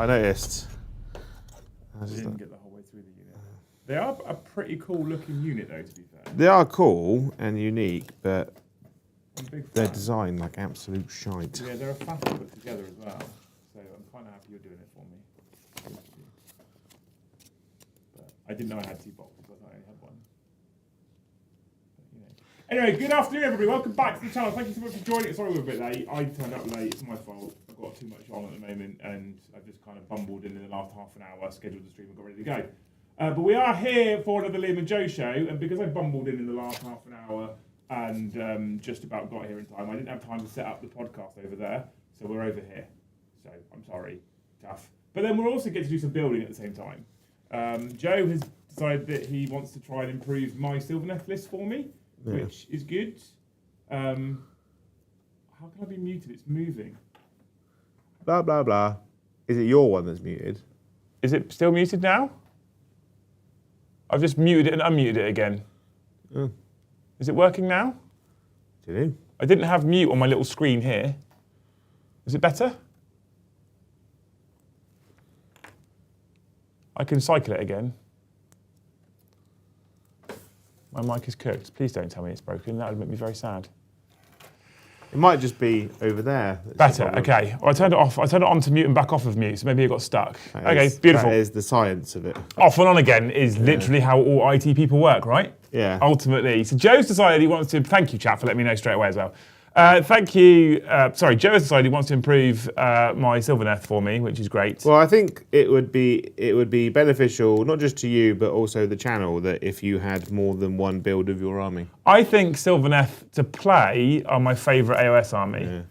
I noticed. I didn't get the whole way through the unit. They are a pretty cool looking unit though, to be fair. They are cool and unique, but they're designed like absolute shite. Yeah, they're a fast to put together as well. So I'm kind of happy you're doing it for me. But I didn't know I had 2 boxes. I thought I only had 1. But, Anyway, good afternoon, everybody. Welcome back to the channel. Thank you so much for joining. Sorry we're a bit late. I turned up late. It's my fault. I've got too much on at the moment, and I've just kind of bumbled in the last half an hour, scheduled the stream, and got ready to go. But we are here for another Liam and Joe show, and because I bumbled in the last half an hour and just about got here in time, I didn't have time to set up the podcast over there, so we're over here. So I'm sorry, tough. But then we'll also get to do some building at the same time. Joe has decided that he wants to try and improve my Sylvaneth list for me, which is good. How can I be muted? It's moving. Blah, blah, blah. Is it your one that's muted? Is it still muted now? I've just muted it and unmuted it again. Oh. Is it working now? Do you? I didn't have mute on my little screen here. Is it better? I can cycle it again. My mic is cooked. Please don't tell me it's broken. That would make me very sad. It might just be over there. Better, okay. Well, I turned it off. I turned it on to mute and back off of mute, so maybe it got stuck. Okay, beautiful. That is the science of it. Off and on again is literally how all IT people work, right? Yeah. Ultimately. So Joe's decided he wants to, thank you chat for letting me know straight away as well. Thank you, Joe has decided he wants to improve my Sylvaneth for me, which is great. Well, I think it would be beneficial, not just to you, but also the channel, that if you had more than one build of your army. I think Sylvaneth to play are my favourite AOS army. Yeah.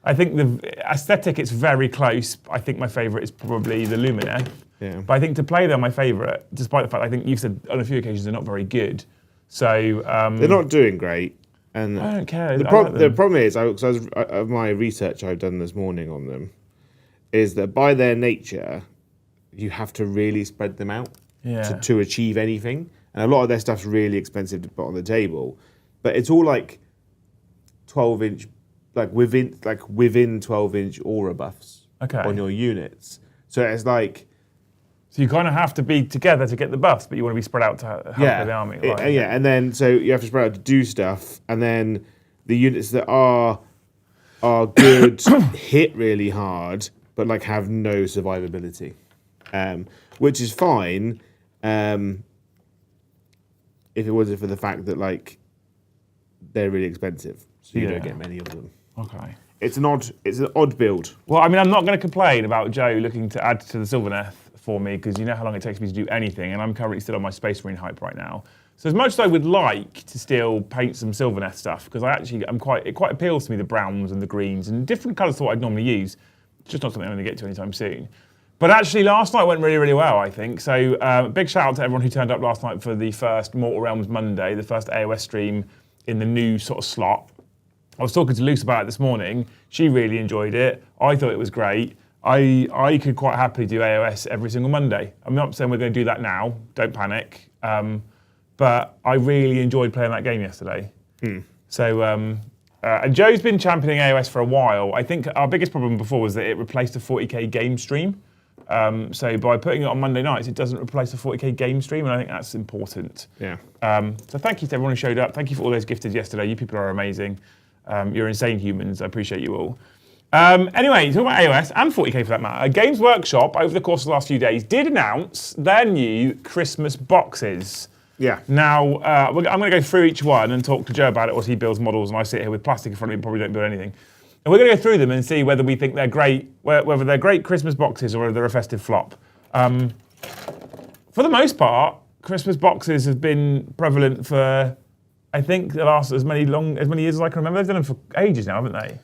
I think the aesthetic, it's very close. I think my favourite is probably the Lumineth. Yeah. But I think to play they're my favourite, despite the fact I think you've said on a few occasions they're not very good. So they're not doing great. And I don't care. The problem is, my research I've done this morning on them, is that by their nature, you have to really spread them out to achieve anything. And a lot of their stuff's really expensive to put on the table. But it's all like 12-inch, within 12-inch aura buffs on your units. So it's like... So you kind of have to be together to get the buffs, but you want to be spread out to help the army. Right? And then so you have to spread out to do stuff, and then the units that are good hit really hard, but have no survivability, which is fine if it wasn't for the fact that they're really expensive, so you don't get many of them. Okay. It's an odd build. Well, I mean, I'm not going to complain about Joe looking to add to the Sylvaneth for me, because you know how long it takes me to do anything, and I'm currently still on my Space Marine hype right now. So as much as I would like to still paint some Sylvaneth stuff, because it quite appeals to me, the browns and the greens and different colours to what I'd normally use. It's just not something I'm going to get to anytime soon. But actually last night went really, really well, I think. So big shout out to everyone who turned up last night for the first Mortal Realms Monday, the first AOS stream in the new sort of slot. I was talking to Luce about it this morning. She really enjoyed it. I thought it was great. I could quite happily do AOS every single Monday. I'm not saying we're going to do that now, don't panic. But I really enjoyed playing that game yesterday. So, and Joe's been championing AOS for a while. I think our biggest problem before was that it replaced a 40k game stream. So by putting it on Monday nights, it doesn't replace a 40k game stream, and I think that's important. Yeah. So thank you to everyone who showed up. Thank you for all those gifted yesterday. You people are amazing. You're insane humans. I appreciate you all. Anyway, talking about AOS and 40k for that matter, Games Workshop over the course of the last few days did announce their new Christmas boxes. Yeah. Now, I'm going to go through each one and talk to Joe about it as he builds models, and I sit here with plastic in front of me and probably don't build anything. And we're going to go through them and see whether we think they're great, whether they're great Christmas boxes or whether they're a festive flop. For the most part, Christmas boxes have been prevalent for, I think, the last as many years as I can remember. They've done them for ages now, haven't they?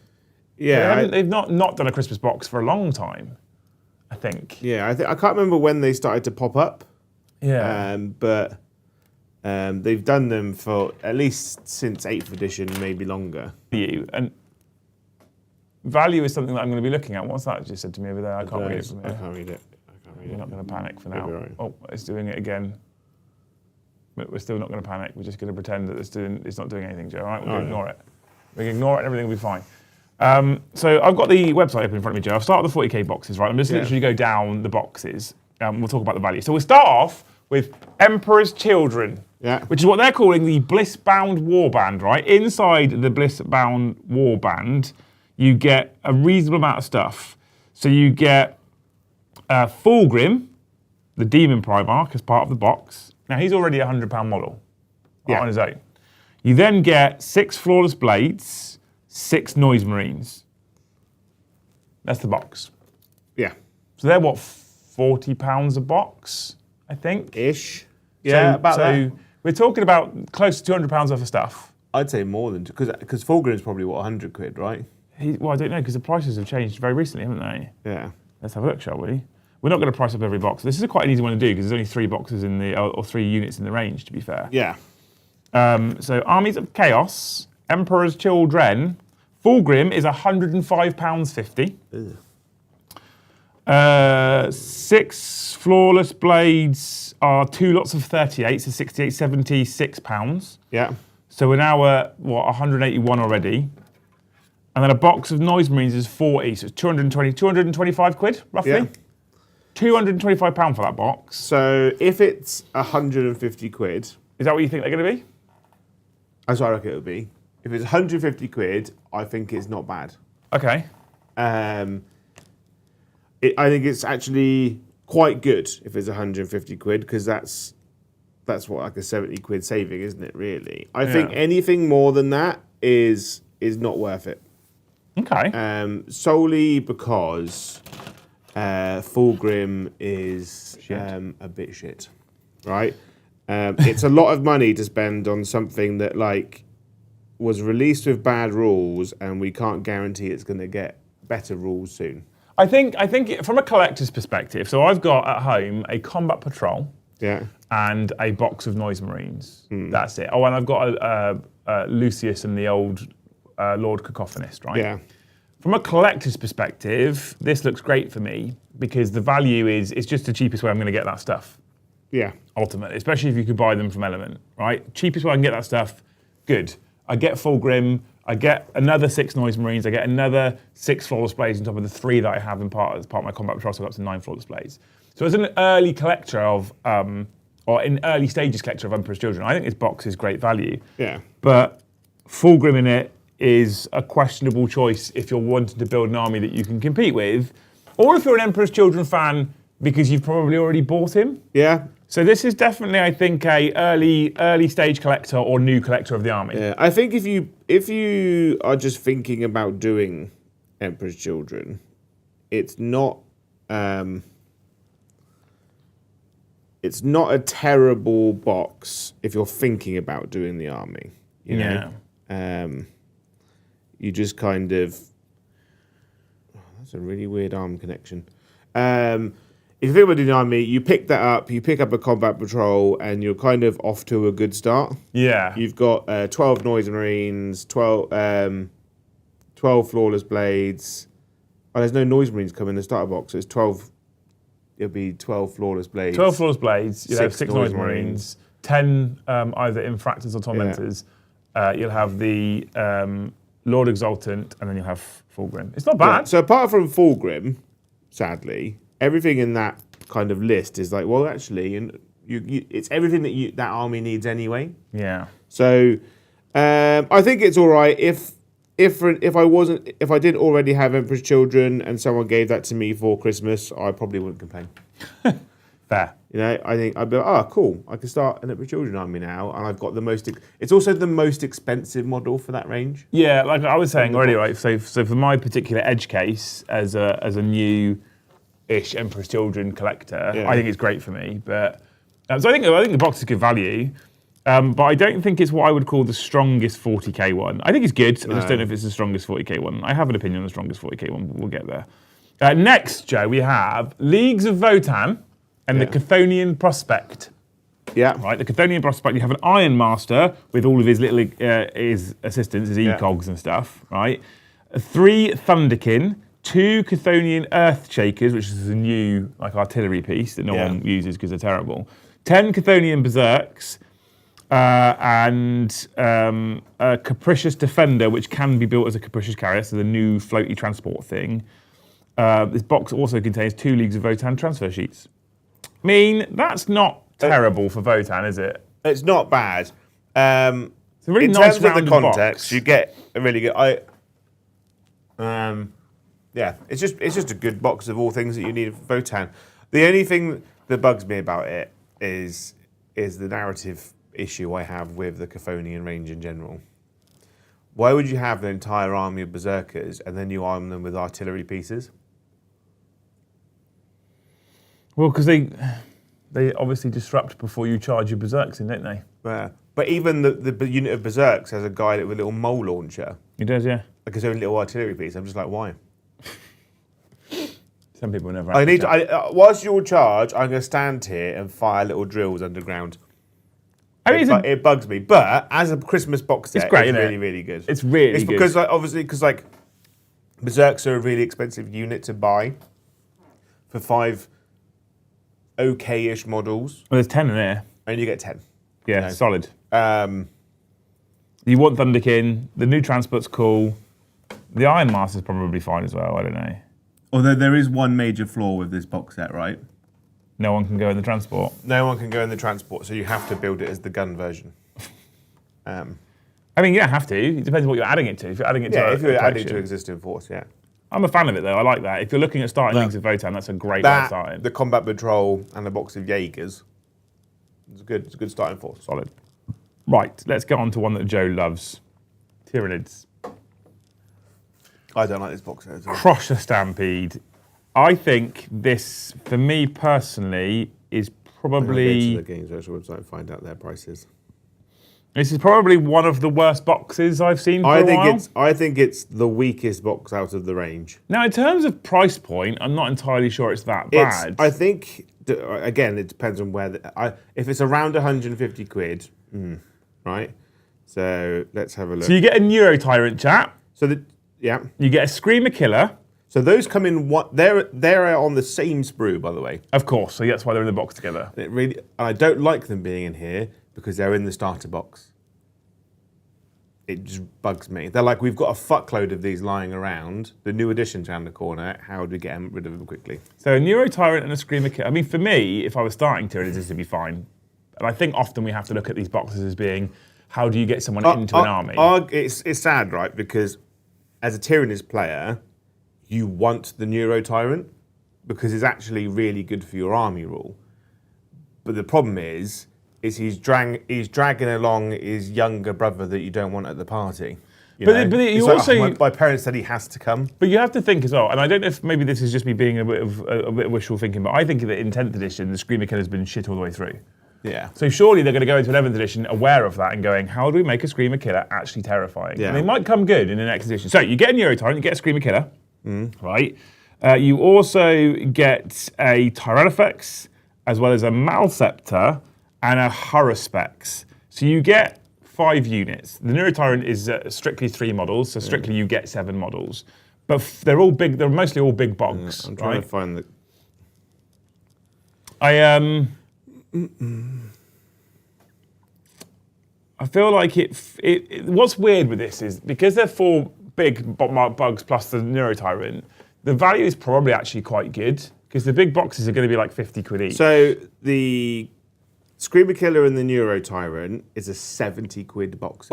Yeah, they've not done a Christmas box for a long time, I think. Yeah, I can't remember when they started to pop up. Yeah. But they've done them for at least since 8th edition, maybe longer. And value is something that I'm going to be looking at. What's that just said to me over there? I can't read it from here. I can't read it. We're not going to panic for now. Right. Oh, it's doing it again. But we're still not going to panic. We're just going to pretend that it's not doing anything, Joe. All right, we're going to ignore it. We can ignore it and everything will be fine. So I've got the website open in front of me, Joe. I'll start with the 40k boxes, right? I'm just literally go down the boxes. We'll talk about the value. So we'll start off with Emperor's Children, which is what they're calling the Blissbound Warband, right? Inside the Blissbound Warband, you get a reasonable amount of stuff. So you get Fulgrim, the Demon Primarch, as part of the box. Now, he's already a £100 model on his own. You then get 6 Flawless Blades, 6 Noise Marines. That's the box. Yeah. So they're what, £40 a box, I think? Ish. Yeah, about that. So we're talking about close to £200 worth of stuff. I'd say more than, because Fulgrim's probably, what, 100 quid, right? Well, I don't know, because the prices have changed very recently, haven't they? Yeah. Let's have a look, shall we? We're not going to price up every box. This is quite an easy one to do, because there's only 3 boxes in the, or 3 units in the range, to be fair. Yeah. So Armies of Chaos, Emperor's Children, Fulgrim is £105.50. 6 Flawless Blades are 2 lots of 38, so 68, £76. Yeah. So we're now at, what, 181 already. And then a box of Noise Marines is 40, so it's 225 quid, roughly. Yeah. £225 for that box. So if it's 150 quid... Is that what you think they're going to be? That's what I reckon it would be. If it's 150 quid, I think it's not bad. Okay. I think it's actually quite good if it's 150 quid, because that's what, like a 70 quid saving, isn't it, really? I think anything more than that is not worth it. Okay. Solely because Fulgrim is a bit shit, right? It's a lot of money to spend on something that was released with bad rules, and we can't guarantee it's going to get better rules soon. I think from a collector's perspective, so I've got at home a Combat Patrol and a box of Noise Marines. That's it. Oh, and I've got a Lucius and the old Lord Cacophonist, right? Yeah. From a collector's perspective, this looks great for me because the value is it's just the cheapest way I'm going to get that stuff. Yeah. Ultimately, especially if you could buy them from Element, right? Cheapest way I can get that stuff, good. I get Fulgrim, I get another 6 Noise Marines, I get another 6 Flawless Blades on top of the 3 that I have as part of my Combat Patrol, so I've got up to 9 Flawless Blades. So as an early collector of, or in early stages collector of Emperor's Children, I think this box is great value. Yeah. But Fulgrim in it is a questionable choice if you're wanting to build an army that you can compete with, or if you're an Emperor's Children fan because you've probably already bought him. Yeah. So this is definitely, I think, a early stage collector or new collector of the army. Yeah. I think if you are just thinking about doing Emperor's Children, it's not a terrible box if you're thinking about doing the army. You know? You just kind of... Oh, that's a really weird arm connection. If you think about doing the army, you pick that up, you pick up a Combat Patrol, and you're kind of off to a good start. Yeah. You've got 12 Noise Marines, 12 Flawless Blades. Oh, there's no Noise Marines coming in the starter box, so it's 12... It'll be 12 Flawless Blades. 12 Flawless Blades, you'll have 6 Noise Marines, 10 either Infractors or Tormentors. You'll have the Lord Exultant, and then you'll have Fulgrim. It's not bad. Yeah. So apart from Fulgrim, sadly, everything in that kind of list is like, well, actually, and it's everything that army needs anyway. Yeah. So I think it's all right if I didn't already have Emperor's Children and someone gave that to me for Christmas, I probably wouldn't complain. Fair. You know, I think I'd be like, oh, cool, I can start an Emperor's Children army now, and I've got the most... It's also the most expensive model for that range. Yeah, like I was saying already, right, so for my particular edge case, as a new-ish Emperor's Children collector, I think it's great for me, but... so I think the box is good value, but I don't think it's what I would call the strongest 40k one. I think it's good, I just don't know if it's the strongest 40k one. I have an opinion on the strongest 40k one, but we'll get there. Next, Joe, we have Leagues of Votann and the Chthonian Prospect. Yeah. Right, the Chthonian Prospect, you have an Iron Master with all of his little his assistants, his ecogs and stuff, right? 3 Thunderkin, 2 Chthonian Earthshakers, which is a new artillery piece that no one uses because they're terrible. 10 Chthonian Berserks, and a capricious defender, which can be built as a capricious carrier, so the new floaty transport thing. This box also contains 2 leagues of Votan transfer sheets. I mean, that's not terrible for Votan, is it? It's not bad. It's a really in nice terms of the rounded context, box. you get a really good. Yeah, it's just a good box of all things that you need for Votan. The only thing that bugs me about it is the narrative issue I have with the Chthonian range in general. Why would you have an entire army of berserkers and then you arm them with artillery pieces? Well, because they obviously disrupt before you charge your berserks in, don't they? Yeah. But even the unit of berserks has a guy with a little mole launcher. He does, yeah. Like his own little artillery piece. I'm just like, why? Some people never. Whilst you're charge, I'm going to stand here and fire little drills underground. I mean, it bugs me, but as a Christmas box set, it's great, it's isn't really, it? really good. It's really it's good. because, obviously, berserks are a really expensive unit to buy for 5 okay-ish models. Well, there's 10 in there. And you get 10. Yeah, solid. You want Thunderkin. The new transport's cool. The Iron Master's probably fine as well. I don't know. Although there is one major flaw with this box set, right? No one can go in the transport. No one can go in the transport, so you have to build it as the gun version. I mean, you don't have to. It depends what you're adding it to. If you're adding it to if you're adding collection. to existing force, yeah. I'm a fan of it, though. I like that. If you're looking at starting Leagues of Votan, that's a great way of starting. The combat patrol and a box of Jaegers. It's a good starting force. Solid. Right, let's get on to one that Joe loves. Tyranids. I don't like this box set. Crusher Stampede. I think this, for me personally, is probably... Go to the Games Workshop website and find out their prices. This is probably one of the worst boxes I've seen for a while. I think it's the weakest box out of the range. Now, in terms of price point, I'm not entirely sure it's that bad. I think, again, it depends on where... if it's around 150 quid, right? So let's have a look. So you get a Neuro Tyrant, chap. Yeah. You get a Screamer Killer. So those come in they're on the same sprue, by the way. Of course, so that's why they're in the box together. I don't like them being in here because they're in the starter box. It just bugs me. They're like, we've got a fuckload of these lying around. The new additions around the corner. How do we get rid of them quickly? So a Neuro Tyrant and a Screamer Killer. I mean, for me, if I was starting Tyranids, this would be fine. And I think often we have to look at these boxes as being, how do you get someone into an army? It's sad, right? Because as a Tyranids player, you want the Neuro Tyrant because it's actually really good for your army rule. But the problem is he's dragging along his younger brother that you don't want at the party. My parents said he has to come. But you have to think as well, and I don't know if maybe this is just me being a bit of wishful thinking, but I think that in 10th edition, the Screamer Killer's been shit all the way through. Yeah. So surely they're going to go into 11th edition aware of that and going, how do we make a Screamer Killer actually terrifying? Yeah. And they might come good in the next edition. So you get a Neuro Tyrant, you get a Screamer Killer, right? You also get a Tyrannofex, as well as a Malceptor and a Haruspex. So you get 5 units. The Neuro Tyrant is strictly 3 models, so strictly you get 7 models. But they're all big. They're mostly all big box. I'm trying to find the. I feel like what's weird with this is because they're 4 big bugs plus the Neuro Tyrant, the value is probably actually quite good because the big boxes are going to be like 50 quid each. So the Screamer Killer and the Neuro Tyrant is a 70 quid box.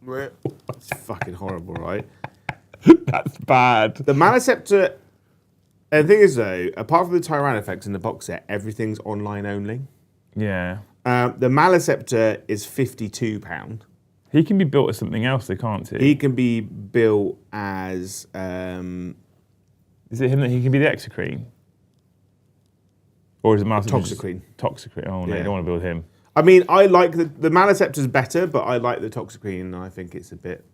It's fucking horrible, right? That's bad. The Malceptor, and the thing is though, apart from the Tyrannofex in the box set, everything's online only. Yeah. The Malceptor is £52. He can be built as something else, they can't he? He can be built as... is it him that he can be the Exocrine? Or is it Toxicrene? Toxicrene. Oh no, you don't want to build him. I mean, I like the Malceptor's better, but I like the Toxicrene, and I think it's a bit...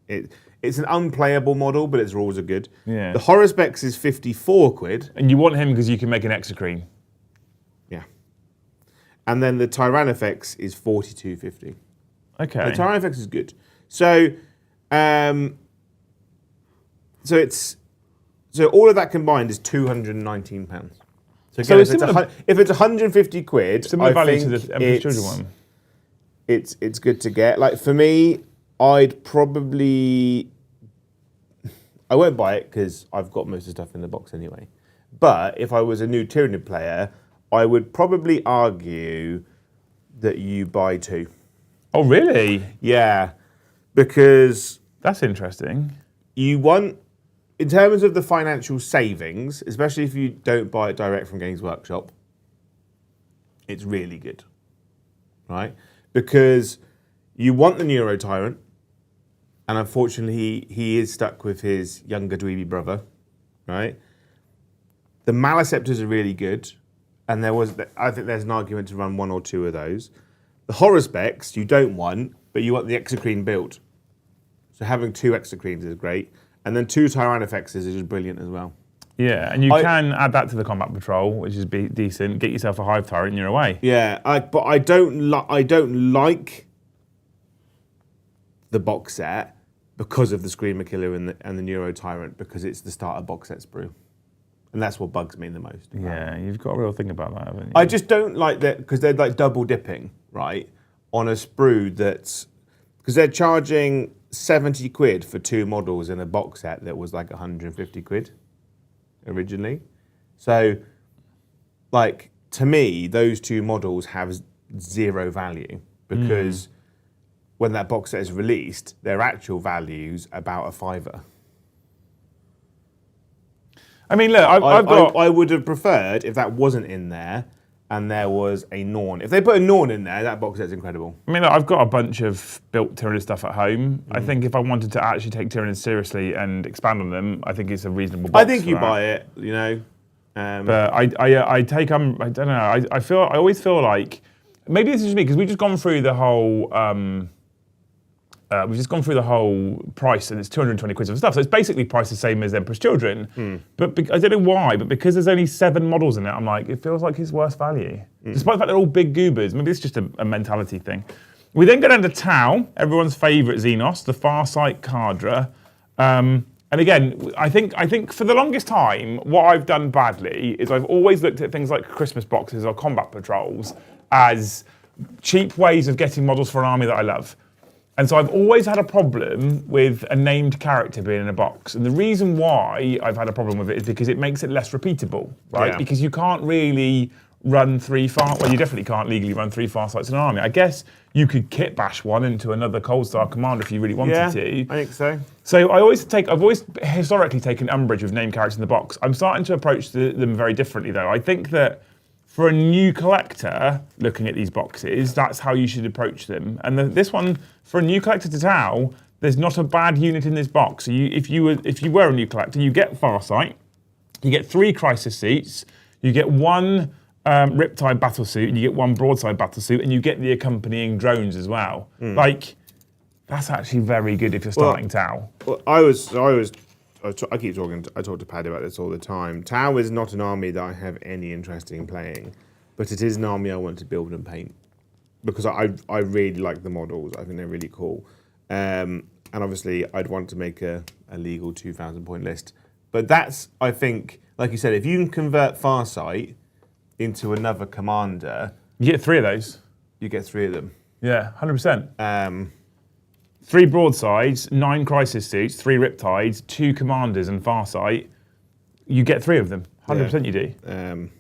It's an unplayable model, but its rules are good. Yeah. The Haruspex is 54 quid. And you want him because you can make an Exocrine. Yeah. And then the Tyrannofex is 42.50. Okay. The Tyrannofex is good. So all of that combined is £219. So again, if it's 150 quid, similar I value think to the Emperor's Children one. It's good to get. Like for me, I'd probably, I won't buy it because I've got most of the stuff in the box anyway. But if I was a new Tyranid player, I would probably argue that you buy 2. Oh, really? Yeah, because That's interesting. you want, in terms of the financial savings, especially if you don't buy it direct from Games Workshop, it's really good, right? Because you want the Neuro Tyrant, and unfortunately he is stuck with his younger dweeby brother, right? The Maliceptors are really good, and I think there's an argument to run 1 or 2 of those. The Horror Specs you don't want, but you want the Exocrine build. So having 2 Exocrines is great, and then 2 Tyrannofexes is just brilliant as well. Yeah, and you can add that to the combat patrol, which is decent. Get yourself a Hive Tyrant and you're away. Yeah, but I don't like the box set because of the Screamer Killer and the Neuro Tyrant, because it's the starter box set sprue. And that's what bugs me the most. Yeah, you've got a real thing about that, haven't you? I just don't like that, because they're like double dipping, right? On a sprue that's, because they're charging 70 quid for 2 models in a box set that was like 150 quid originally. So, like, to me, those 2 models have 0 value, because when that box set is released, their actual value's about a £5. I mean, look, I would have preferred if that wasn't in there and there was a Norn. If they put a Norn in there, that box set's incredible. I mean, look, I've got a bunch of built Tyranid stuff at home. I think if I wanted to actually take Tyranids seriously and expand on them, I think it's a reasonable box. I think you buy it, you know. But I take, I don't know, I always feel like, maybe this is just me, because we've just gone through the whole, price, and it's 220 quid of stuff. So it's basically priced the same as Emperor's Children. But I don't know why, but because there's only 7 models in it, I'm like, it feels like it's worse value. Despite the fact they're all big goobers. Maybe it's just a mentality thing. We then go down to T'au, everyone's favourite Xenos, the Farsight Cadre. And again, I think for the longest time, what I've done badly is I've always looked at things like Christmas boxes or combat patrols as cheap ways of getting models for an army that I love. And so I've always had a problem with a named character being in a box. And the reason why I've had a problem with it is because it makes it less repeatable, right? Yeah. Because you can't really run 3 well, you definitely can't legally run 3 Farsights in an army. I guess you could kit bash one into another Cold Star commander if you really wanted to. I think so. So I've always historically taken umbrage with named characters in the box. I'm starting to approach them very differently though. I think that for a new collector looking at these boxes, that's how you should approach them. And this one, for a new collector to T'au, there's not a bad unit in this box. So if you were a new collector, you get Farsight, you get 3 Crisis Suits, you get 1 Riptide Battlesuit, and you get 1 Broadside Battlesuit, and you get the accompanying drones as well. Like, that's actually very good if you're starting T'au. Well, I talk to Paddy about this all the time. T'au is not an army that I have any interest in playing, but it is an army I want to build and paint, because I really like the models. I think they're really cool. And obviously, I'd want to make a legal 2,000 point list. But that's, I think, like you said, if you can convert Farsight into another commander, You get 3 of those. you get 3 of them. Yeah, 100%. 3 Broadsides, 9 Crisis Suits, 3 Riptides, 2 Commanders and Farsight. You get 3 of them. 100% you do.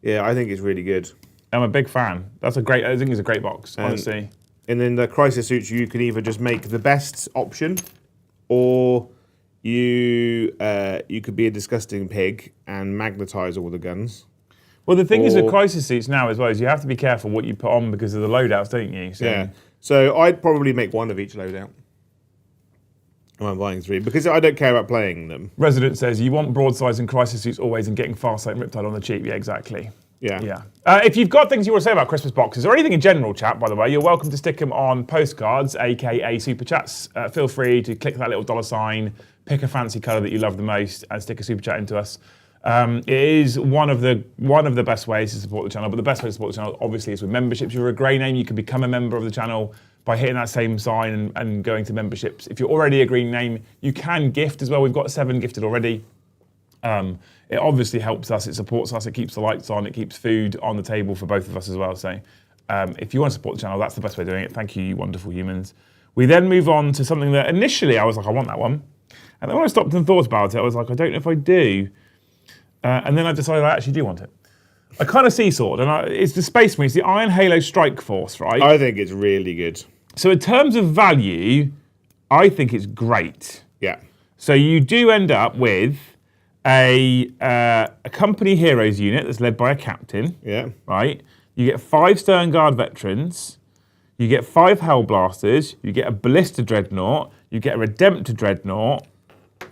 Yeah, I think it's really good. I'm a big fan. I think it's a great box, honestly. And then the Crisis Suits, you can either just make the best option, or you could be a disgusting pig and magnetize all the guns. Well, the thing is with Crisis Suits now as well is you have to be careful what you put on because of the loadouts, don't you? So, yeah. So I'd probably make 1 of each loadout. I'm buying 3 because I don't care about playing them. Resident says you want broadsides and Crisis Suits always and getting Farsight and Riptide on the cheap. Yeah, exactly. Yeah. Yeah. If you've got things you want to say about Christmas boxes or anything in general, chat, by the way, you're welcome to stick them on postcards, aka super chats. Feel free to click that little $sign, pick a fancy colour that you love the most, and stick a super chat into us. It is one of the best ways to support the channel, but the best way to support the channel obviously is with memberships. If you're a grey name, you can become a member of the channel by hitting that same sign and going to memberships. If you're already a green name, you can gift as well. We've got 7 gifted already. It obviously helps us, it supports us, it keeps the lights on, it keeps food on the table for both of us as well. So if you want to support the channel, that's the best way of doing it. Thank you, you wonderful humans. We then move on to something that initially I was like, I want that one. And then when I stopped and thought about it, I was like, I don't know if I do. And then I decided I actually do want it. I kind of seesawed, and it's the Space Marine, it's the Iron Halo Strike Force, right? I think it's really good. So in terms of value, I think it's great. Yeah. So you do end up with a company heroes unit that's led by a captain. Yeah. Right? You get 5 Stern Guard veterans, you get 5 Hellblasters, you get a Ballista Dreadnought, you get a Redemptor Dreadnought,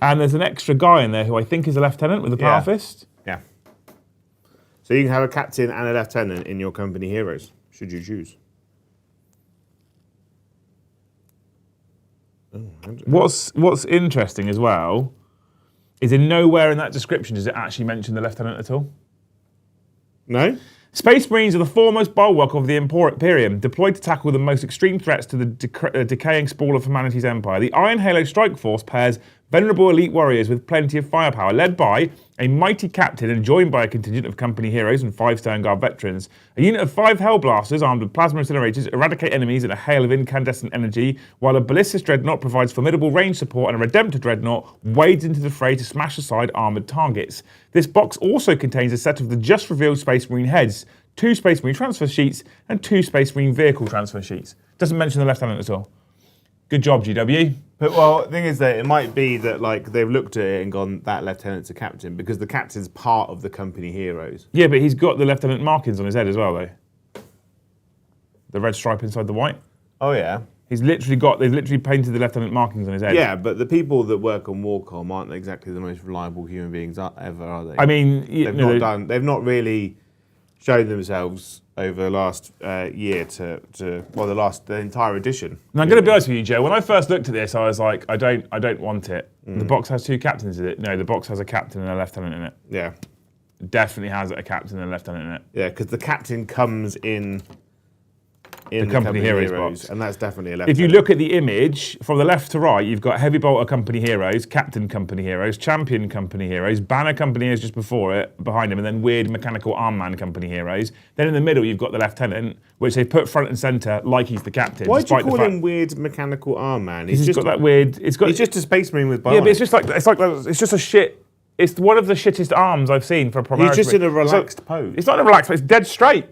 and there's an extra guy in there who I think is a lieutenant with a power fist. Yeah. So you can have a captain and a lieutenant in your company heroes, should you choose. What's interesting as well is in nowhere in that description does it actually mention the lieutenant at all. No? Space Marines are the foremost bulwark of the Imperium, deployed to tackle the most extreme threats to the decaying sprawl of humanity's empire. The Iron Halo Strike Force pairs venerable elite warriors with plenty of firepower, led by a mighty captain and joined by a contingent of company heroes and 5 Stern Guard veterans. A unit of 5 Hellblasters armed with plasma incinerators eradicate enemies in a hail of incandescent energy, while a Ballistic Dreadnought provides formidable range support and a Redemptor Dreadnought wades into the fray to smash aside armoured targets. This box also contains a set of the just revealed Space Marine heads, 2 Space Marine transfer sheets, and 2 Space Marine vehicle transfer sheets. Doesn't mention the lieutenant at all. Good job, GW. But well, the thing is that it might be that like they've looked at it and gone, that lieutenant's a captain, because the captain's part of the company heroes. Yeah, but he's got the lieutenant markings on his head as well, though. The red stripe inside the white. Oh yeah. They've literally painted the lieutenant markings on his head. Yeah, but the people that work on Warcom aren't exactly the most reliable human beings ever, are they? I mean, they've not really shown themselves over the last year the entire edition. And I'm going to be honest with you, Joe. When I first looked at this, I was like, I don't want it. The box has 2 captains in it. No, the box has a captain and a lieutenant in it. Yeah. Definitely has a captain and a lieutenant in it. Yeah, because the captain comes in the company heroes box. And that's definitely a lieutenant. If you look at the image, from the left to right, you've got Heavy Bolter company heroes, Captain company heroes, Champion company heroes, Banner company heroes just before it, behind him, and then Weird Mechanical Arm Man company heroes. Then in the middle, you've got the lieutenant, which they put front and centre like he's the captain. Why do you call him Weird Mechanical Arm Man? He's got that weird. He's just a Space Marine with bionics. Yeah, but it's just a shit. It's one of the shittest arms I've seen for a Primaris. He's just in a relaxed pose. It's not a relaxed pose. It's dead straight.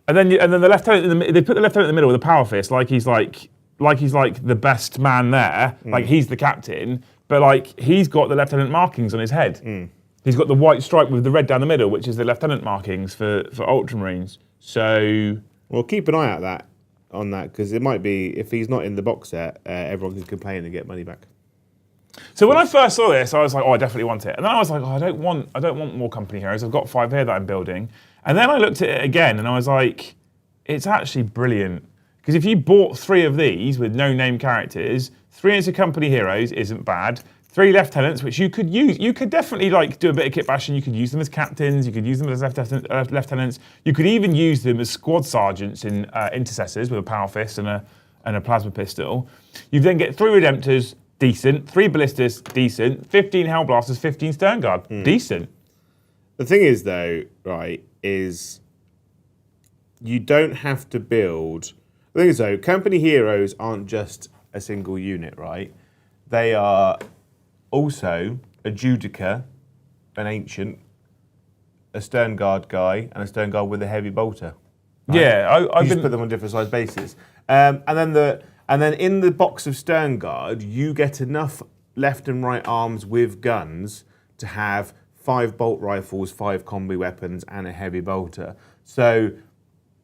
And then the lieutenant, they put the lieutenant in the middle with a power fist, like he's like the best man there, like he's the captain, but like he's got the lieutenant markings on his head. He's got the white stripe with the red down the middle, which is the lieutenant markings for Ultramarines. So, well, keep an eye out on that because it might be if he's not in the box set, everyone can complain and get money back. So when I first saw this, I was like, oh, I definitely want it. And then I was like, oh, I don't want more company heroes. I've got 5 here that I'm building. And then I looked at it again and I was like, it's actually brilliant. Because if you bought 3 of these with no name characters, 3 into company heroes isn't bad. 3 lieutenants, which you could use. You could definitely like do a bit of kit bashing. You could use them as captains. You could use them as lieutenants. You could even use them as squad sergeants in intercessors with a power fist and a plasma pistol. You then get 3 redemptors, decent. 3 ballistas, decent. 15 hellblasters, 15 stern guard, decent. The thing is, though, right, is you don't have to build. The thing is, though, company heroes aren't just a single unit, right? They are also a Judica, an ancient, a stern guard guy, and a stern guard with a heavy bolter. Right? Yeah, I just put them on different size bases, and then in the box of stern guard, you get enough left and right arms with guns to have 5 bolt rifles, 5 combi weapons, and a heavy bolter. So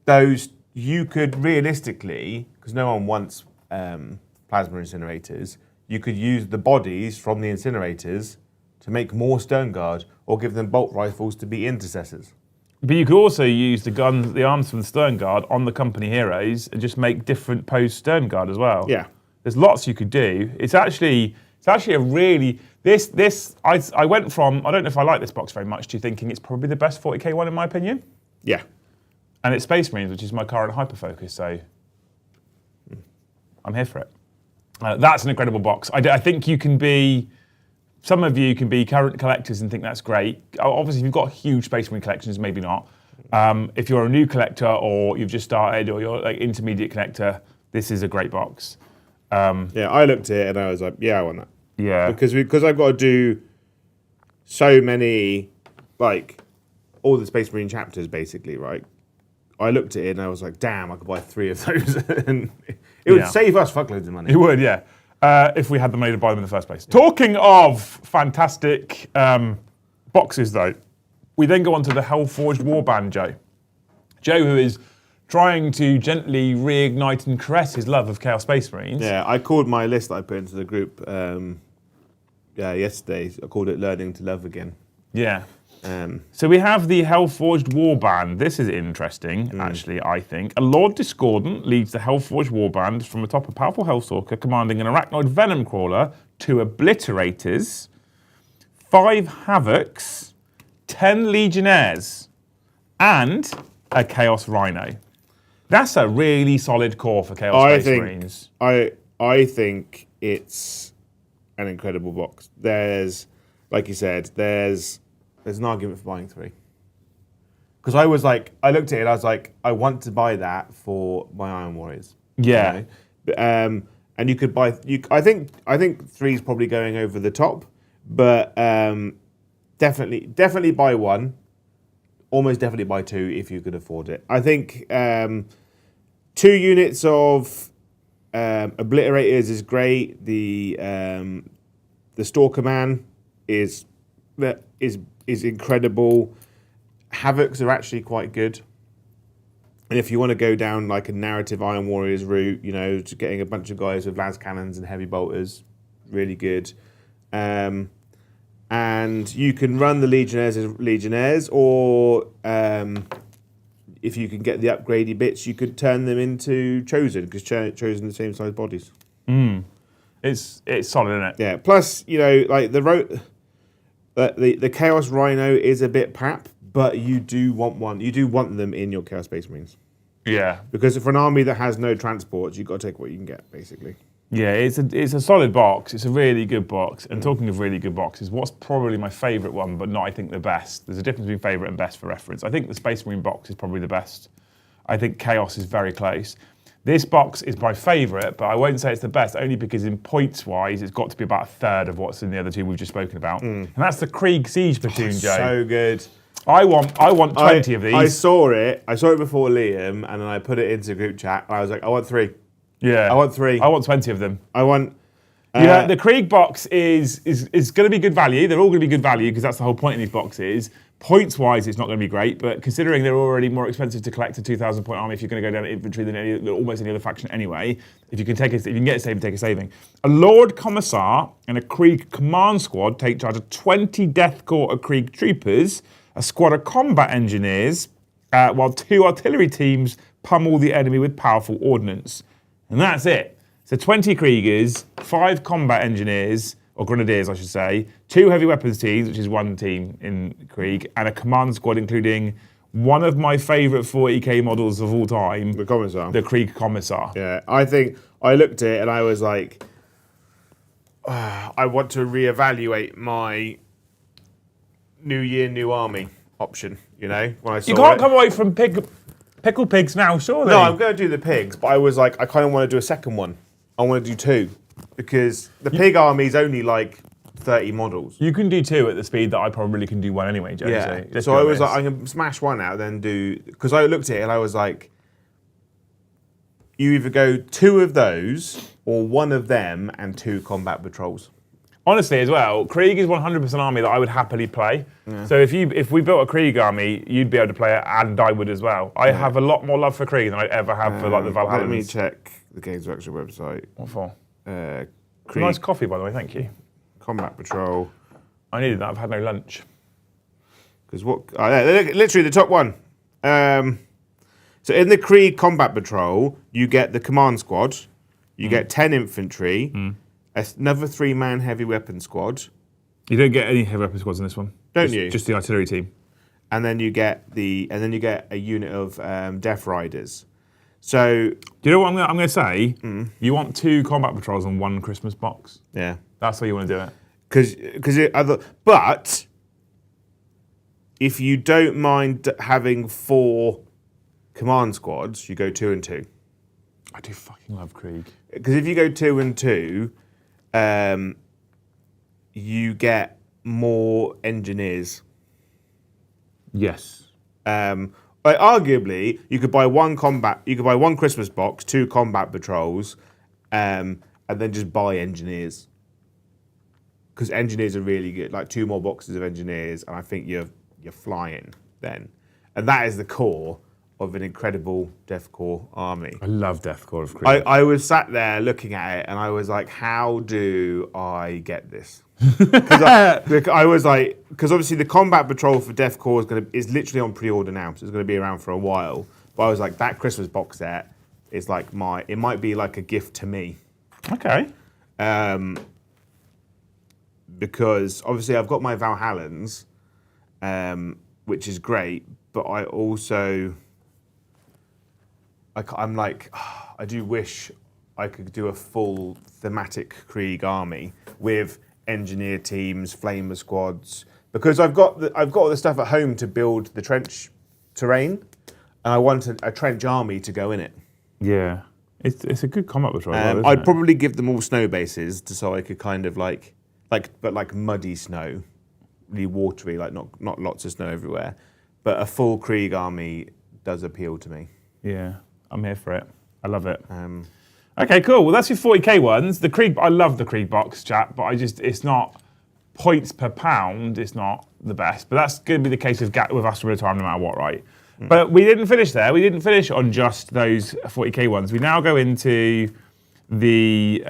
those you could realistically, because no one wants plasma incinerators, you could use the bodies from the incinerators to make more stern guard, or give them bolt rifles to be intercessors. But you could also use the guns, the arms from the stern guard on the company heroes, and just make different posed stern guard as well. Yeah, there's lots you could do. It's actually a really I went from I don't know if I like this box very much to thinking it's probably the best 40k one in my opinion. Yeah, and it's Space Marines, which is my current hyper focus. So I'm here for it. That's an incredible box. I think you can be some of you can be current collectors and think that's great. Obviously, if you've got huge Space Marine collections, maybe not. If you're a new collector or you've just started or you're like intermediate collector, this is a great box. Yeah, I looked at it and I was like, yeah, I want that. Yeah. Because I've got to do so many, like, all the Space Marine chapters, basically, right? I looked at it and I was like, damn, I could buy 3 of those. And it would save us fuckloads of money. It would, yeah. If we had the money to buy them in the first place. Talking of fantastic boxes, though, we then go on to the Hellforged Warband, Joe. Joe, who is trying to gently reignite and caress his love of Chaos Space Marines. Yeah, I called my list that I put into the group yesterday. I called it Learning to Love Again. Yeah. So we have the Hellforged Warband. This is interesting, actually, I think. A Lord Discordant leads the Hellforged Warband from atop a powerful Hellstalker commanding an Arachnoid Venom Crawler, 2 Obliterators, 5 Havocs, 10 Legionnaires, and a Chaos Rhino. That's a really solid core for Chaos Space Marines. I think it's an incredible box. There's, like you said, there's an argument for buying 3. Because I was like, I looked at it, I was like, I want to buy that for my Iron Warriors. Yeah. You know? And you could buy, I think 3 is probably going over the top, but definitely buy 1. Almost definitely buy 2 if you could afford it. I think 2 units of Obliterators is great. The Stalker Man is incredible. Havocs are actually quite good. And if you want to go down like a narrative Iron Warriors route, you know, to getting a bunch of guys with las cannons and heavy bolters, really good. And you can run the Legionnaires as Legionnaires, or if you can get the upgradey bits, you could turn them into Chosen, because Chosen are the same size bodies. It's solid, isn't it? Yeah. Plus, you know, like the Chaos Rhino is a bit pap, but you do want one. You do want them in your Chaos Space Marines. Yeah. Because for an army that has no transports, you've got to take what you can get, basically. Yeah, it's a solid box. It's a really good box. And talking of really good boxes, what's probably my favourite one, but not, I think, the best? There's a difference between favourite and best for reference. I think the Space Marine box is probably the best. I think Chaos is very close. This box is my favourite, but I won't say it's the best, only because in points-wise, it's got to be about a third of what's in the other 2 we've just spoken about. And that's the Krieg Siege Platoon, Joe. So good. I want 20 of these. I saw it before Liam, and then I put it into the group chat, and I was like, I want 3. Yeah. I want 3. I want 20 of them. I want... Yeah, the Krieg box is going to be good value. They're all going to be good value because that's the whole point in these boxes. Points-wise, it's not going to be great, but considering they're already more expensive to collect a 2,000-point army if you're going to go down to infantry than almost any other faction anyway, if you can get a saving, take a saving. A Lord Commissar and a Krieg command squad take charge of 20 Death Corps of Krieg troopers, a squad of combat engineers, while 2 artillery teams pummel the enemy with powerful ordnance. And that's it. So 20 Kriegers, 5 combat engineers, or grenadiers, I should say, 2 heavy weapons teams, which is 1 team in Krieg, and a command squad, including one of my favourite 40k models of all time. The Commissar. The Krieg Commissar. Yeah, I think I looked at it and I was like, I want to reevaluate my New Year, New Army option, you know, when I saw You can't come away from Pickle Pigs now, surely. No, I'm going to do the pigs, but I was like, I kind of want to do a second one. I want to do 2, because the pig army is only like 30 models. You can do 2 at the speed that I probably can do 1 anyway, Joe. Yeah. So I was like, I'm going to smash 1 out, then do... Because I looked at it and I was like, you either go 2 of those, or 1 of them and 2 combat patrols. Honestly, as well, Krieg is 100% army that I would happily play. Yeah. So if we built a Krieg army, you'd be able to play it, and I would as well. I have a lot more love for Krieg than I'd ever have for like the Valhalla. Let me check the Games Workshop website. What for? Krieg. Nice coffee, by the way. Thank you. Combat patrol. I needed that. I've had no lunch. Because what? Literally the top one. So in the Krieg combat patrol, you get the command squad. You get 10 infantry. Another 3-man heavy weapon squad. You don't get any heavy weapon squads in this one, don't you? Just the artillery team. And then you get a unit of Death Riders. So do you know what I'm going to say? You want 2 combat patrols on 1 Christmas box. Yeah, that's how you want to do it. But if you don't mind having 4 command squads, you go 2 and 2. I do fucking love Krieg. Because if you go 2 and 2, you get more engineers. Yes. But arguably, you could buy one Christmas box, 2 combat patrols, and then just buy engineers. Because engineers are really good. Like 2 more boxes of engineers, and I think you're flying then. And that is the core of an incredible Deathcore army. I love Deathcore of Krieg. I was sat there looking at it, and I was like, how do I get this? Because I was like, because obviously the combat patrol for Deathcore is literally on pre-order now, so it's going to be around for a while. But I was like, that Christmas box set is like it might be like a gift to me. Okay. Because obviously I've got my Valhallans, which is great, but I also, I'm like, I do wish I could do a full thematic Krieg army with engineer teams, flamer squads, because I've got all the stuff at home to build the trench terrain, and I want a trench army to go in it. Yeah, it's a good combat patrol. I'd probably give them all snow bases so I could kind of like muddy snow, really watery, like not lots of snow everywhere, but a full Krieg army does appeal to me. Yeah, I'm here for it. I love it. Okay, cool. Well, that's your 40k ones. The Krieg, I love the Krieg box, chat, but it's not points per pound. It's not the best, but that's going to be the case with us with time no matter what, right? But we didn't finish there. We didn't finish on just those 40k ones. We now go into the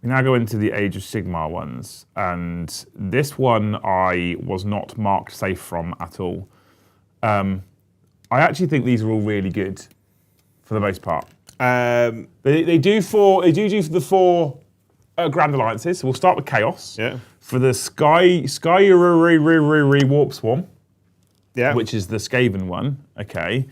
Age of Sigmar ones, and this one I was not marked safe from at all. I actually think these are all really good, for the most part. They do for the 4 Grand Alliances. So we'll start with Chaos. Yeah. For the Sky Warp Swarm. Yeah. Which is the Skaven one. Okay.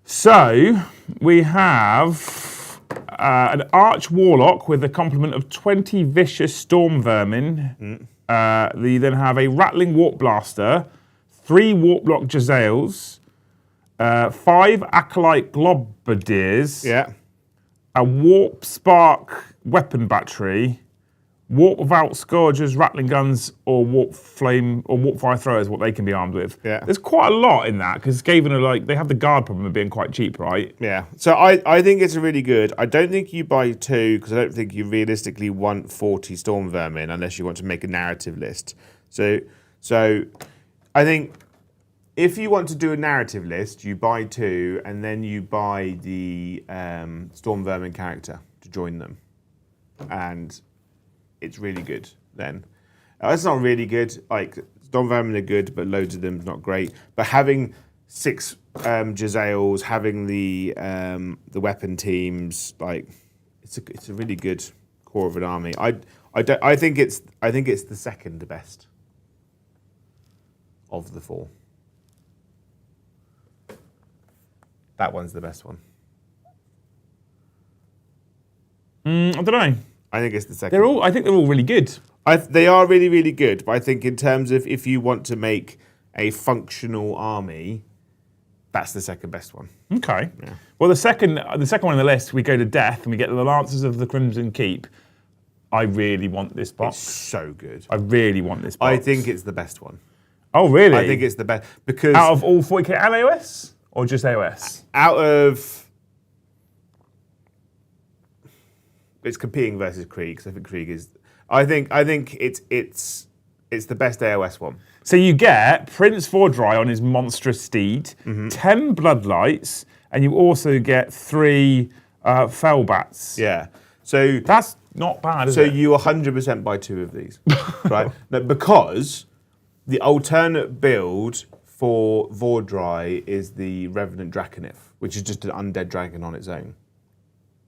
So we have an Arch Warlock with a complement of 20 vicious Storm Vermin. You then have a Rattling Warp Blaster, 3 Warplock Jezzails, 5 Acolyte Globadiers, Yeah. a Warp Spark Weapon Battery, Warp Vault Scourgers, Rattling Guns, or Warp Flame or Warp Fire Throwers, what they can be armed with. Yeah. There's quite a lot in that, because Skaven are they have the guard problem of being quite cheap, right? Yeah. So I think it's really good. I don't think you buy 2, because I don't think you realistically want 40 Storm Vermin unless you want to make a narrative list. So I think if you want to do a narrative list, you buy 2, and then you buy the Storm Vermin character to join them. And it's really good then. It's not really good. Like, Storm Vermin are good, but loads of them not great. But having 6 Jezzails, having the weapon teams, like, it's a really good core of an army. I think it's the second best of the 4. That one's the best one. I don't know. I think it's the second. I think they're all really good. They are really, really good. But I think in terms of if you want to make a functional army, that's the second best one. Okay. Yeah. Well, the second one on the list, we go to Death, and we get the Lancers of the Crimson Keep. I really want this box. It's so good. I really want this box. I think it's the best one. Oh, really? I think it's the best because out of all 40k and AOS, or just AOS? Out of it's competing versus Krieg, because I think Krieg is. I think it's the best AOS one. So you get Prince Vordry on his monstrous steed, 10 Bloodlights, and you also get 3 Fellbats. Yeah. So that's not bad, is So it? you 100% buy 2 of these, right? No, because the alternate build for Vordry is the Revenant Draconif, which is just an undead dragon on its own.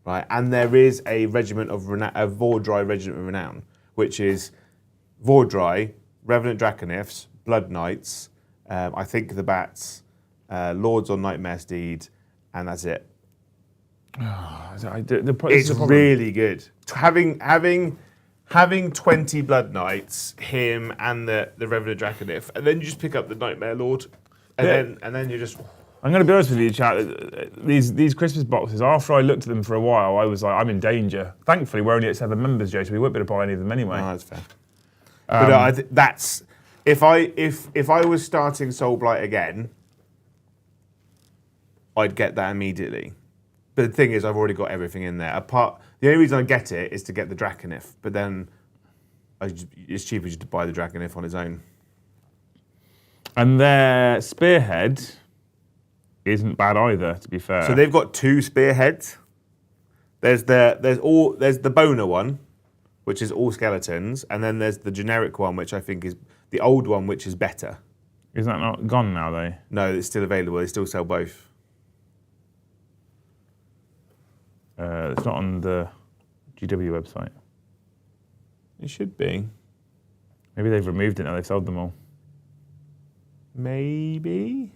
Right, and there is a regiment of a Vordry Regiment of Renown, which is Vordry, Revenant Draconifs, Blood Knights, I think the Bats, Lords on Nightmare Steed, and that's it. Oh, It's really good. Having having 20 Blood Knights, him and the Revenant Draconif, and then you just pick up the Nightmare Lord, and then you just. I'm going to be honest with you, chat. These Christmas boxes, after I looked at them for a while, I was like, I'm in danger. Thankfully, we're only at 7 members, Joe, so we won't be able to buy any of them anyway. Oh, that's fair. But that's if I was starting Soulblight again, I'd get that immediately. But the thing is, I've already got everything in there. The only reason I get it is to get the Draconif, but then it's cheaper just to buy the Draconif on its own. And their Spearhead isn't bad either, to be fair. So they've got 2 Spearheads. There's the Boner one, which is all skeletons, and then there's the generic one, which I think is the old one, which is better. Is that not gone now, though? No, it's still available. They still sell both. It's not on the GW website. It should be. Maybe they've removed it now. They've sold them all. Maybe.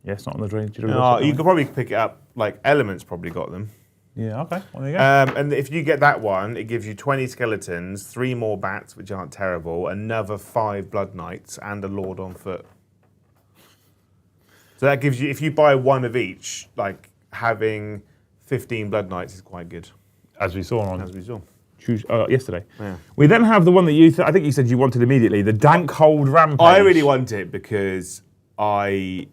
Yeah, it's not on the GW website. No, you could probably pick it up. Like Elements probably got them. Yeah. Okay. Well, there you go. And if you get that one, it gives you 20 skeletons, 3 more bats, which aren't terrible, another 5 Blood Knights, and a Lord on foot. So that gives you, if you buy one of each, like having 15 Blood Knights is quite good. As we saw on. As we saw. Yesterday. Yeah. We then have the one that I think you said you wanted immediately, the Dankhold Rampage. I really want it because I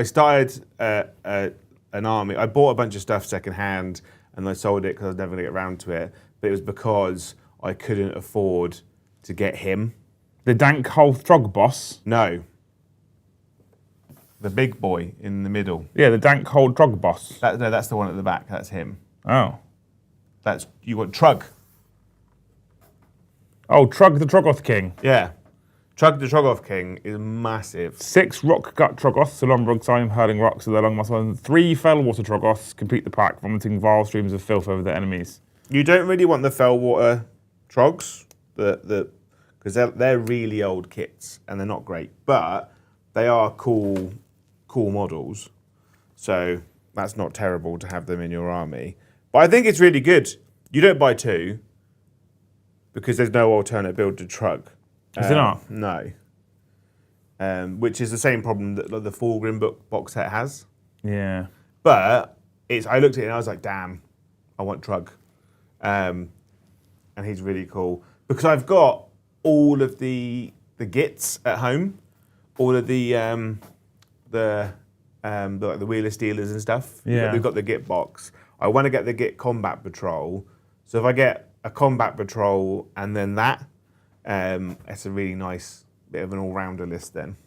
started an army. I bought a bunch of stuff secondhand and I sold it because I was never going to get around to it. But it was because I couldn't afford to get him. The Dankhold Throg Boss? No. The big boy in the middle. Yeah, the Dankhold Throg Boss. No, that's the one at the back. That's him. Oh. You want Trug. Oh, Trug the Troggoth King. Yeah. Trug the Troggoth King is massive. 6 Rock Gut Troggoths, Alombrog Sign, hurling rocks with their long muscle, and 3 Fellwater Troggoths complete the pack, vomiting vile streams of filth over their enemies. You don't really want the Fellwater Trogs, because they're really old kits and they're not great, but they are cool models. So that's not terrible to have them in your army. But I think it's really good. You don't buy 2 because there's no alternate build to Trug. Is there not? No. Which is the same problem that the Fulgrim box set has. Yeah. But I looked at it and I was like, damn, I want Trug. And he's really cool. Because I've got all of the Gits at home, all of the Wheeler Stealers and stuff. Yeah. We've got the Git box. I want to get the Git Combat Patrol. So if I get a Combat Patrol and then that, it's a really nice bit of an all-rounder list then.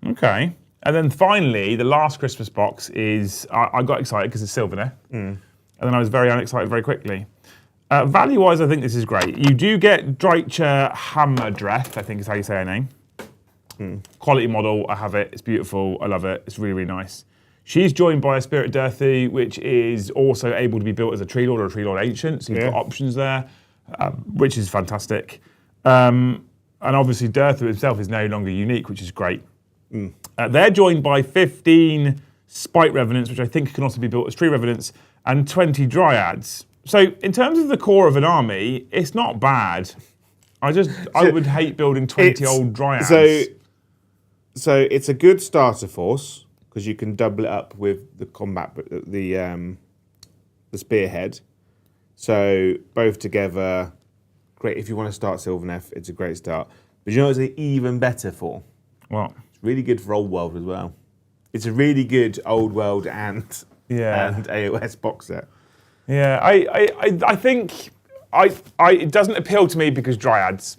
Okay. And then finally, the last Christmas box is, I got excited because it's Sylvaneth. And then I was very unexcited very quickly. Value-wise, I think this is great. You do get Dreicher Hammerdreth, I think is how you say her name. Quality model, I have it, it's beautiful, I love it, it's really, really nice. She's joined by a Spirit Dirthy, which is also able to be built as a Tree Lord or a Tree Lord Ancient, so you've got options there, which is fantastic. And obviously Dirthy himself is no longer unique, which is great. They're joined by 15 Spite Revenants, which I think can also be built as Tree Revenants, and 20 Dryads. So in terms of the core of an army, it's not bad. I would hate building 20 old Dryads. So it's a good starter force, because you can double it up with the combat, the Spearhead. So both together, great. If you want to start Sylvaneth, it's a great start. But you know what it's even better for? What? It's really good for Old World as well. It's a really good Old World and AOS box set. Yeah, I think it doesn't appeal to me because Dryads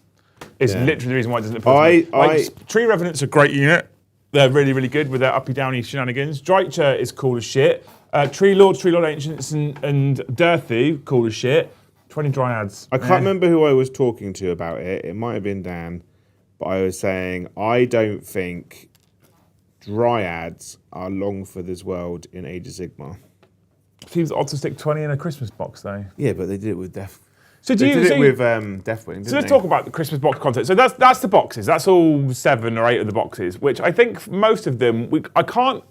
is literally the reason why it doesn't appeal to me. Tree Revenant's a great unit. They're really, really good with their uppy-downy shenanigans. Dreicher is cool as shit. Tree Lord Ancients, and Dirthy, cool as shit. 20 Dryads. I can't remember who I was talking to about it. It might have been Dan. But I was saying, I don't think Dryads are long for this world in Age of Sigmar. Seems odd to stick 20 in a Christmas box, though. Yeah, but they did it with Deathwing. So Deathwing. So let's talk about the Christmas box content. So that's the boxes. That's all 7 or 8 of the boxes, which I think most of them, I can't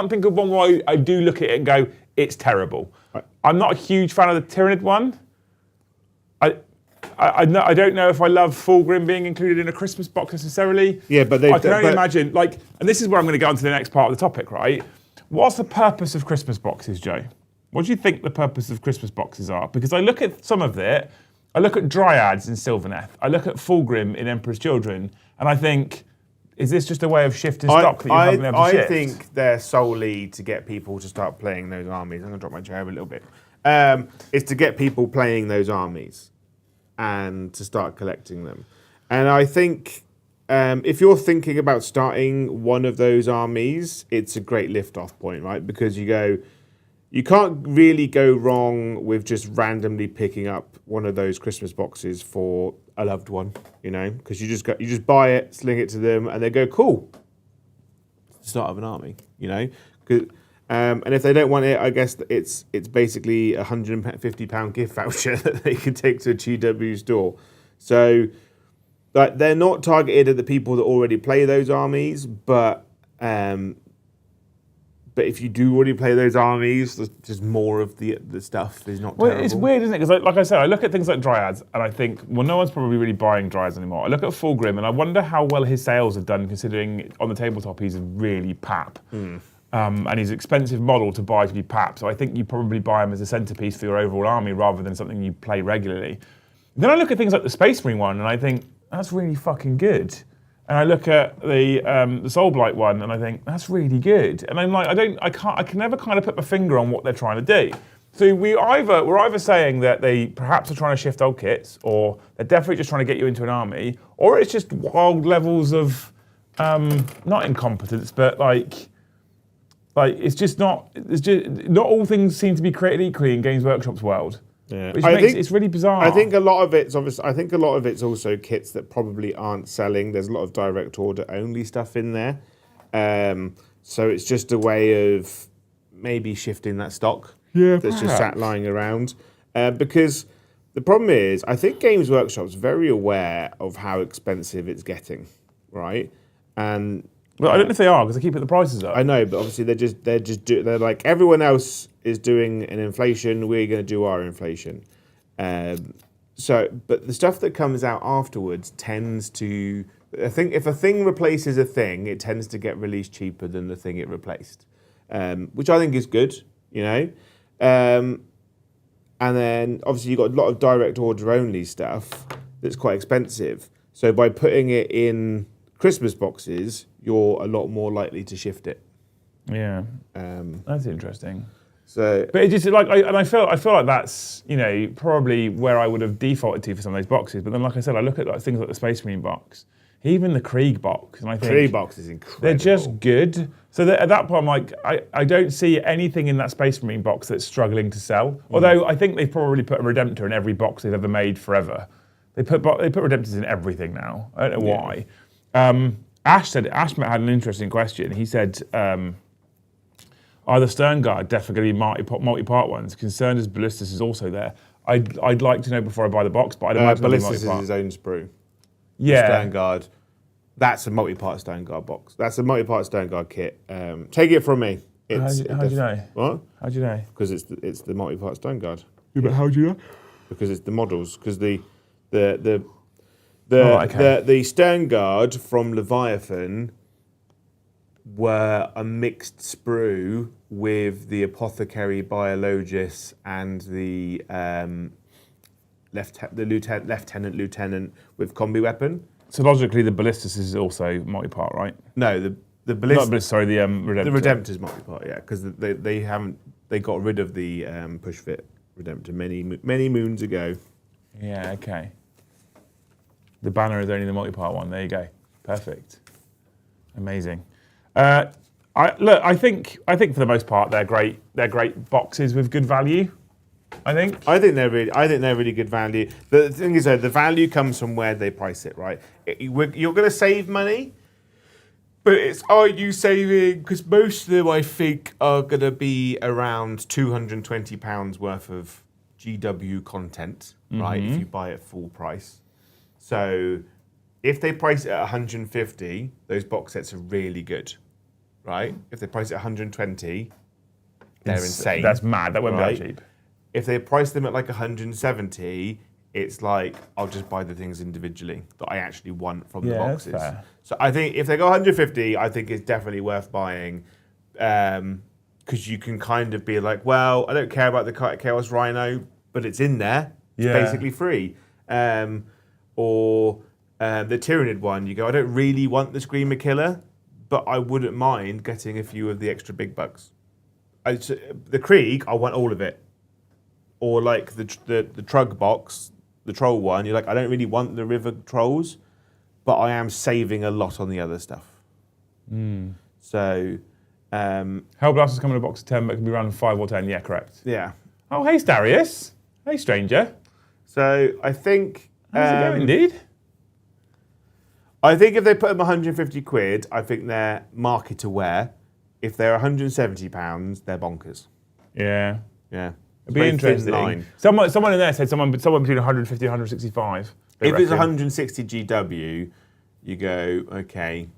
think of one where I do look at it and go, it's terrible. I'm not a huge fan of the Tyranid one. I don't know if I love Fulgrim being included in a Christmas box necessarily. Yeah, but I can only imagine, like, and this is where I'm going to go on to the next part of the topic, right? What's the purpose of Christmas boxes, Joe? What do you think the purpose of Christmas boxes are? Because I look at some of it, I look at Dryads in Sylvaneth, I look at Fulgrim in Emperor's Children, and I think, is this just a way of shifting stock that you haven't been able to shift? I think they're solely to get people to start playing those armies. I'm going to drop my chair a little bit. It's to get people playing those armies and to start collecting them. And I think if you're thinking about starting one of those armies, it's a great lift-off point, right? Because you can't really go wrong with just randomly picking up one of those Christmas boxes for a loved one, you know, because you just buy it, sling it to them, and they go, cool. Start of an army, you know. And if they don't want it, I guess it's basically a £150 gift voucher that they can take to a GW store. So, like, they're not targeted at the people that already play those armies, but if you do already play those armies, just more of the stuff is not terrible. It's weird, isn't it? Because like I said, I look at things like Dryads and I think, well, no one's probably really buying Dryads anymore. I look at Fulgrim and I wonder how well his sales have done, considering on the tabletop he's really pap. And he's an expensive model to buy to be pap. So I think you probably buy him as a centerpiece for your overall army rather than something you play regularly. Then I look at things like the Space Marine one and I think, that's really fucking good. And I look at the Soulblight one and I think, that's really good. And I'm like, I can never kind of put my finger on what they're trying to do. So we're either saying that they perhaps are trying to shift old kits, or they're definitely just trying to get you into an army, or it's just wild levels of, not incompetence, but like it's just not all things seem to be created equally in Games Workshop's world. Yeah. Which makes it's really bizarre. I think a lot of it's obviously. I think a lot of it's also kits that probably aren't selling. There's a lot of direct order only stuff in there, so it's just a way of maybe shifting that stock that's just sat lying around. Because the problem is, I think Games Workshop's very aware of how expensive it's getting, right? And well, I don't know if they are because they keep putting the prices up. I know, but obviously they're like everyone else is doing an inflation. We're going to do our inflation. But the stuff that comes out afterwards tends to. I think if a thing replaces a thing, it tends to get released cheaper than the thing it replaced, which I think is good. You know, and then obviously you've got a lot of direct order only stuff that's quite expensive. So by putting it in Christmas boxes, you're a lot more likely to shift it. Yeah, that's interesting. So, but it just I feel like that's probably where I would have defaulted to for some of those boxes. But then, like I said, I look at like things like the Space Marine box, even the Krieg box, and I think Krieg box is incredible. They're just good. So at that point, I'm like, I don't see anything in that Space Marine box that's struggling to sell. Although I think they've probably put a Redemptor in every box they've ever made forever. They put Redemptors in everything now. I don't know why. Ash had an interesting question. He said, are the Sternguard definitely going to be multi-part ones? Concerned as Ballistus is also there. I'd like to know before I buy the box, but I'd imagine Ballistus is his own sprue. Yeah. Sternguard, that's a multi-part Sternguard box. That's a multi-part Sternguard kit. Take it from me. How do you know? What? How do you know? Because it's the multi-part Sternguard. Yeah, but how do you know? Because it's the models. Because the Sternguard from Leviathan were a mixed sprue with the Apothecary Biologist and the lieutenant with combi weapon. So logically, the Ballistus is also multi-part, right? No, the Ballistus. Not Ballistus, sorry, the Redemptor. The Redemptor's multi-part, yeah, because they got rid of the push fit Redemptor many moons ago. Yeah, okay. The banner is only the multi-part one. There you go. Perfect. Amazing. I think for the most part they're great. They're great boxes with good value. I think they're really good value. The thing is though, the value comes from where they price it, right? You're going to save money, but are you saving? Because most of them I think are going to be around £220 worth of GW content, right? If you buy it full price. So if they price it at 150, those box sets are really good, right? If they price it at 120, they're insane. That's mad. That won't be that cheap. If they price them at like 170, it's like I'll just buy the things individually that I actually want from the boxes. That's fair. So I think if they go 150, I think it's definitely worth buying, because you can kind of be like, well, I don't care about the Chaos Rhino, but it's in there. It's basically free. Or the Tyranid one, you go, I don't really want the Screamer Killer, but I wouldn't mind getting a few of the extra big bugs. The Krieg, I want all of it. Or like the Trug box, the Troll one, you're like, I don't really want the River Trolls, but I am saving a lot on the other stuff. So... Hellblaster's coming in a box of 10, but it can be around 5 or 10. Yeah, correct. Yeah. Oh, hey, Darius. Hey, stranger. So I think... How's it going, dude? I think if they put them 150 quid, I think they're market aware. If they're £170, they're bonkers. Yeah. Yeah. It'd be interesting. Someone in there said someone between 150 and 165. If it's 160 GW, you go, okay,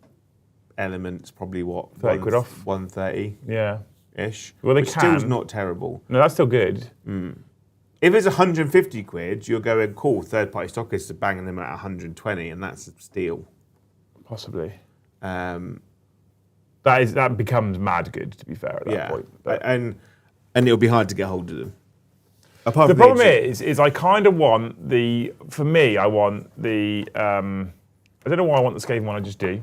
Element's probably what? 30 quid off. 130. Yeah. Ish. Well, they which can. Still's not terrible. No, that's still good. If it's 150 quid, you're going, cool, third-party stockists are banging them at 120, and that's a steal. Possibly. Um, that becomes mad good, to be fair, at that point. But and it'll be hard to get hold of them. Apart the from problem is I kind of want for me, I want I don't know why I want the Skaven one, I just do.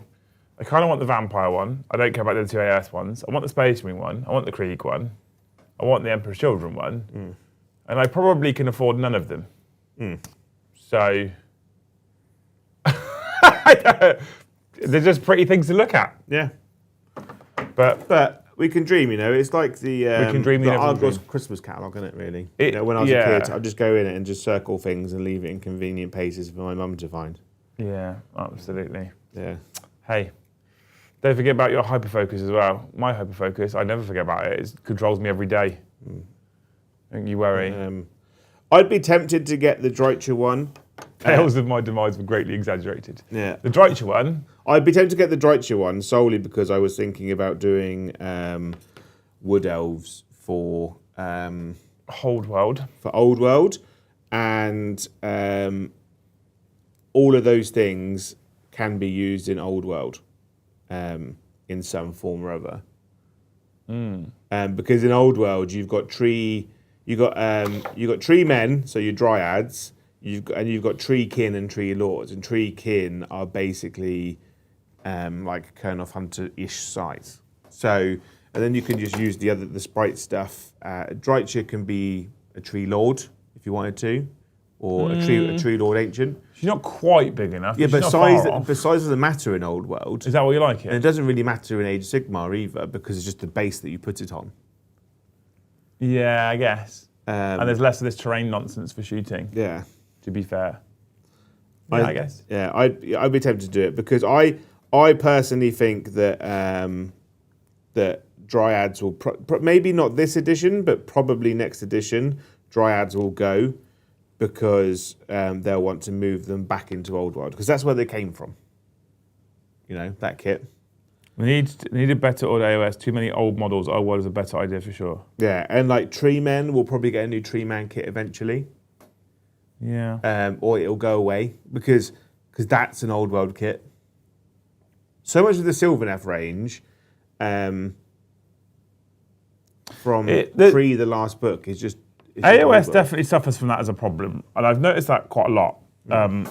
I kind of want the Vampire one. I don't care about the other two AS ones. I want the Space Marine one. I want the Krieg one. I want the Emperor's Children one. And I probably can afford none of them. So, they're just pretty things to look at. Yeah. But we can dream, you know. It's like the Argos Christmas catalogue, isn't it, really? When I was a kid, I'd just go in it and just circle things and leave it in convenient places for my mum to find. Yeah, absolutely. Yeah. Hey, don't forget about your hyperfocus as well. My hyperfocus, I never forget about it. It controls me every day. Don't you worry. I'd be tempted to get the Drycher one. Tales of my demise were greatly exaggerated. Yeah. The Drycher one. I'd be tempted to get the Drycher one solely because I was thinking about doing Wood Elves for Old World. For Old World, and all of those things can be used in Old World, in some form or other. Because in Old World you've got tree men, so your dryads. You've got tree kin and tree lords, and tree kin are basically like Kurnoth Hunter-ish size. So, and then you can just use the sprite stuff. Drycher can be a tree lord if you wanted to, or a tree lord ancient. She's not quite big enough. Yeah, but size doesn't matter in Old World. Is that what you like it? And it doesn't really matter in Age of Sigmar either, because it's just the base that you put it on. Yeah, I guess. And there's less of this terrain nonsense for shooting. Yeah. To be fair. Yeah, I guess. Yeah, I'd be tempted to do it because I personally think that that Dryads will maybe not this edition, but probably next edition, Dryads will go because they'll want to move them back into Old World because that's where they came from. You know, that kit. We need a better order AOS. Too many old models. Old World is a better idea for sure. Yeah, and like Tree Men, we'll probably get a new Tree Man kit eventually. Yeah. Or it'll go away because that's an Old World kit. So much of the Sylvaneth range from pre the last book is just... AOS definitely suffers from that as a problem. And I've noticed that quite a lot.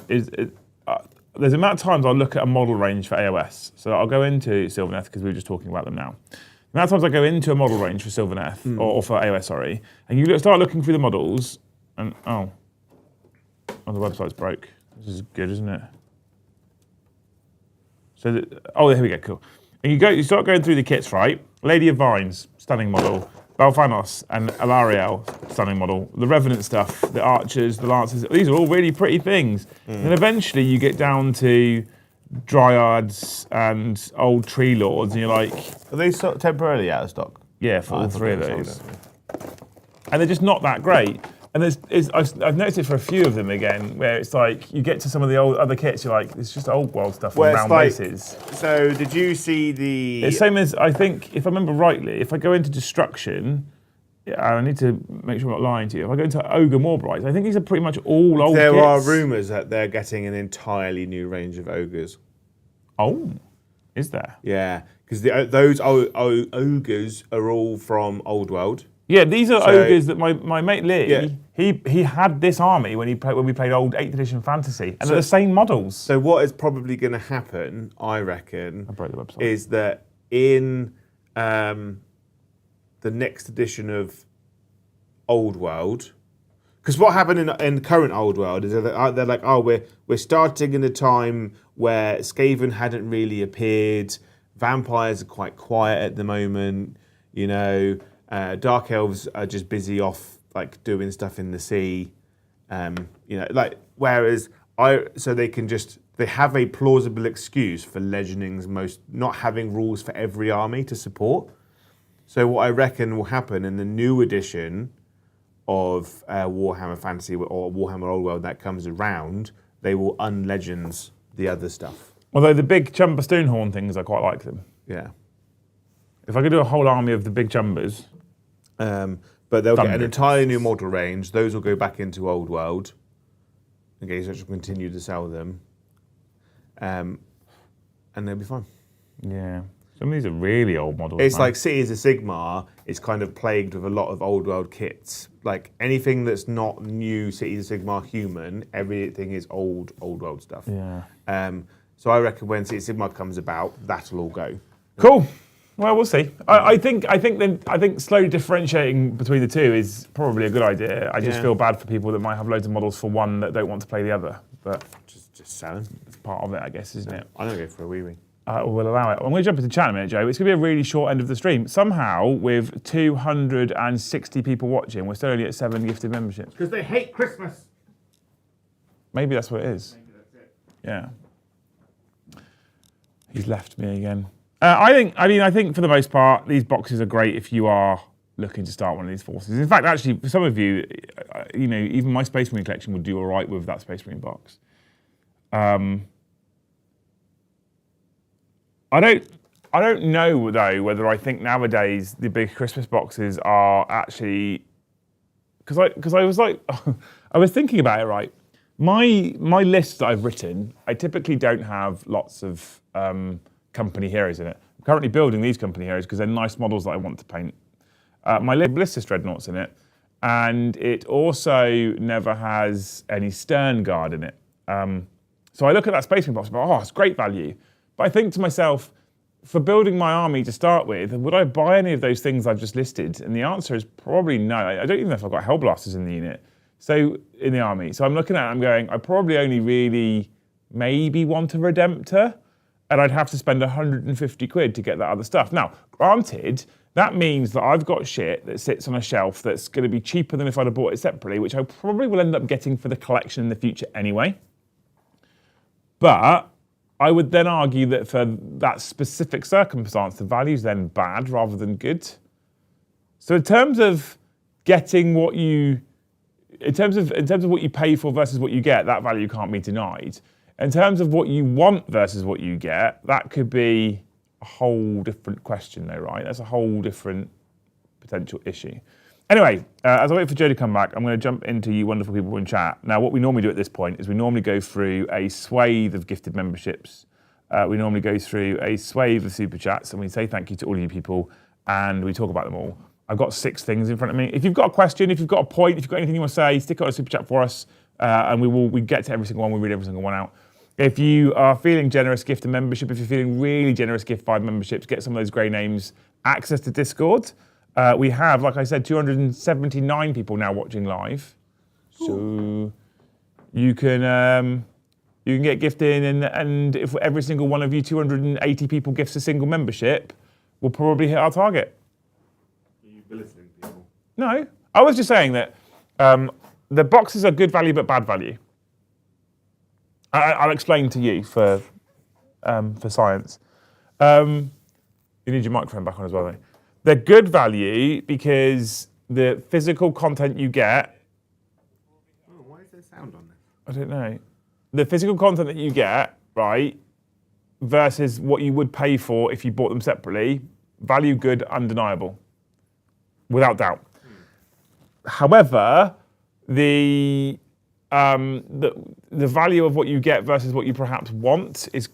There's the amount of times I'll look at a model range for AOS. So I'll go into Sylvaneth because we were just talking about them now. The amount of times I go into a model range for Sylvaneth, or for AOS, sorry, and you start looking through the models, and the website's broke. This is good, isn't it? So, here we go, cool. And you start going through the kits, right? Lady of Vines, stunning model. Balfanos and Alariel, stunning model. The Revenant stuff, the Archers, the Lancers, these are all really pretty things. And then eventually you get down to Dryads and old Tree Lords, and you're like... Are they temporarily out of stock? Yeah, for all three of those. And they're just not that great. And I've noticed it for a few of them again, where it's like, you get to some of the other kits, you're like, it's just Old World stuff on round bases. So did you see the... It's same as, I think, if I remember rightly, if I go into Destruction, Yeah, I need to make sure I'm not lying to you. If I go into Ogre Morbrights, I think these are pretty much all old There kits. are rumours that they're getting an entirely new range of ogres. Oh, is there? Yeah, because those ogres are all from Old World. Yeah, these are ogres that my mate Lee, he had this army when we played old 8th edition fantasy, and they're the same models. So what is probably going to happen, I reckon, I broke the website. is that in the next edition of Old World, because what happened in current Old World is that they're like, oh, we're starting in a time where Skaven hadn't really appeared, vampires are quite quiet at the moment, you know, Dark Elves are just busy off like doing stuff in the sea, you know, like whereas they have a plausible excuse for Legionning's not having rules for every army to support. So what I reckon will happen in the new edition of Warhammer Fantasy or Warhammer Old World that comes around, they will unlegends the other stuff. Although the big Chumba Stoonhorn things, I quite like them. Yeah. If I could do a whole army of the big Chumbas. But they'll get an entirely new model range. Those will go back into Old World. Okay, so will continue to sell them. And they'll be fine. Yeah. Some of these are really old models. It's like Cities of Sigmar is kind of plagued with a lot of Old World kits. Like anything that's not new Cities of Sigmar human, everything is old World stuff. Yeah. So I reckon when Cities of Sigmar comes about, that'll all go. Cool. Well, we'll see. I think slowly differentiating between the two is probably a good idea. I just feel bad for people that might have loads of models for one that don't want to play the other. But just selling. it's part of it, I guess, isn't it? I'm gonna go for a wee. We'll allow it. I'm going to jump into chat in a minute, Joe. It's going to be a really short end of the stream. Somehow, with 260 people watching, we're still only at 7 gifted memberships. Because they hate Christmas. Maybe that's what it is. Maybe that's it. Yeah. He's left me again. I think for the most part, these boxes are great if you are looking to start one of these forces. In fact, actually, for some of you, even my Space Marine collection would do all right with that Space Marine box. I don't know though whether I think nowadays the big Christmas boxes are actually because I was like I was thinking about it, right. My list that I've written, I typically don't have lots of company heroes in it. I'm currently building these company heroes because they're nice models that I want to paint. My Ballistus Dreadnoughts in it, and it also never has any Stern Guard in it. So I look at that Space Marine box and go, oh, it's great value. But I think to myself, for building my army to start with, would I buy any of those things I've just listed? And the answer is probably no. I don't even know if I've got Hellblasters in the unit. So in the army. So I'm looking at it, I'm going, I probably only really maybe want a Redemptor, and I'd have to spend 150 quid to get that other stuff. Now, granted, that means that I've got shit that sits on a shelf that's going to be cheaper than if I'd have bought it separately, which I probably will end up getting for the collection in the future anyway. But I would then argue that for that specific circumstance, the value's then bad rather than good. So in terms of getting what you, in terms of what you pay for versus what you get, that value can't be denied. In terms of what you want versus what you get, that could be a whole different question though, right? That's a whole different potential issue. Anyway, as I wait for Joe to come back, I'm going to jump into you wonderful people in chat. Now, what we normally do at this point is we normally go through a swathe of gifted memberships. We normally go through a swathe of super chats, and we say thank you to all of you people, and we talk about them all. I've got 6 things in front of me. If you've got a question, if you've got a point, if you've got anything you want to say, stick it on a super chat for us, and we get to every single one. We read every single one out. If you are feeling generous, gift a membership. If you're feeling really generous, gift 5 memberships. Get some of those grey names. Access to Discord. We have, like I said, 279 people now watching live. So you can get gifted, and if every single one of you 280 people gifts a single membership, we'll probably hit our target. Are you belittling people? No, I was just saying that the boxes are good value but bad value. I'll explain to you for science. You need your microphone back on as well, though. They're good value because the physical content you get... Oh, why is there sound on this? I don't know. The physical content that you get, right, versus what you would pay for if you bought them separately, value good, undeniable. Without doubt. However, the value of what you get versus what you perhaps want is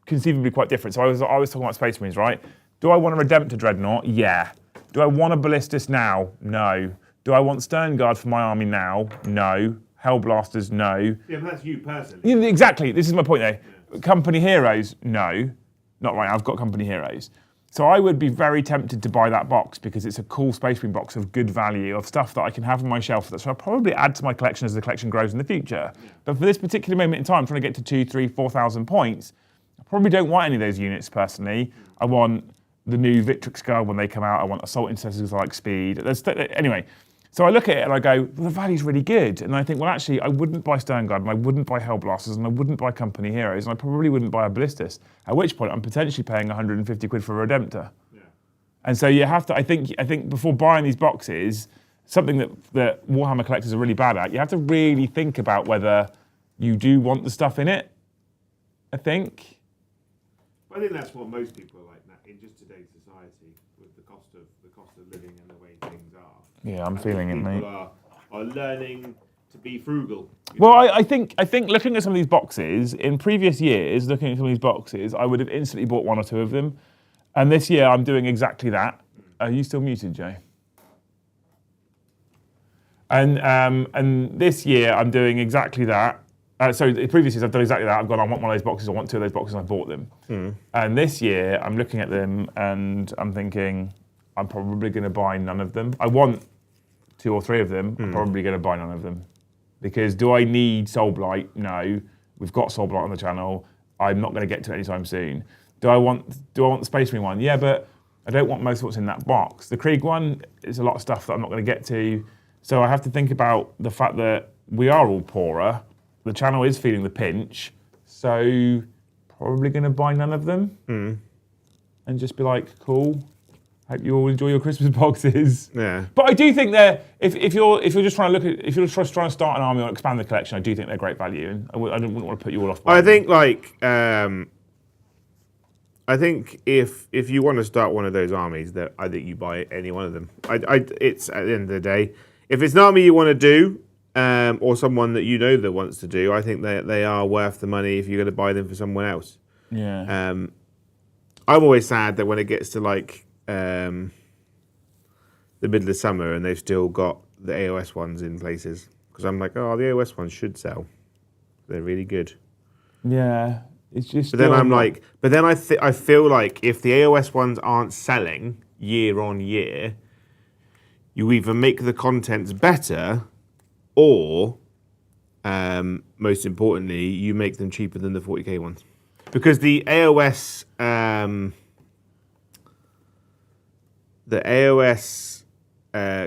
conceivably quite different. So I was talking about Space Marines, right? Do I want a Redemptor Dreadnought? Yeah. Do I want a Ballistus now? No. Do I want Stern Guard for my army now? No. Hellblasters? No. Yeah, but that's you personally. Yeah, exactly. This is my point there. Yeah. Company Heroes? No. Not right now. I've got Company Heroes. So I would be very tempted to buy that box because it's a cool Space Marine box of good value, of stuff that I can have on my shelf that I'll probably add to my collection as the collection grows in the future. Yeah. But for this particular moment in time, trying to get to 2,000, 3,000, 4,000 points, I probably don't want any of those units personally. I want the new Victrix Guard when they come out. I want Assault Intercessors like speed. Anyway, so I look at it and I go, well, the value's really good. And I think, well, actually, I wouldn't buy Stern Guard and I wouldn't buy Hellblasters and I wouldn't buy Company Heroes and I probably wouldn't buy a Ballistus. At which point, I'm potentially paying 150 quid for a Redemptor. Yeah. And so you have to, I think before buying these boxes, something that Warhammer collectors are really bad at, you have to really think about whether you do want the stuff in it, I think. I think that's what most people are like now in just today's society with the cost of living and the way things are. Yeah, I'm feeling it, mate. People are learning to be frugal. Well, I think looking at some of these boxes in previous years, looking at some of these boxes, I would have instantly bought one or two of them, and this year I'm doing exactly that. Are you still muted, Joe? And this year I'm doing exactly that. So the previous years I've done exactly that. I've gone, I want one of those boxes, I want two of those boxes, and I bought them. And this year I'm looking at them and I'm thinking, I'm probably going to buy none of them. I want 2 or 3 of them. I'm probably going to buy none of them. Because do I need Soulblight? No. We've got Soulblight on the channel. I'm not going to get to it anytime soon. Do I want the Space Marine one? Yeah, but I don't want most of what's in that box. The Krieg one is a lot of stuff that I'm not going to get to. So I have to think about the fact that we are all poorer. The channel is feeling the pinch, so probably going to buy none of them and just be like, cool. Hope you all enjoy your Christmas boxes. Yeah. But I do think they're if you're just trying to if you're just trying to start an army or expand the collection, I do think they're great value, and I wouldn't want to put you all off. I think I think if you want to start one of those armies, that I think you buy any one of them. It's at the end of the day, if it's an army you want to do. Or someone that you know that wants to do, I think they are worth the money if you're going to buy them for someone else. Yeah. I'm always sad that when it gets to like the middle of summer and they've still got the AOS ones in places, because I'm like, oh, the AOS ones should sell. They're really good. Yeah. It's just. But then I'm like, I feel like if the AOS ones aren't selling year on year, you either make the contents better. Or, most importantly, you make them cheaper than the 40k ones. Because the AOS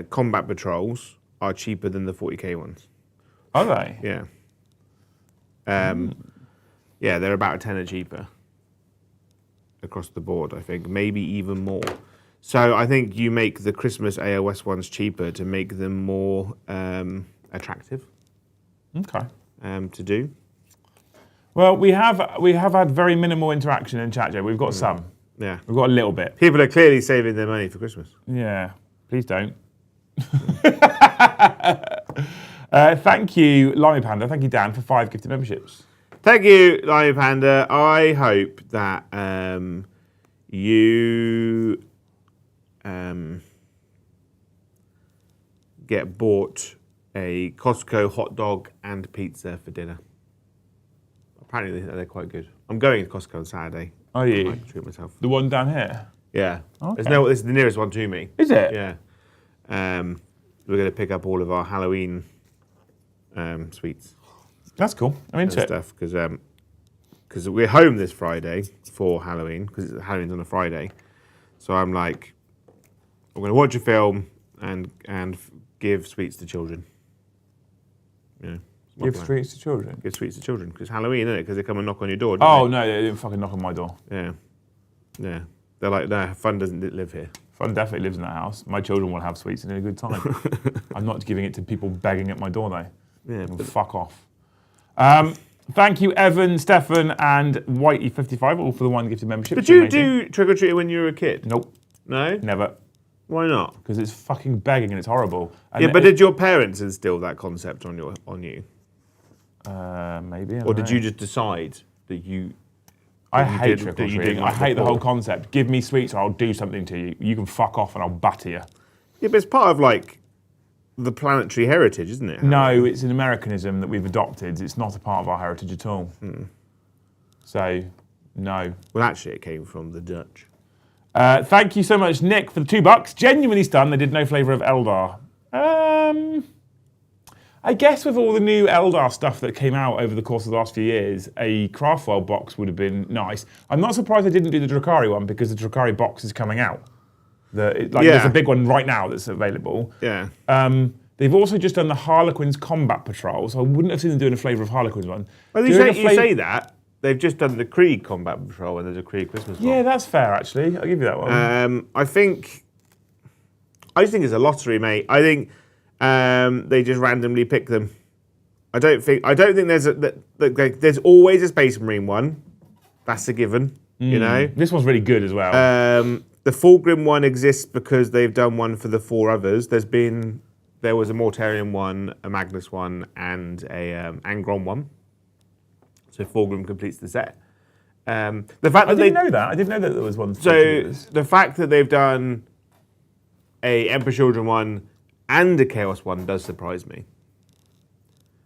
combat patrols are cheaper than the 40k ones. Are they? Yeah. Yeah, they're about a tenner cheaper across the board, I think. Maybe even more. So I think you make the Christmas AOS ones cheaper to make them more... attractive. Okay. To do. Well, we have had very minimal interaction in chat, Joe. We've got some. Yeah. We've got a little bit. People are clearly saving their money for Christmas. Yeah. Please don't. Thank you, Limey Panda. Thank you, Dan, for 5 gifted memberships. Thank you, Limey Panda. I hope that you get bought a Costco hot dog and pizza for dinner. Apparently they're quite good. I'm going to Costco on Saturday. Are you? I might treat myself. The one down here? Yeah. Okay. This is the nearest one to me. Is it? Yeah. We're going to pick up all of our Halloween sweets. That's cool. I'm into it. Stuff because we're home this Friday for Halloween because Halloween's on a Friday. So I'm like, I'm going to watch a film and give sweets to children. Yeah. Give sweets to children? Give sweets to children. Because it's Halloween, isn't it? Because they come and knock on your door. Oh, no, they didn't fucking knock on my door. Yeah. Yeah. They're like, no, fun doesn't live here. Fun definitely lives in that house. My children will have sweets and a good time. I'm not giving it to people begging at my door, though. Yeah. Fuck off. Thank you, Evan, Stefan, and Whitey55, all for the 1 gifted membership. Did you do trick-or-treating when you were a kid? Nope. No? Never. Why not? Because it's fucking begging and it's horrible. And Yeah, but did your parents instill that concept on you? Maybe. Or did you just decide that you... I hate trick or treating. I hate the whole concept. Give me sweets or I'll do something to you. You can fuck off and I'll batter you. Yeah, but it's part of, like, the planetary heritage, isn't it? No, it's an Americanism that we've adopted. It's not a part of our heritage at all. So, no. Well, actually, it came from the Dutch. Thank you so much, Nick, for the $2. Genuinely stunned they did no flavour of Eldar. I guess with all the new Eldar stuff that came out over the course of the last few years, a Craftwell box would have been nice. I'm not surprised they didn't do the Drukhari one because the Drukhari box is coming out. There's a big one right now that's available. Yeah. They've also just done the Harlequins Combat Patrol, so I wouldn't have seen them doing a Flavour of Harlequins one. Well, you say that. They've just done the Krieg Combat Patrol and there's a Krieg Christmas one. Yeah, that's fair, actually. I'll give you that one. I just think it's a lottery, mate. I think they just randomly pick them. I don't think there's always a Space Marine one. That's a given, you know? This one's really good as well. The Fulgrim one exists because they've done one for the 4 others. There was a Mortarion one, a Magnus one, and a Angron one. So Fulgrim completes the set. The fact I didn't know that. I didn't know that there was one. So the fact that they've done a Emperor Children one and a Chaos one does surprise me.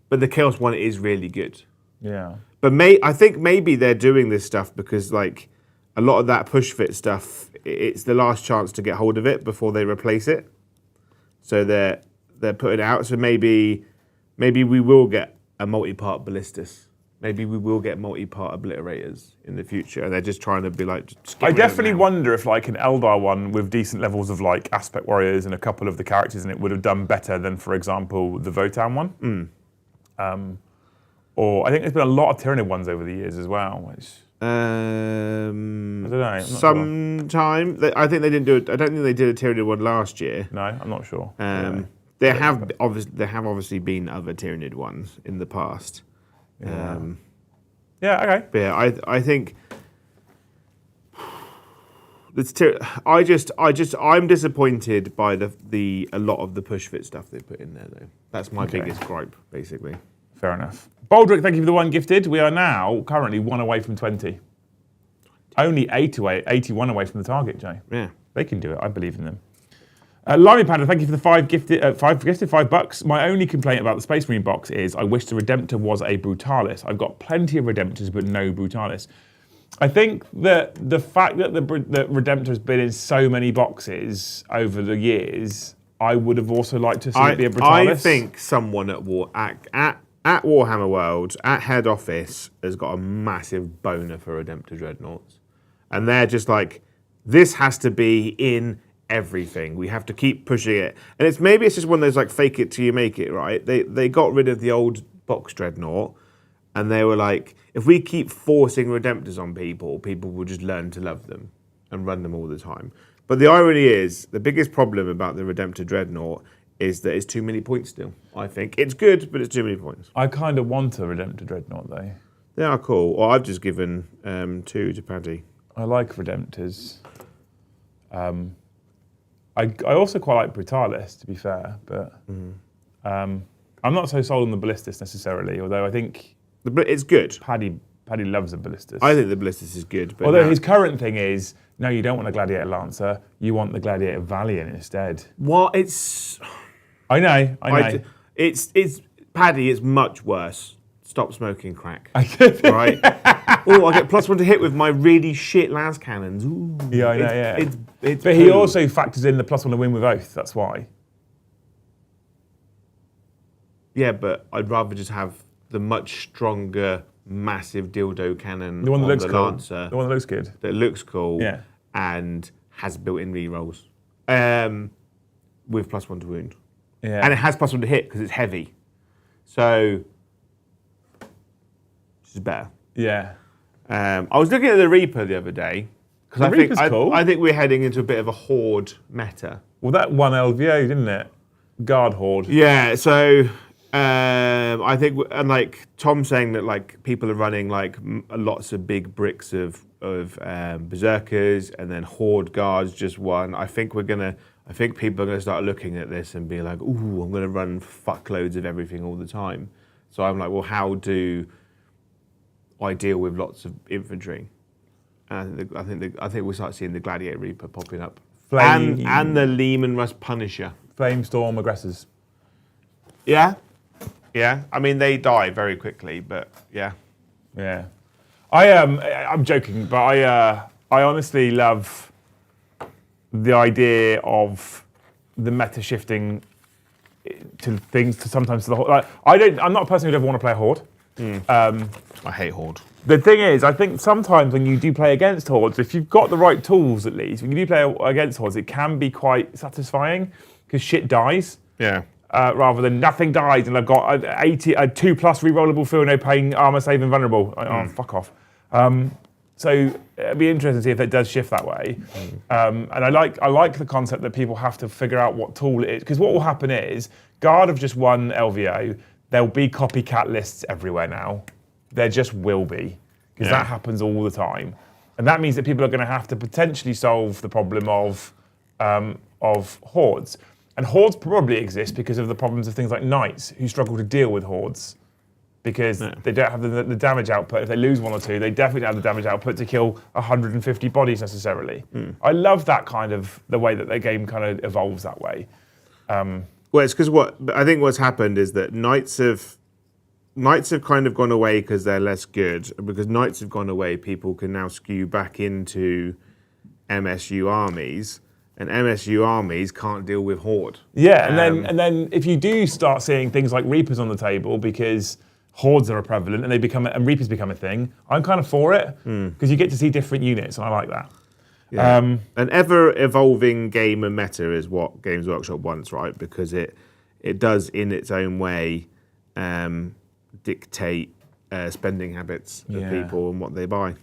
But the Chaos one is really good. Yeah. But I think maybe they're doing this stuff because like a lot of that push fit stuff, it's the last chance to get hold of it before they replace it. So they're putting it out. So maybe we will get a multi-part ballistas. Maybe we will get multi-part obliterators in the future, and they're just trying to be like. I definitely wonder if like an Eldar one with decent levels of like aspect warriors and a couple of the characters in it would have done better than, for example, the Votan one. Or I think there's been a lot of Tyranid ones over the years as well. Which, I don't know. I'm not sometime sure. I think they didn't do it. I don't think they did a Tyranid one last year. No, I'm not sure. There have obviously been other Tyranid ones in the past. Yeah. Okay. But yeah, I think I'm disappointed by a lot of the push fit stuff they put in there though. That's my biggest gripe, basically. Fair enough. Baldrick, thank you for the 1 gifted. We are now currently 1 away from 20. Only 81 away from the target, Jay. Yeah. They can do it. I believe in them. Limey Panda, thank you for the 5 gifted, $5. My only complaint about the Space Marine box is I wish the Redemptor was a Brutalis. I've got plenty of Redemptors, but no Brutalis. I think that the fact that the Redemptor has been in so many boxes over the years, I would have also liked to see it be a Brutalis. I think someone at Warhammer World, at head office, has got a massive boner for Redemptor Dreadnoughts. And they're just like, this has to be in everything. We have to keep pushing it. And maybe it's just one of those like fake it till you make it, right? They got rid of the old box Dreadnought and they were like, if we keep forcing Redemptors on people will just learn to love them and run them all the time. But the irony is, the biggest problem about the Redemptor Dreadnought is that it's too many points still, I think. It's good, but it's too many points. I kind of want a Redemptor Dreadnought though. They are cool. Well, I've just given 2 to Paddy. I like Redemptors. I also quite like Brutalis, to be fair, but I'm not so sold on the Ballistas necessarily, although I think... It's good. Paddy loves a Ballistas. I think the Ballistas is good. But although his current thing is, no, you don't want a Gladiator Lancer, you want the Gladiator Valiant instead. Well, it's... I know. It's Paddy is much worse. Stop smoking crack. Right? Oh, I get +1 to hit with my really shit las cannons. Ooh, yeah, I know, yeah. It's but he also factors in the +1 to win with Oath, that's why. Yeah, but I'd rather just have the much stronger, massive dildo cannon the one that looks cool. Lancer. The one that looks good. That looks cool. Yeah. And has built-in rerolls. With +1 to wound. Yeah. And it has +1 to hit because it's heavy. So... is better. Yeah. I was looking at the Reaper the other day because cool. I think we're heading into a bit of a horde meta. Well, that won LVO, didn't it? Guard horde. Yeah. So I think, and like Tom saying that like people are running like lots of big bricks of berserkers and then horde guards just won. I think we're gonna. I think people are going to start looking at this and be like, ooh, I'm going to run fuckloads of everything all the time. So I'm like, well, how do I deal with lots of infantry? And I think we'll start seeing the Gladiator Reaper popping up. And the Lehman Russ Punisher. Flamestorm aggressors. Yeah. Yeah. I mean, they die very quickly, but yeah. Yeah. I'm joking, but I honestly love the idea of the meta shifting to things to sometimes to the horde. Like, I'm not a person who'd ever want to play a horde. I hate horde. The thing is, I think sometimes when you do play against hordes, if you've got the right tools at least, when you do play against hordes, it can be quite satisfying because shit dies. Yeah. Rather than nothing dies and I've got a 2+ rerollable field, no pain, armor save invulnerable. Oh, fuck off. So it'd be interesting to see if it does shift that way. And I like the concept that people have to figure out what tool it is, because what will happen is Guard have just won LVO. There'll be copycat lists everywhere now. There just will be, because that happens all the time, and that means that people are going to have to potentially solve the problem of hordes. And hordes probably exist because of the problems of things like knights who struggle to deal with hordes because they don't have the damage output. If they lose one or two, they definitely don't have the damage output to kill 150 bodies necessarily. I love that kind of the way that the game kind of evolves that way. Well, it's because I think what's happened is that knights have kind of gone away because they're less good. Because knights have gone away, people can now skew back into MSU armies. And MSU armies can't deal with horde. Yeah, and then if you do start seeing things like Reapers on the table because hordes are prevalent and Reapers become a thing, I'm kind of for it because you get to see different units, and I like that. Yeah. An ever-evolving game and meta is what Games Workshop wants, right? Because it does, in its own way, dictate spending habits of people and what they buy.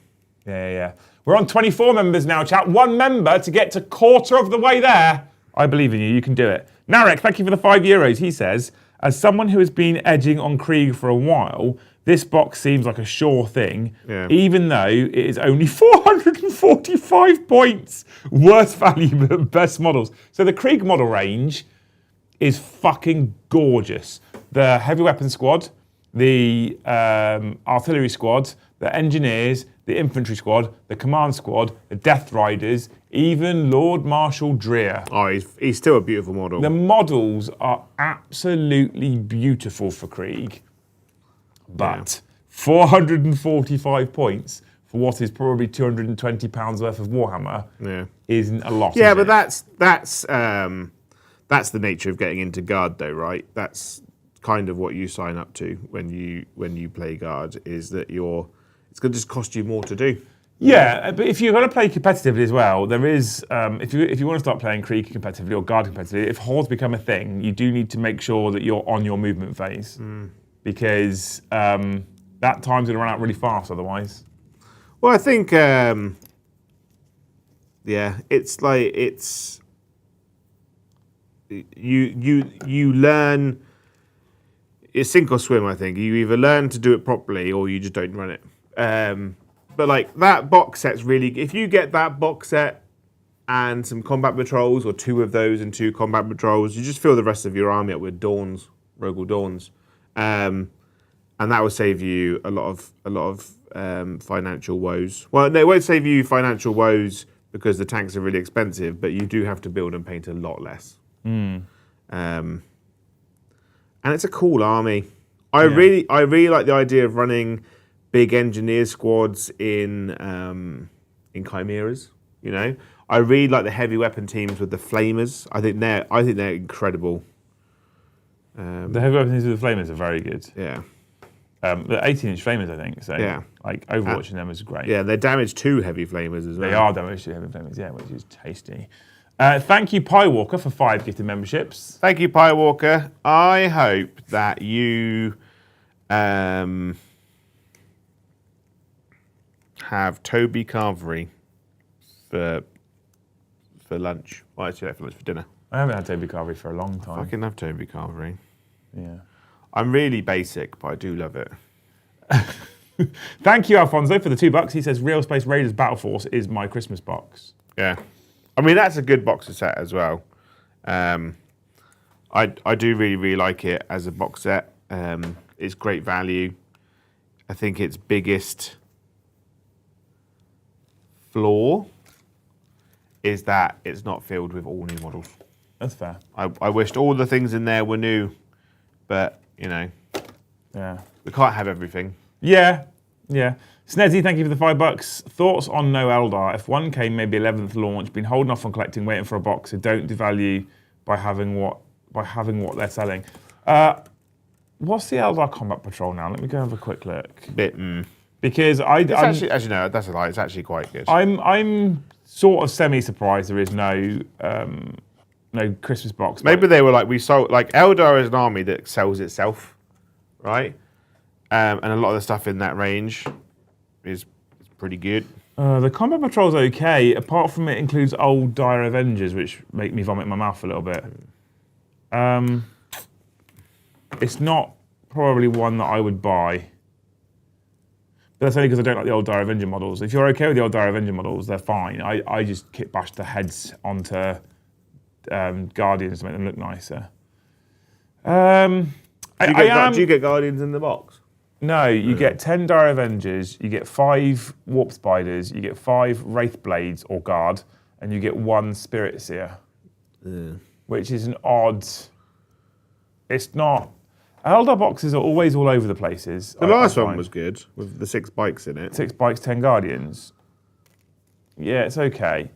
Yeah. We're on 24 members now, chat. 1 member to get to quarter of the way there. I believe in you. You can do it. Narek, thank you for the €5. He says, as someone who has been edging on Krieg for a while, this box seems like a sure thing, even though it is only 445 points. Worst value, but best models. So the Krieg model range is fucking gorgeous. The heavy weapon squad, the artillery squad, the engineers, the infantry squad, the command squad, the Death Riders, even Lord Marshal Dreer. Oh, he's still a beautiful model. The models are absolutely beautiful for Krieg, but 445 points for what is probably £220 worth of Warhammer isn't a lot. Yeah, but that's the nature of getting into Guard, though, right? That's kind of what you sign up to when you play Guard, is that it's going to just cost you more to do. Yeah, but if you're going to play competitively as well, there is, if you want to start playing Krieg competitively or Guard competitively, if hordes become a thing, you do need to make sure that you're on your movement phase because that time's going to run out really fast otherwise. Well, I think, you learn, it's sink or swim, I think. You either learn to do it properly or you just don't run it. But like that box set's really, if you get that box set and some combat patrols or 2 of those and 2 combat patrols, you just fill the rest of your army up with Dawns, Rogal Dawns. And that will save you a lot of financial woes. Well, no, it won't save you financial woes because the tanks are really expensive, but you do have to build and paint a lot less. And it's a cool army. I really like the idea of running big engineer squads in chimeras. You know, I really like the heavy weapon teams with the flamers. I think they're incredible. The heavy weapon teams with the flamers are very good. Yeah. The 18-inch flamers, I think. So like overwatching them is great. Yeah, they're damage to heavy flamers as well. They are damage to heavy flamers, yeah, which is tasty. Thank you, Pie Walker, for 5 gifted memberships. Thank you, Pie Walker. I hope that you have Toby Carvery for lunch. Well, actually, for lunch, for dinner. I haven't had Toby Carvery for a long time. I can have Toby Carvery. Yeah. I'm really basic, but I do love it. Thank you, Alfonso, for the $2. He says, Real Space Raiders Battle Force is my Christmas box. Yeah. I mean, that's a good boxer set as well. I do really like it as a box set. It's great value. I think its biggest flaw is that it's not filled with all new models. That's fair. I wished all the things in there were new, but yeah, we can't have everything. Yeah. Snezzy, thank you for the $5. Thoughts on no Eldar? If one came, maybe 11th launch, been holding off on collecting, waiting for a box, so don't devalue by having what they're selling. What's the Eldar Combat Patrol now? Let me go have a quick look. Because actually, as you know, that's a lie. It's actually quite good. I'm sort of semi-surprised there is no Christmas box. Maybe they were like, we sold, like Eldar is an army that sells itself, right? And a lot of the stuff in that range is pretty good. The Combat Patrol's okay, apart from it includes old Dire Avengers, which make me vomit in my mouth a little bit. It's not probably one that I would buy. But that's only because I don't like the old Dire Avenger models. If you're okay with the old Dire Avenger models, they're fine. I just kit bash the heads onto Guardians to make them look nicer. Do you get Guardians in the box? No, you get 10 Dire Avengers, you get 5 Warp Spiders, you get 5 Wraith Blades or Guard, and you get 1 Spirit Seer. Which is an odd... It's not... Eldar boxes are always all over the places. The last one was good, with the 6 bikes in it. 6 bikes, 10 Guardians. Yeah, it's okay.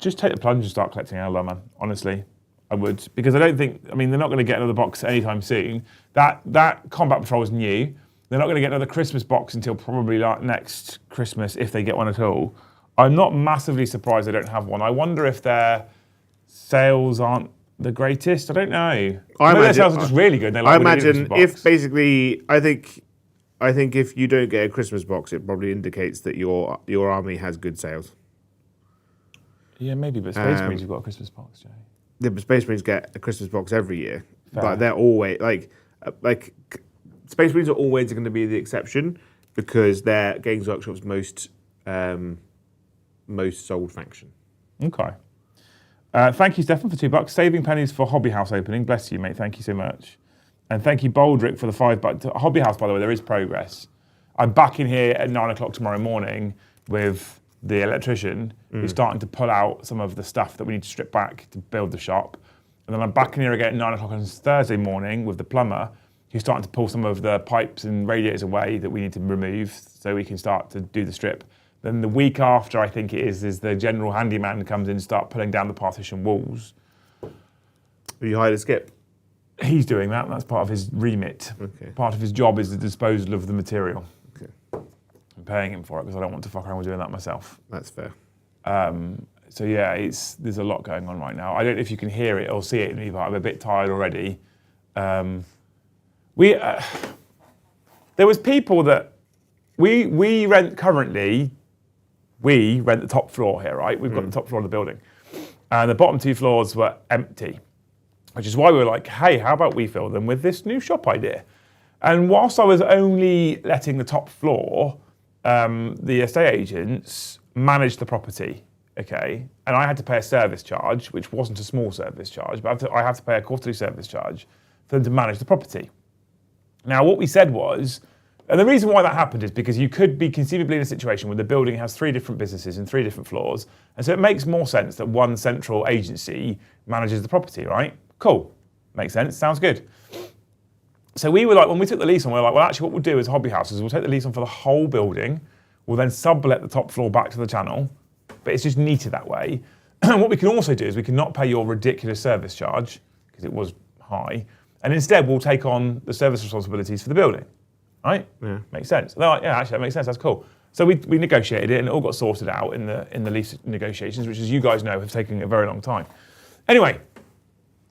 Just take the plunge and start collecting Eldar, man, honestly. I would, because I don't think, they're not going to get another box anytime soon. That Combat Patrol is new. They're not going to get another Christmas box until probably like next Christmas, if they get one at all. I'm not massively surprised they don't have one. I wonder if their sales aren't the greatest. I don't know. Their sales are just really good. I imagine if basically, I think if you don't get a Christmas box, it probably indicates that your army has good sales. Yeah, maybe, but Space Marines have got a Christmas box, Jay. The Space Marines get a Christmas box every year. Fair. But they're always like Space Marines are always going to be the exception because they're Games Workshop's most sold faction. Okay. Thank you, Stefan, for $2. Saving pennies for Hobby House opening. Bless you, mate. Thank you so much. And thank you, Baldrick, for the $5. Hobby House, by the way, there is progress. I'm back in here at 9 o'clock tomorrow morning with the electrician who's starting to pull out some of the stuff that we need to strip back to build the shop. And then I'm back in here again at 9 o'clock on Thursday morning with the plumber who's starting to pull some of the pipes and radiators away that we need to remove so we can start to do the strip. Then the week after, I think it is the general handyman comes in and start pulling down the partition walls. Have you hired a skip? He's doing that. That's part of his remit. Okay. Part of his job is the disposal of the material. Okay. I'm paying him for it because I don't want to fuck around with doing that myself. That's fair. So yeah, there's a lot going on right now. I don't know if you can hear it or see it in me, but I'm a bit tired already. There was people that we rent currently. We rent the top floor here, right? We've got the top floor of the building, and the bottom 2 floors were empty, which is why we were like, hey, how about we fill them with this new shop idea? And whilst I was only letting the top floor, the estate agents managed the property, okay? And I had to pay a service charge, which wasn't a small service charge, but I have to pay a quarterly service charge for them to manage the property. Now, what we said was, and the reason why that happened is because you could be conceivably in a situation where the building has 3 different businesses in 3 different floors, and so it makes more sense that one central agency manages the property, right? Cool, makes sense, sounds good. So we were like, when we took the lease on, we were like, well, actually what we'll do as Hobby House is we'll take the lease on for the whole building, we'll then sublet the top floor back to the channel, but it's just neater that way. And what we can also do is we can not pay your ridiculous service charge, because it was high, and instead we'll take on the service responsibilities for the building. Right? Yeah. Makes sense. They're like, yeah, actually, that makes sense. That's cool. So we negotiated it, and it all got sorted out in the lease negotiations, which, as you guys know, have taken a very long time. Anyway,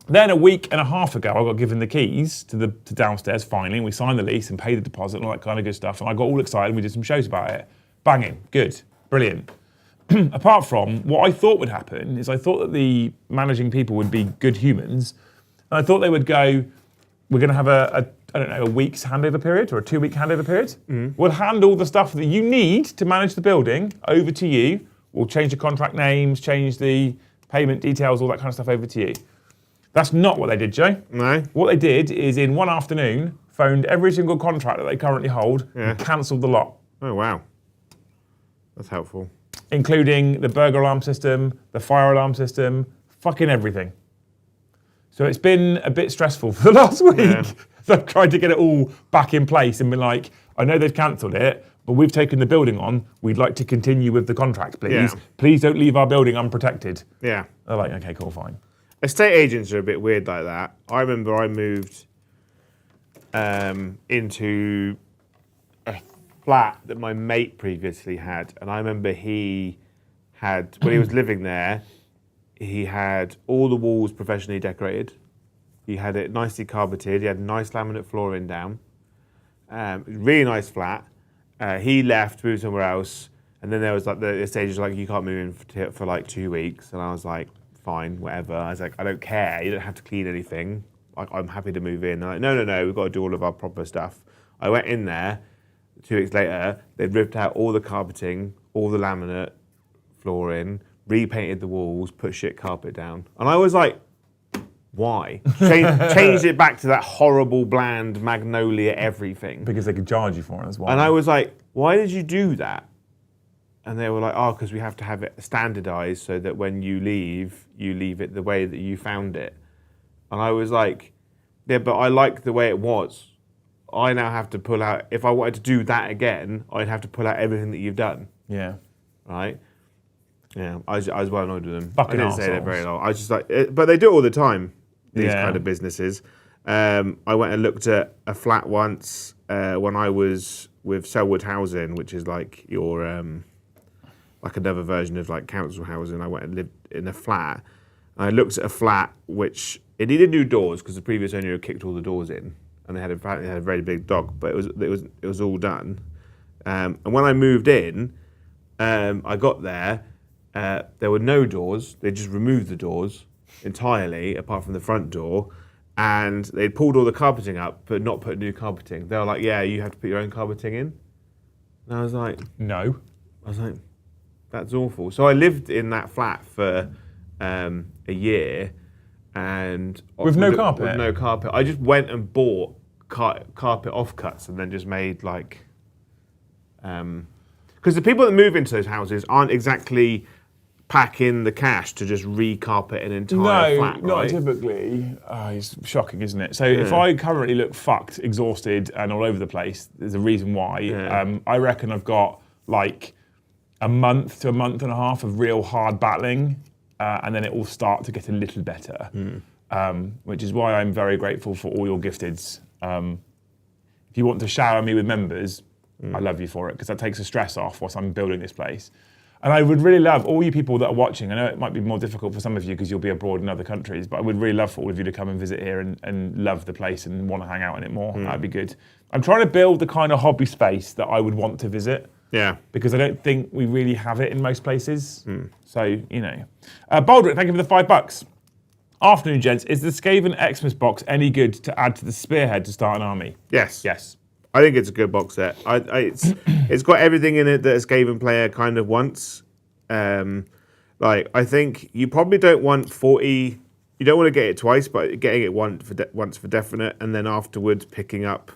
then a week and a half ago, I got given the keys to downstairs finally, and we signed the lease and paid the deposit and all that kind of good stuff. And I got all excited, and we did some shows about it. Banging. Good. Brilliant. Apart from what I thought would happen is I thought that the managing people would be good humans, and I thought they would go, we're going to have a week's handover period or a 2-week handover period. We'll hand all the stuff that you need to manage the building over to you. We'll change the contract names, change the payment details, all that kind of stuff over to you. That's not what they did, Joe. No. What they did is in one afternoon, phoned every single contract that they currently hold and cancelled the lot. Oh, wow. That's helpful. Including the burglar alarm system, the fire alarm system, fucking everything. So it's been a bit stressful for the last week. Yeah. So I've tried to get it all back in place and been like, I know they've cancelled it, but we've taken the building on. We'd like to continue with the contract, please. Yeah. Please don't leave our building unprotected. Yeah. They're like, okay, cool, fine. Estate agents are a bit weird like that. I remember I moved into a flat that my mate previously had, and I remember he had, when he was living there, he had all the walls professionally decorated. He had it nicely carpeted. He had nice laminate flooring down. Really nice flat. He left, moved somewhere else, and then there was like the estate agent like, you can't move in for like 2 weeks, and I was like, fine, whatever. I was like, I don't care. You don't have to clean anything. Like, I'm happy to move in. They're like, no, we've got to do all of our proper stuff. I went in there. 2 weeks later, they'd ripped out all the carpeting, all the laminate flooring, repainted the walls, put shit carpet down. And I was like, why? Changed it back to that horrible, bland, magnolia everything. Because they could charge you for it as well. And I was like, why did you do that? And they were like, oh, because we have to have it standardized so that when you leave it the way that you found it. And I was like, yeah, but I like the way it was. I now have to pull out, if I wanted to do that again, I'd have to pull out everything that you've done. Yeah. Right? Yeah, I was well annoyed with them. Fucking I didn't say that very long. I was just like, but they do it all the time, these kind of businesses. I went and looked at a flat once when I was with Selwood Housing, which is like your, like another version of like council housing. I went and lived in a flat. I looked at a flat which, it needed new doors because the previous owner had kicked all the doors in. And they had a very big dog, but it was all done. And when I moved in, I got there. There were no doors. They just removed the doors entirely, apart from the front door, and they'd pulled all the carpeting up, but not put new carpeting. They were like, "Yeah, you have to put your own carpeting in." And I was like, "No." I was like, "That's awful." So I lived in that flat for a year. And with no carpet? With no carpet. I just went and bought carpet offcuts and then just made like... Because the people that move into those houses aren't exactly packing the cash to just re-carpet an entire flat, right? No, not typically. It's shocking, isn't it? So if I currently look fucked, exhausted and all over the place, there's a reason why. Yeah. I reckon I've got like a month to a month and a half of real hard battling. And then it will start to get a little better, which is why I'm very grateful for all your gifteds. If you want to shower me with members, I love you for it, because that takes the stress off whilst I'm building this place. And I would really love all you people that are watching, I know it might be more difficult for some of you because you'll be abroad in other countries, but I would really love for all of you to come and visit here and love the place and want to hang out in it more. That'd be good. I'm trying to build the kind of hobby space that I would want to visit. Yeah. Because I don't think we really have it in most places. So, you know. Baldrick, thank you for the $5. Afternoon, gents. Is the Skaven Xmas box any good to add to the Spearhead to start an army? Yes. Yes. I think it's a good box set. It's got everything in it that a Skaven player kind of wants. Like, I think you probably don't want 40... You don't want to get it twice, but getting it once for definite, and then afterwards picking up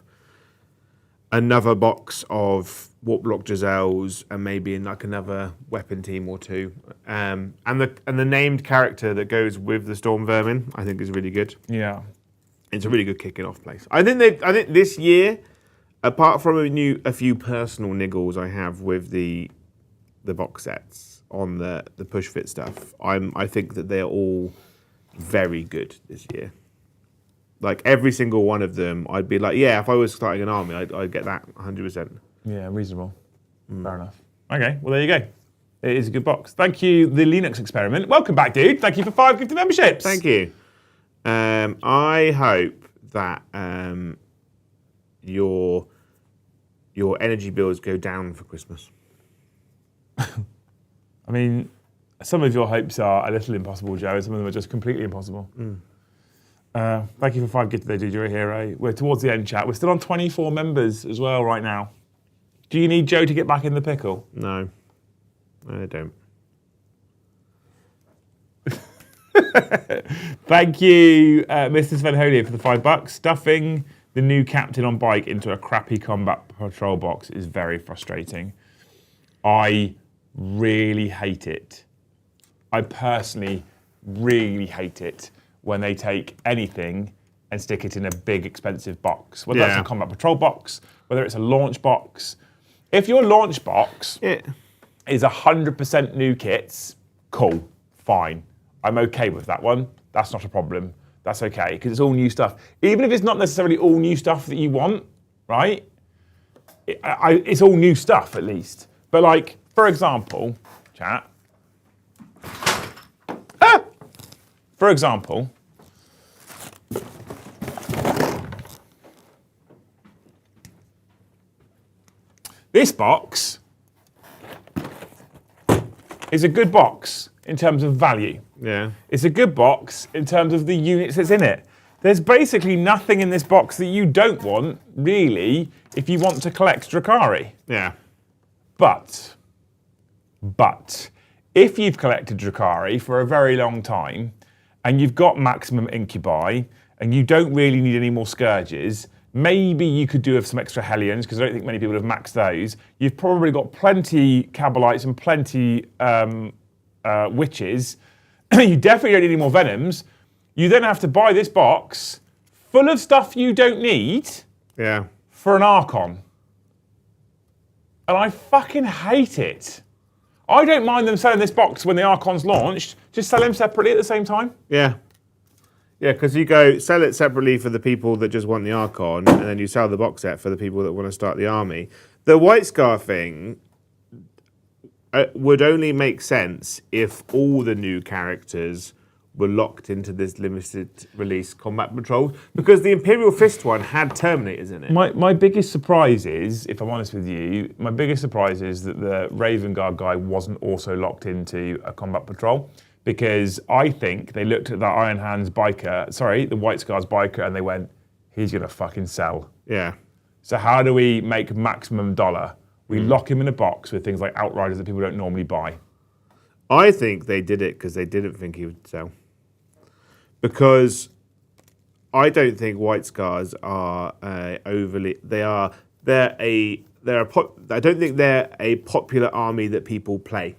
another box of Warp Block Giselles and maybe in like another weapon team or two. And the named character that goes with the Storm Vermin, I think is really good. Yeah. It's a really good kicking off place. I think this year, apart from a few personal niggles I have with the box sets on the push fit stuff, I think that they're all very good this year. Like every single one of them, I'd be like, yeah, if I was starting an army, I'd get that 100%. Yeah, reasonable. Fair enough. Okay, well, there you go. It is a good box. Thank you, the Linux Experiment. Welcome back, dude. Thank you for 5 gifted memberships. Thank you. I hope that your energy bills go down for Christmas. I mean, some of your hopes are a little impossible, Joe, and some of them are just completely impossible. Thank you for 5 gifted, though, dude. You're a hero. We're towards the end, chat. We're still on 24 members as well right now. Do you need Joe to get back in the pickle? No, I don't. Thank you, Mr. Sven Holier, for the $5. Stuffing the new captain on bike into a crappy combat patrol box is very frustrating. I really hate it. I personally really hate it when they take anything and stick it in a big, expensive box. Whether that's a combat patrol box, whether it's a launch box. If your launch box is 100% new kits, cool, fine. I'm okay with that one. That's not a problem. That's okay, because it's all new stuff. Even if it's not necessarily all new stuff that you want, right? It's all new stuff, at least. But like, for example, chat. For example, this box is a good box in terms of value. Yeah. It's a good box in terms of the units that's in it. There's basically nothing in this box that you don't want, really, if you want to collect Drukhari. Yeah. But, if you've collected Drukhari for a very long time, and you've got maximum incubi, and you don't really need any more scourges, maybe you could do with some extra Hellions, because I don't think many people have maxed those. You've probably got plenty Kabalites and plenty Witches. You definitely don't need any more Venoms. You then have to buy this box full of stuff you don't need for an Archon. And I fucking hate it. I don't mind them selling this box when the Archon's launched. Just sell them separately at the same time. Yeah. Yeah, because you go sell it separately for the people that just want the Archon, and then you sell the box set for the people that want to start the army. The White Scar thing would only make sense if all the new characters were locked into this limited release combat patrol, because the Imperial Fist one had Terminators in it. My biggest surprise is, if I'm honest with you, my biggest surprise is that the Raven Guard guy wasn't also locked into a combat patrol, because I think they looked at the Iron Hands biker, the White Scars biker, and they went, he's going to fucking sell. Yeah. So how do we make maximum dollar? We lock him in a box with things like Outriders that people don't normally buy. I think they did it because they didn't think he would sell. Because I don't think White Scars are overly. I don't think they're a popular army that people play.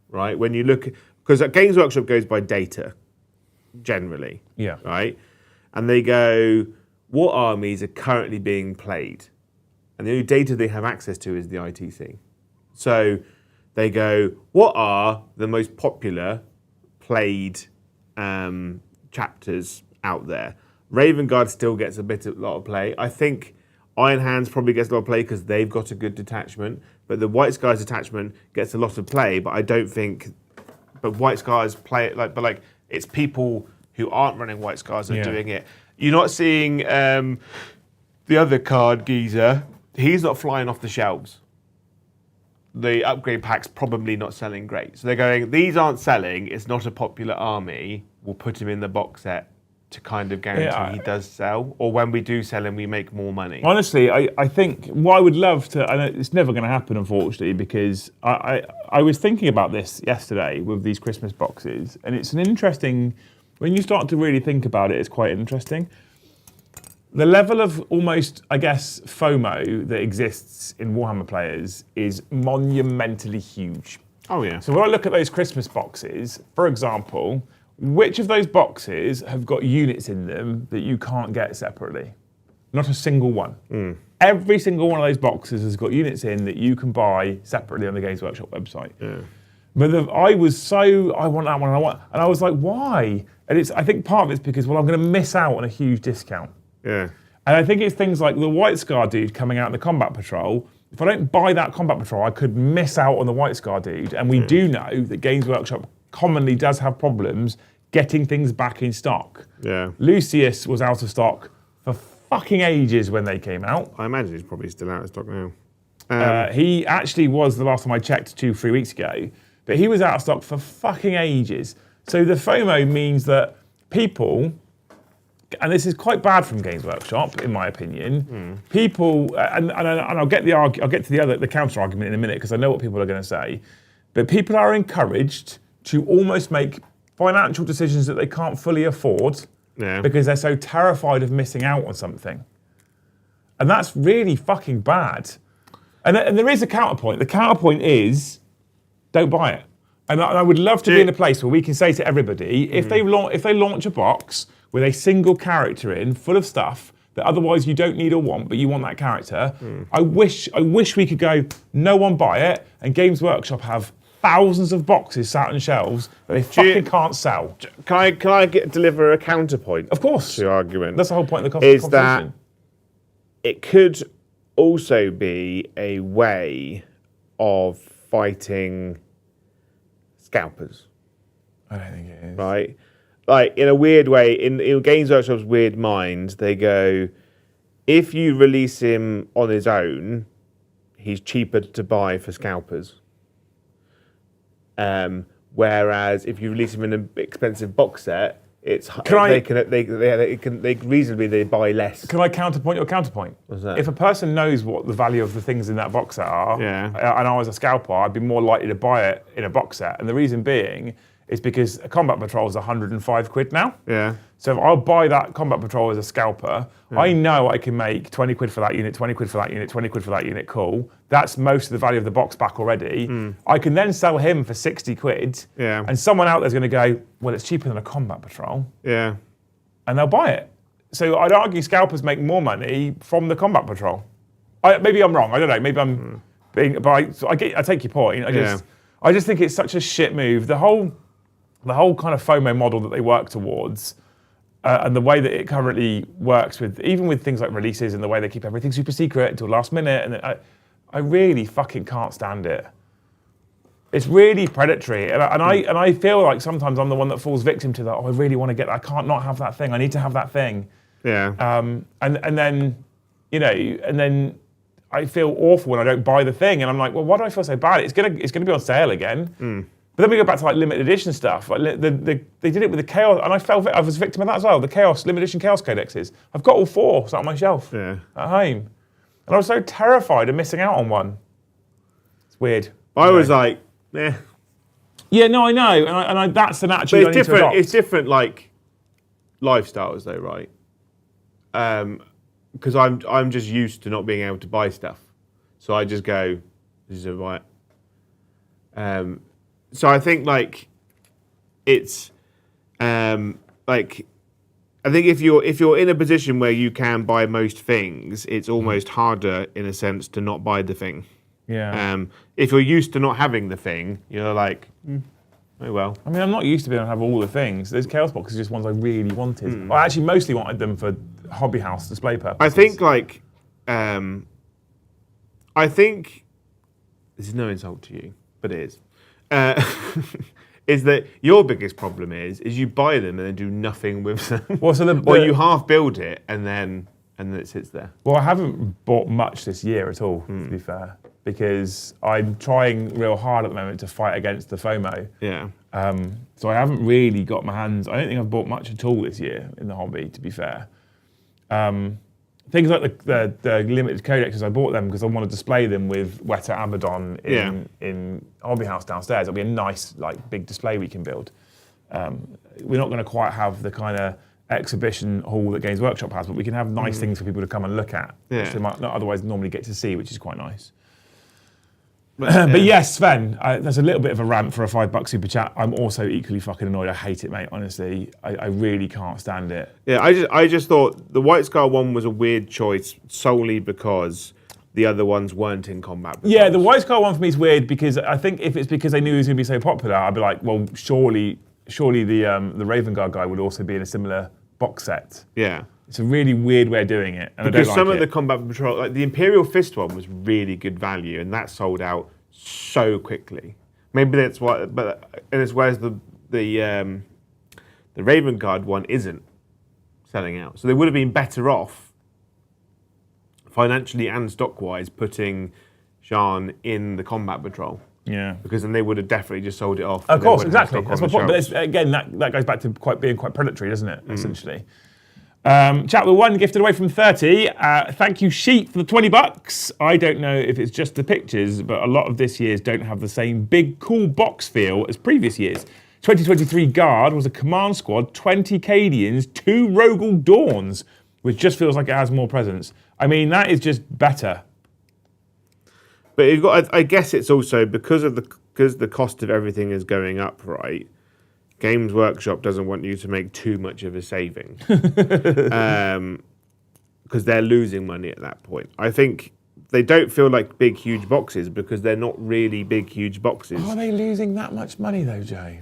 Right? When you look, because Games Workshop goes by data, generally. Yeah. Right? And they go, what armies are currently being played? And the only data they have access to is the ITC. So they go, what are the most popular played chapters out there? Raven Guard still gets a lot of play. I think Iron Hands probably gets a lot of play because they've got a good detachment. But the White Scars detachment gets a lot of play. But I don't think. But White Scars play it like. But like it's people who aren't running White Scars are doing it. You're not seeing the other card geezer. He's not flying off the shelves. The upgrade pack's probably not selling great. So they're going, these aren't selling, it's not a popular army, we'll put him in the box set to kind of guarantee he does sell. Or when we do sell him, we make more money. Honestly, I think what I would love to, and it's never going to happen, unfortunately, because I was thinking about this yesterday with these Christmas boxes, and it's an interesting, when you start to really think about it, it's quite interesting. The level of almost, I guess, FOMO that exists in Warhammer players is monumentally huge. Oh, yeah. So when I look at those Christmas boxes, for example, which of those boxes have got units in them that you can't get separately? Not a single one. Every single one of those boxes has got units in that you can buy separately on the Games Workshop website. Yeah. But I want that one, and I was like, why? And I think part of it's because, I'm going to miss out on a huge discount. Yeah. And I think it's things like the White Scar dude coming out in the Combat Patrol. If I don't buy that Combat Patrol, I could miss out on the White Scar dude. And we do know that Games Workshop commonly does have problems getting things back in stock. Yeah. Lucius was out of stock for fucking ages when they came out. I imagine he's probably still out of stock now. He actually was, the last time I checked, 2-3 weeks ago. But he was out of stock for fucking ages. So the FOMO means that people... And this is quite bad from Games Workshop, in my opinion. People, and I'll get to the counter argument in a minute because I know what people are going to say. But people are encouraged to almost make financial decisions that they can't fully afford because they're so terrified of missing out on something. And that's really fucking bad. And there is a counterpoint. The counterpoint is, don't buy it. And I would love to be in a place where we can say to everybody, if they launch a box with a single character in, full of stuff that otherwise you don't need or want, but you want that character, I wish we could go, no one buy it, and Games Workshop have thousands of boxes sat on shelves that they fucking can't sell. Can I deliver a counterpoint? Of course. To your argument. That's the whole point of the conversation. Is that it could also be a way of fighting scalpers. I don't think it is. Right? Like, in a weird way, in Games Workshop's weird mind, they go, if you release him on his own, he's cheaper to buy for scalpers. Whereas if you release him in an expensive box set, they reasonably buy less. Can I counterpoint your counterpoint? What's that? If a person knows what the value of the things in that box set are, and I was a scalper, I'd be more likely to buy it in a box set. And the reason being is because a combat patrol is 105 quid now. Yeah. So if I'll buy that combat patrol as a scalper, I know I can make 20 quid for that unit, 20 quid for that unit, 20 quid for that unit, cool. That's most of the value of the box back already. I can then sell him for 60 quid. Yeah. And someone out there's going to go, well, it's cheaper than a combat patrol. Yeah. And they'll buy it. So I'd argue scalpers make more money from the combat patrol. Maybe I'm wrong, I don't know, maybe I'm being, but I take your point. I just think it's such a shit move. The whole kind of FOMO model that they work towards, and the way that it currently works even with things like releases and the way they keep everything super secret until last minute, and I really fucking can't stand it. It's really predatory, and I feel like sometimes I'm the one that falls victim to that. Oh, I really want to get that. I can't not have that thing. I need to have that thing. Yeah. And then, and then I feel awful when I don't buy the thing, and I'm like, well, why do I feel so bad? It's gonna be on sale again. But then we go back to like limited edition stuff. Like they did it with the Chaos, and I was a victim of that as well. The Chaos limited edition Chaos codexes. I've got all 4 sat on my shelf at home, and I was so terrified of missing out on one. It's weird. I was like, eh. Yeah, no, I know, and that's an attitude. But it's different. I need to adopt. It's different, like lifestyles, though, right? Because I'm just used to not being able to buy stuff, so I just go, this is right. So I think like it's like I think if you're in a position where you can buy most things, it's almost harder in a sense to not buy the thing. Yeah. If you're used to not having the thing, you're like, oh well. I mean, I'm not used to being able to have all the things. Those Chaos boxes are just ones I really wanted. I actually mostly wanted them for hobby house display purposes. I think like I think this is no insult to you, but it is. Is that your biggest problem is you buy them and then do nothing with them. Well, so or you half build it and then it sits there. Well, I haven't bought much this year at all, to be fair, because I'm trying real hard at the moment to fight against the FOMO. Yeah. So I haven't really got my hands. I don't think I've bought much at all this year in the hobby, to be fair. Things like the limited codexes, I bought them because I want to display them with Weta Abaddon in Hobby House downstairs. It'll be a nice, like, big display we can build. We're not going to quite have the kind of exhibition hall that Games Workshop has, but we can have nice things for people to come and look at, which they might not otherwise normally get to see, which is quite nice. But yes, Sven, there's a little bit of a rant for a $5 super chat. I'm also equally fucking annoyed. I hate it, mate. Honestly, I really can't stand it. Yeah, I just thought the White Scar one was a weird choice solely because the other ones weren't in combat. Yeah, the White Scar one for me is weird because I think if it's because they knew he was going to be so popular, I'd be like, well, surely the Raven Guard guy would also be in a similar box set. Yeah. It's a really weird way of doing it, and because I don't like some of it. the combat patrol, like the Imperial Fist one, was really good value, and that sold out so quickly. Maybe that's why, whereas the Raven Guard one isn't selling out. So they would have been better off financially and stock-wise putting Jean in the combat patrol. Yeah. Because then they would have definitely just sold it off. Of course, exactly. That's my point. But again, that goes back to being quite predatory, doesn't it? Essentially. Chat with one gifted away from 30. Thank you, Sheep, for the $20. I don't know if it's just the pictures, but a lot of this year's don't have the same big, cool box feel as previous years. 2023 Guard was a command squad, 20 Cadians, 2 Rogal Dawns, which just feels like it has more presence. I mean, that is just better. But you've got. I guess it's also because the cost of everything is going up, right? Games Workshop doesn't want you to make too much of a saving, because they're losing money at that point. I think they don't feel like big, huge boxes because they're not really big, huge boxes. Are they losing that much money though, Jay?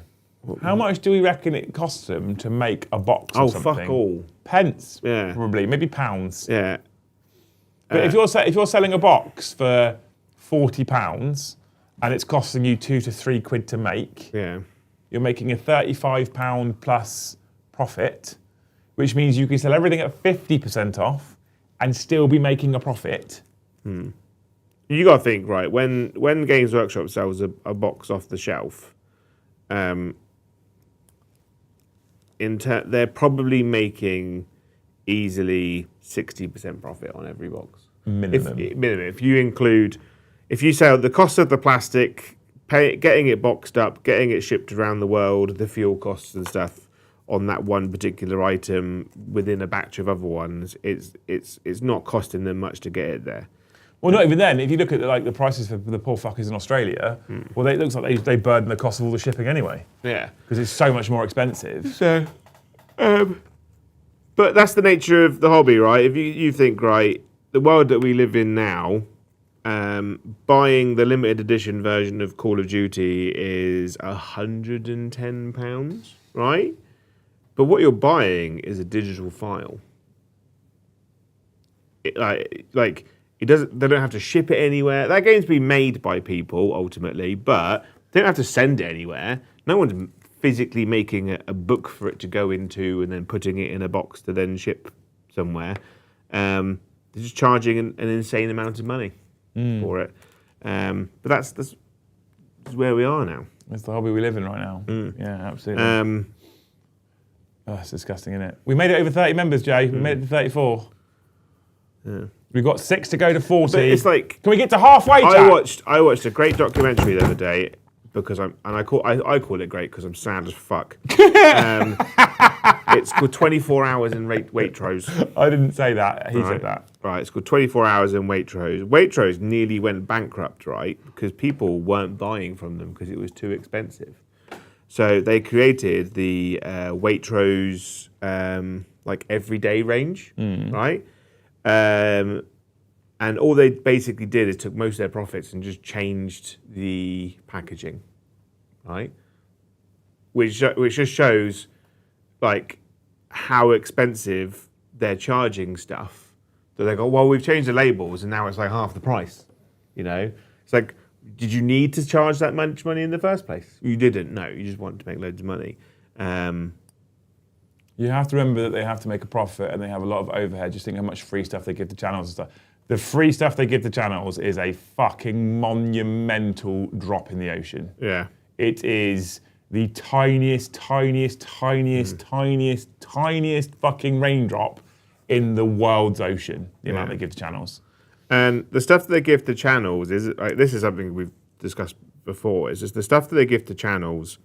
How much do we reckon it costs them to make a box or something? Oh, fuck all. Pence, Yeah. probably, maybe pounds. Yeah. But if you're selling a box for £40 and it's costing you £2 to £3 to make, Yeah. you're making a £35 plus profit, which means you can sell everything at 50% off and still be making a profit. You got to think, right, when Games Workshop sells a box off the shelf, they're probably making easily 60% profit on every box. Minimum. If you sell the cost of the plastic, getting it boxed up, getting it shipped around the world, the fuel costs and stuff on that one particular item within a batch of other ones, it's not costing them much to get it there. Well, not even then. If you look at the prices for the poor fuckers in Australia, well, it looks like they burden the cost of all the shipping anyway. Yeah. Because it's so much more expensive. So, but that's the nature of the hobby, right? If you think, right, the world that we live in now, buying the limited edition version of Call of Duty is £110, right? But what you're buying is a digital file. They don't have to ship it anywhere. That game's been made by people ultimately, but they don't have to send it anywhere. No one's physically making a book for it to go into and then putting it in a box to then ship somewhere. They're just charging an insane amount of money for it. But that's where we are now. It's the hobby we live in right now. Yeah, absolutely. It's disgusting, isn't it? We made it over 30 members, Jay. We made it to 34. Yeah. We've got 6 to go to 40. But it's like, can we get to halfway, Jack? I watched a great documentary the other day because I call it great because I'm sad as fuck. It's called 24 Hours in Waitrose. I didn't say that. He said that. Right, it's called 24 Hours in Waitrose. Waitrose nearly went bankrupt, right? Because people weren't buying from them because it was too expensive. So they created the Waitrose everyday range, right? And all they basically did is took most of their profits and just changed the packaging, right? Which just shows how expensive they're charging stuff. So they go, well, we've changed the labels and now it's like half the price. It's like, did you need to charge that much money in the first place? You didn't. No, you just wanted to make loads of money. You have to remember that they have to make a profit and they have a lot of overhead. Just think how much free stuff they give to channels and stuff. The free stuff they give to channels is a fucking monumental drop in the ocean. Yeah. It is the tiniest fucking raindrop in the world's ocean, the amount they give to channels. And the stuff that they give to channels is, this is something we've discussed before, is just the stuff that they give to channels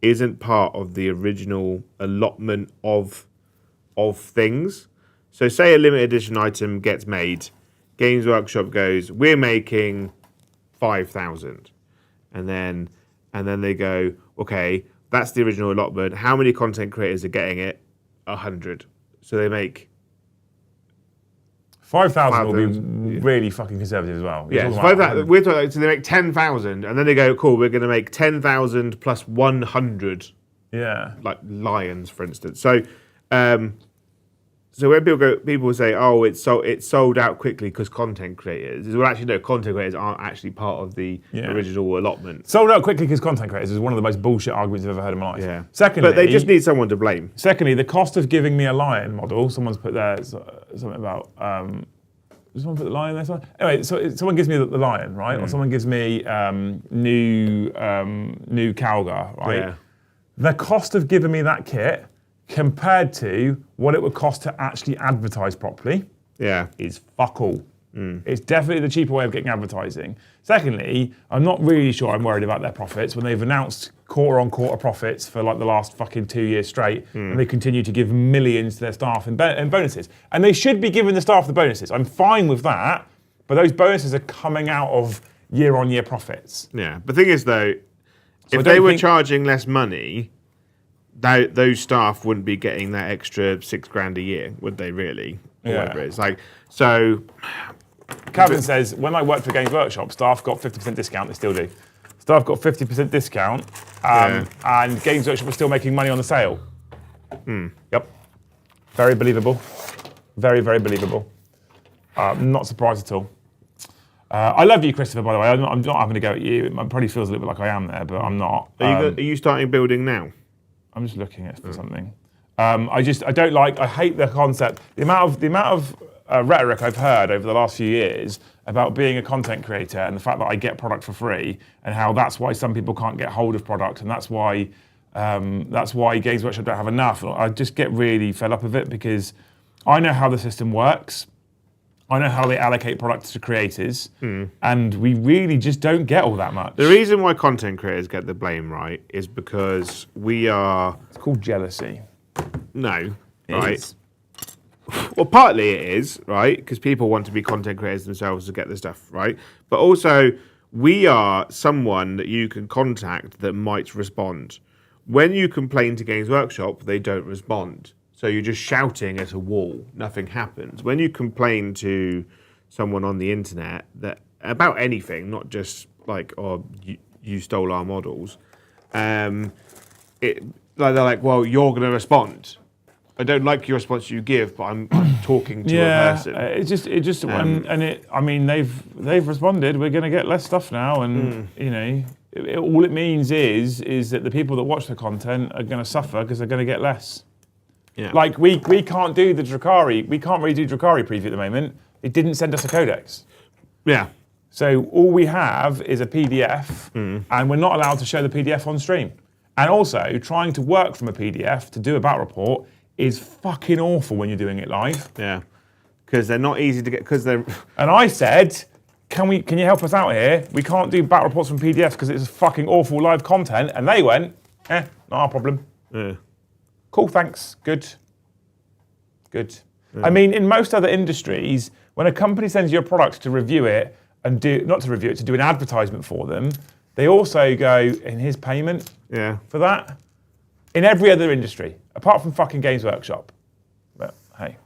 isn't part of the original allotment of things. So say a limited edition item gets made, Games Workshop goes, we're making 5,000. And then they go, okay, that's the original allotment. How many content creators are getting it? 100. So they make 5,000 will be really fucking conservative as well. Yeah, so 5,000. So they make 10,000, and then they go, cool, we're going to make 10,000 plus 100. Yeah. Like lions, for instance. So, so when people say, oh, it's sold out quickly because content creators. Well, actually, no, content creators aren't actually part of the original allotment. Sold out quickly because content creators is one of the most bullshit arguments I've ever heard in my life. Yeah. Secondly, but they just need someone to blame. Secondly, the cost of giving me a lion model. Someone's put there something about. Does someone put the lion there? Anyway, so someone gives me the lion, right? Or someone gives me new Calgar, right? Yeah. The cost of giving me that kit compared to what it would cost to actually advertise properly is fuck all. It's definitely the cheaper way of getting advertising. Secondly, I'm not really sure I'm worried about their profits when they've announced quarter-on-quarter profits for like the last fucking 2 years straight, and they continue to give millions to their staff in bonuses. And they should be giving the staff the bonuses. I'm fine with that, but those bonuses are coming out of year-on-year profits. Yeah, but the thing is though, if they were charging less money, those staff wouldn't be getting that extra $6,000 a year, would they really? Or whatever it is. Like, so... Kevin says, when I worked for Games Workshop, staff got 50% discount, they still do. Staff got 50% discount, and Games Workshop was still making money on the sale. Yep. Very believable. Very, very believable. Not surprised at all. I love you, Christopher, by the way. I'm not having to go at you. It probably feels a little bit like I am there, but I'm not. Are you starting building now? I'm just looking at for something. I hate the concept. The amount of rhetoric I've heard over the last few years about being a content creator and the fact that I get product for free and how that's why some people can't get hold of product and that's why Games Workshop don't have enough. I just get really fed up with it because I know how the system works. I know how they allocate products to creators, and we really just don't get all that much. The reason why content creators get the blame, right, is because we are... It's called jealousy. No, It right? is. Well, partly it is, right? Because people want to be content creators themselves to get the stuff, right? But also, we are someone that you can contact that might respond. When you complain to Games Workshop, they don't respond. So you're just shouting at a wall. Nothing happens. When you complain to someone on the internet that about anything, not just like, oh, you stole our models, they're like, well, you're going to respond. I don't like your response you give, but I'm talking to a person. I mean, they've responded. We're going to get less stuff now, and you know, all it means is that the people that watch the content are going to suffer because they're going to get less. Yeah. Like we can't do the Drukhari. We can't really do Drukhari preview at the moment. It didn't send us a codex. Yeah. So all we have is a PDF, and we're not allowed to show the PDF on stream. And also, trying to work from a PDF to do a battle report is fucking awful when you're doing it live. Yeah. Because they're not easy to get. And I said, can you help us out here? We can't do battle reports from PDFs because it's fucking awful live content. And they went, not our problem. Yeah. Cool, thanks. Good. Yeah. I mean, in most other industries, when a company sends you a product to review it and to do an advertisement for them, they also go, and here's payment for that. In every other industry, apart from fucking Games Workshop. But hey.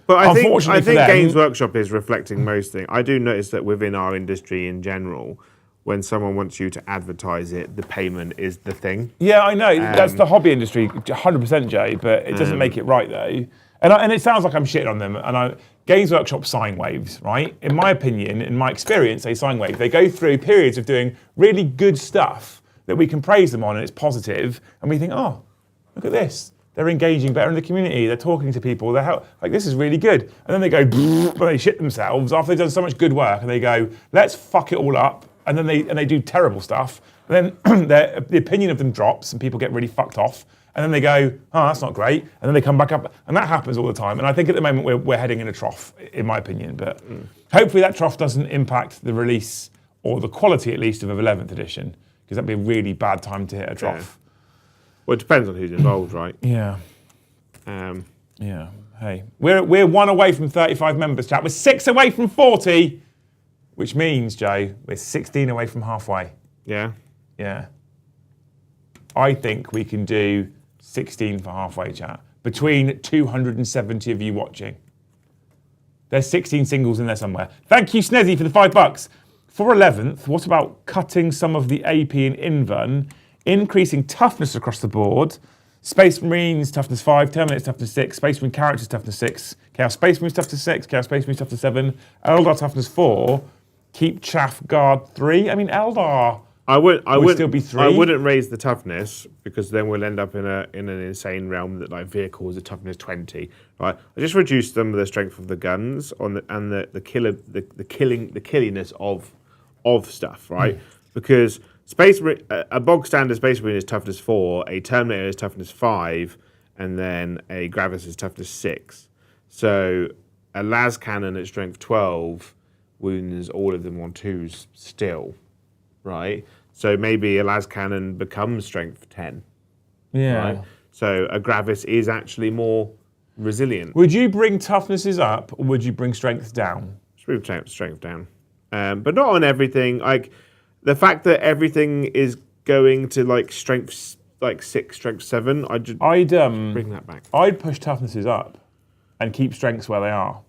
But I think Games Workshop is reflecting most things. I do notice that within our industry in general, when someone wants you to advertise it, the payment is the thing. Yeah, I know. That's the hobby industry, 100%, Jay, but it doesn't make it right, though. And it sounds like I'm shitting on them. Games Workshop sine waves, right? In my opinion, in my experience, they sine wave. They go through periods of doing really good stuff that we can praise them on and it's positive, and we think, oh, look at this. They're engaging better in the community. They're talking to people. This is really good. And then they go, but they shit themselves after they've done so much good work, and they go, let's fuck it all up. And then they do terrible stuff. And then the opinion of them drops, and people get really fucked off. And then they go, oh, that's not great. And then they come back up, and that happens all the time. And I think at the moment we're heading in a trough, in my opinion. But hopefully that trough doesn't impact the release or the quality, at least, of 11th edition, because that'd be a really bad time to hit a trough. Yeah. Well, it depends on who's involved, right? Yeah. Yeah. Hey, we're 1 away from 35 members, chat. We're 6 away from 40, which means, Joe, we're 16 away from halfway. Yeah. Yeah. I think we can do 16 for halfway, chat. Between 270 of you watching. There's 16 singles in there somewhere. Thank you, Snezzy, for the $5. For 11th, what about cutting some of the AP and Invern, increasing toughness across the board? Space Marines toughness 5, Terminates toughness 6, Space Marine characters toughness 6, Chaos Space Marines toughness 6, Chaos Space Marines toughness 7, Eldar toughness 4, keep Chaff Guard 3. I mean, Eldar would still be 3. I wouldn't raise the toughness because then we'll end up in an insane realm that like vehicles are toughness 20. Right? I just reduce some of the strength of the guns and the killiness of stuff, right? Because a bog standard Space Marine is toughness 4, a Terminator is toughness 5, and then a Gravis is toughness 6. So a las cannon at strength 12 wounds all of them on 2s still, right? So maybe a las cannon becomes strength 10. Yeah. Right? So a gravis is actually more resilient. Would you bring toughnesses up, or would you bring strength down? Strength down, but not on everything. Like the fact that everything is going to like strength like 6, strength 7. I'd bring that back. I'd push toughnesses up, and keep strengths where they are.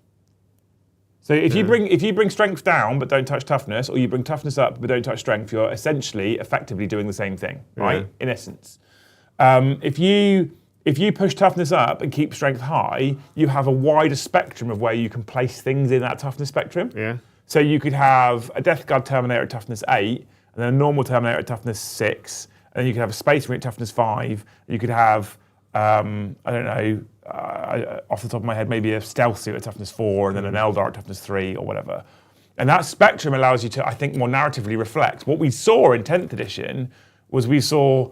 So if you bring strength down but don't touch toughness, or you bring toughness up but don't touch strength, you're essentially effectively doing the same thing, right? In essence. If you push toughness up and keep strength high, you have a wider spectrum of where you can place things in that toughness spectrum. Yeah. So you could have a Death Guard Terminator at toughness 8, and then a normal Terminator at toughness 6, and then you could have a Space Marine at toughness 5. You could have, I don't know, off the top of my head, maybe a Stealth Suit at toughness 4, and then an Eldar at toughness 3, or whatever. And that spectrum allows you to, I think, more narratively reflect. What we saw in 10th edition was we saw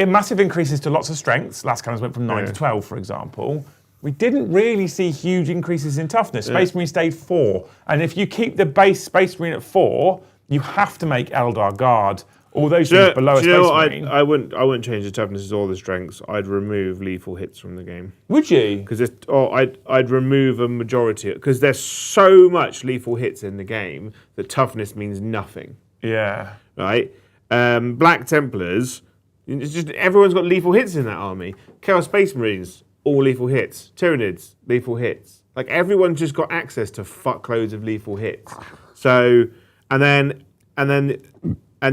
massive increases to lots of strengths. Last cannons went from 9 to 12, for example. We didn't really see huge increases in toughness. Space Marine stayed 4. And if you keep the base Space Marine at 4, you have to make Eldar Guard. All those things below a Space Marine. I wouldn't change the toughness or the strengths. I'd remove lethal hits from the game. Would you? Because I'd remove a majority because there's so much lethal hits in the game that toughness means nothing. Yeah. Right. Black Templars. It's just everyone's got lethal hits in that army. Chaos Space Marines, all lethal hits. Tyranids, lethal hits. Like everyone's just got access to fuckloads of lethal hits. So and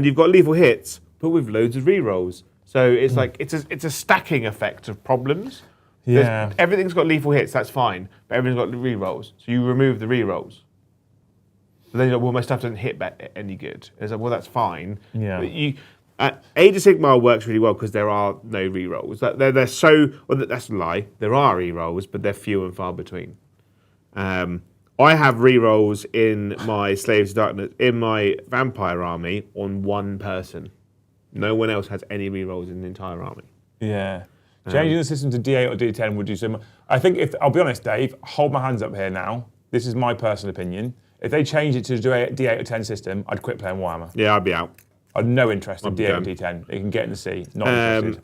you've got lethal hits, but with loads of rerolls. So it's like it's a stacking effect of problems. Yeah. Everything's got lethal hits, that's fine, but everything's got rerolls. So you remove the rerolls. But then you're like, well, my stuff doesn't hit any good. It's like, well, that's fine. Yeah. But Age of Sigmar works really well because there are no rerolls. They're so. Well, that's a lie. There are rerolls, but they're few and far between. I have rerolls in my Slaves of Darkness, in my Vampire army, on one person. No one else has any rerolls in the entire army. Yeah. Changing the system to D8 or D10 would do so much. I think I'll be honest, Dave, hold my hands up here now. This is my personal opinion. If they change it to a D8 or 10 system, I'd quit playing Warhammer. Yeah, I'd be out. I've no interest in D8 or D10. It can get in the sea. Not interested.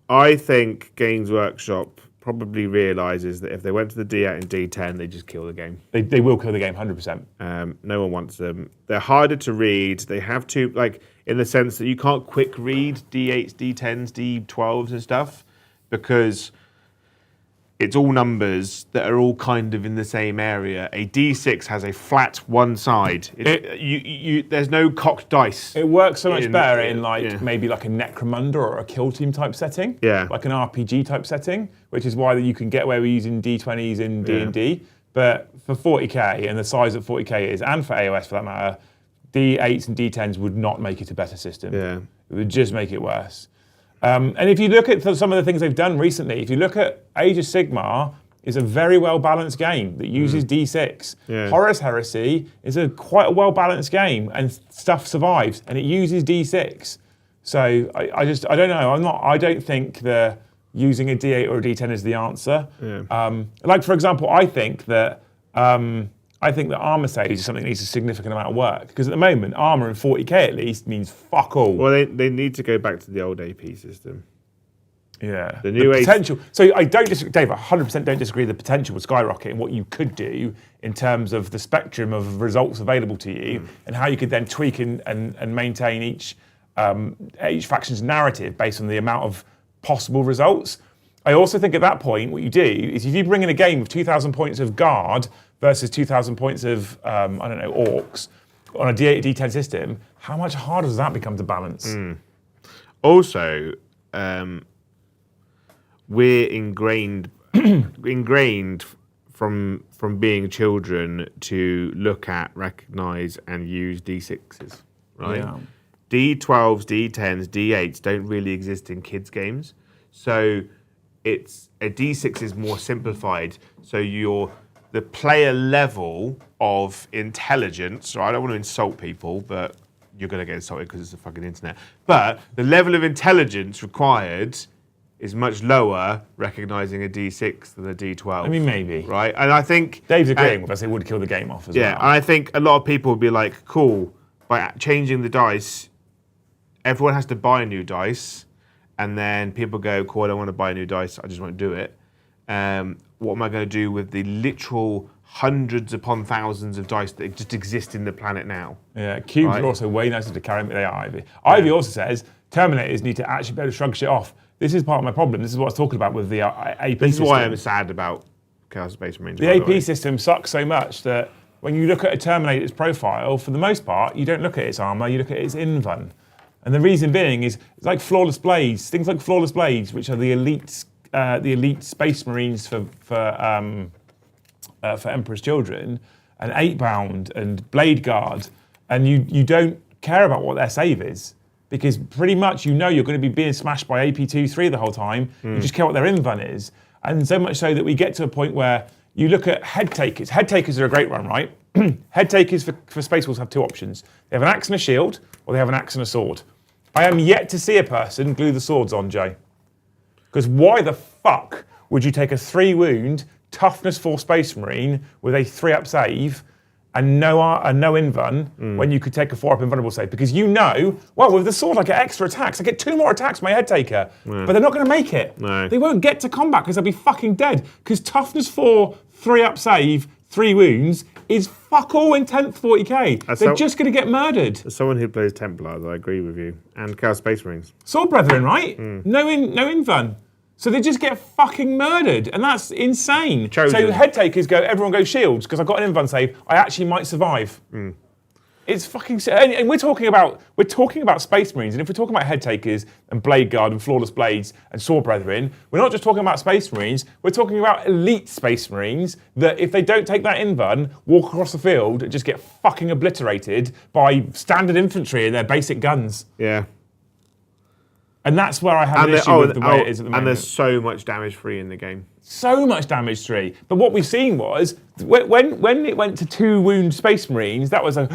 I think Games Workshop probably realises that if they went to the D8 and D10, they just kill the game. They will kill the game, 100%. No one wants them. They're harder to read. They have to, like, in the sense that you can't quick read D8s, D10s, D12s and stuff because it's all numbers that are all kind of in the same area. A D6 has a flat one side. There's no cocked dice. It works so much better in maybe like a Necromunda or a Kill Team type setting. Yeah. Like an RPG type setting, which is why you can get away with using D20s in D&D. But for 40k and the size that 40k is, and for AOS for that matter, D8s and D10s would not make it a better system. Yeah. It would just make it worse. And if you look at some of the things they've done recently, if you look at Age of Sigmar, is a very well-balanced game that uses D6. Yeah. Horus Heresy is quite a well-balanced game, and stuff survives, and it uses D6. So I don't know. I don't think using a D8 or a D10 is the answer. Yeah. Like for example, I think that Armor Sage is something that needs a significant amount of work because at the moment, armor in 40k at least means fuck all. Well, they need to go back to the old AP system. Yeah. The new potential. So I don't disagree, Dave, I 100% don't disagree the potential with skyrocket and what you could do in terms of the spectrum of results available to you and how you could then tweak and maintain each faction's narrative based on the amount of possible results. I also think at that point, what you do is if you bring in a game with 2,000 points of guard versus 2,000 points of, orcs on a D8, D10 system, how much harder does that become to balance? Also, we're ingrained from being children to look at, recognise and use D6s, right? Yeah. D12s, D10s, D8s don't really exist in kids' games. So it's a D6 is more simplified. So the player level of intelligence, right? I don't want to insult people, but you're going to get insulted because it's the fucking internet. But the level of intelligence required is much lower recognising a D6 than a D12. I mean, maybe. Right? And I think... Dave's agreeing with us, it would kill the game off as well. Yeah, and I think a lot of people would be like, cool, by changing the dice, everyone has to buy a new dice, and then people go, cool, I don't want to buy a new dice, I just won't do it. What am I going to do with the literal hundreds upon thousands of dice that just exist in the planet now? Yeah, cubes are also way nicer to carry than they are, Ivy. Ivy also says, Terminators need to actually be able to shrug shit off. This is part of my problem. This is what I was talking about with the AP This system. is why I'm sad about Chaos Space Marines. The AP system sucks so much that when you look at a Terminator's profile, for the most part, you don't look at its armor, you look at its invuln. And the reason being is it's like flawless blades, things like flawless blades, which are the elite Space Marines for Emperor's Children, and 8-bound and Blade Guard, and you don't care about what their save is. Because pretty much you know you're going to be being smashed by AP2-3 the whole time. You just care what their invuln is. And so much so that we get to a point where you look at head takers. Head takers are a great one, right? Head takers for Space Wolves have two options. They have an axe and a shield, or they have an axe and a sword. I am yet to see a person glue the swords on, Joe. Because why the fuck would you take a 3-wound, toughness 4 Space Marine with a 3-up save and no invuln when you could take a 4-up invulnerable save? Because you know, well, with the sword I get extra attacks. I get 2 more attacks my head taker. But they're not going to make it. No. They won't get to combat because they'll be fucking dead. Because toughness 4, 3-up save, 3 wounds is fuck all in 10th 40k. They're just going to get murdered. As someone who plays Templars, I agree with you. And Chaos Space Marines. Sword Brethren, right? No invuln. So they just get fucking murdered, and that's insane. Chosen. So head takers go, everyone goes shields, because I've got an invuln save, I actually might survive. It's fucking, and we're talking about Space Marines, and if we're talking about head takers and Blade Guard and Flawless Blades and Sword Brethren, we're not just talking about Space Marines, we're talking about elite Space Marines that if they don't take that invuln, walk across the field and just get fucking obliterated by standard infantry and their basic guns. Yeah. And that's where I have an issue with the way it is at the moment. And there's so much damage free in the game. So much damage free. But what we've seen was, when it went to 2-wound Space Marines, that was a,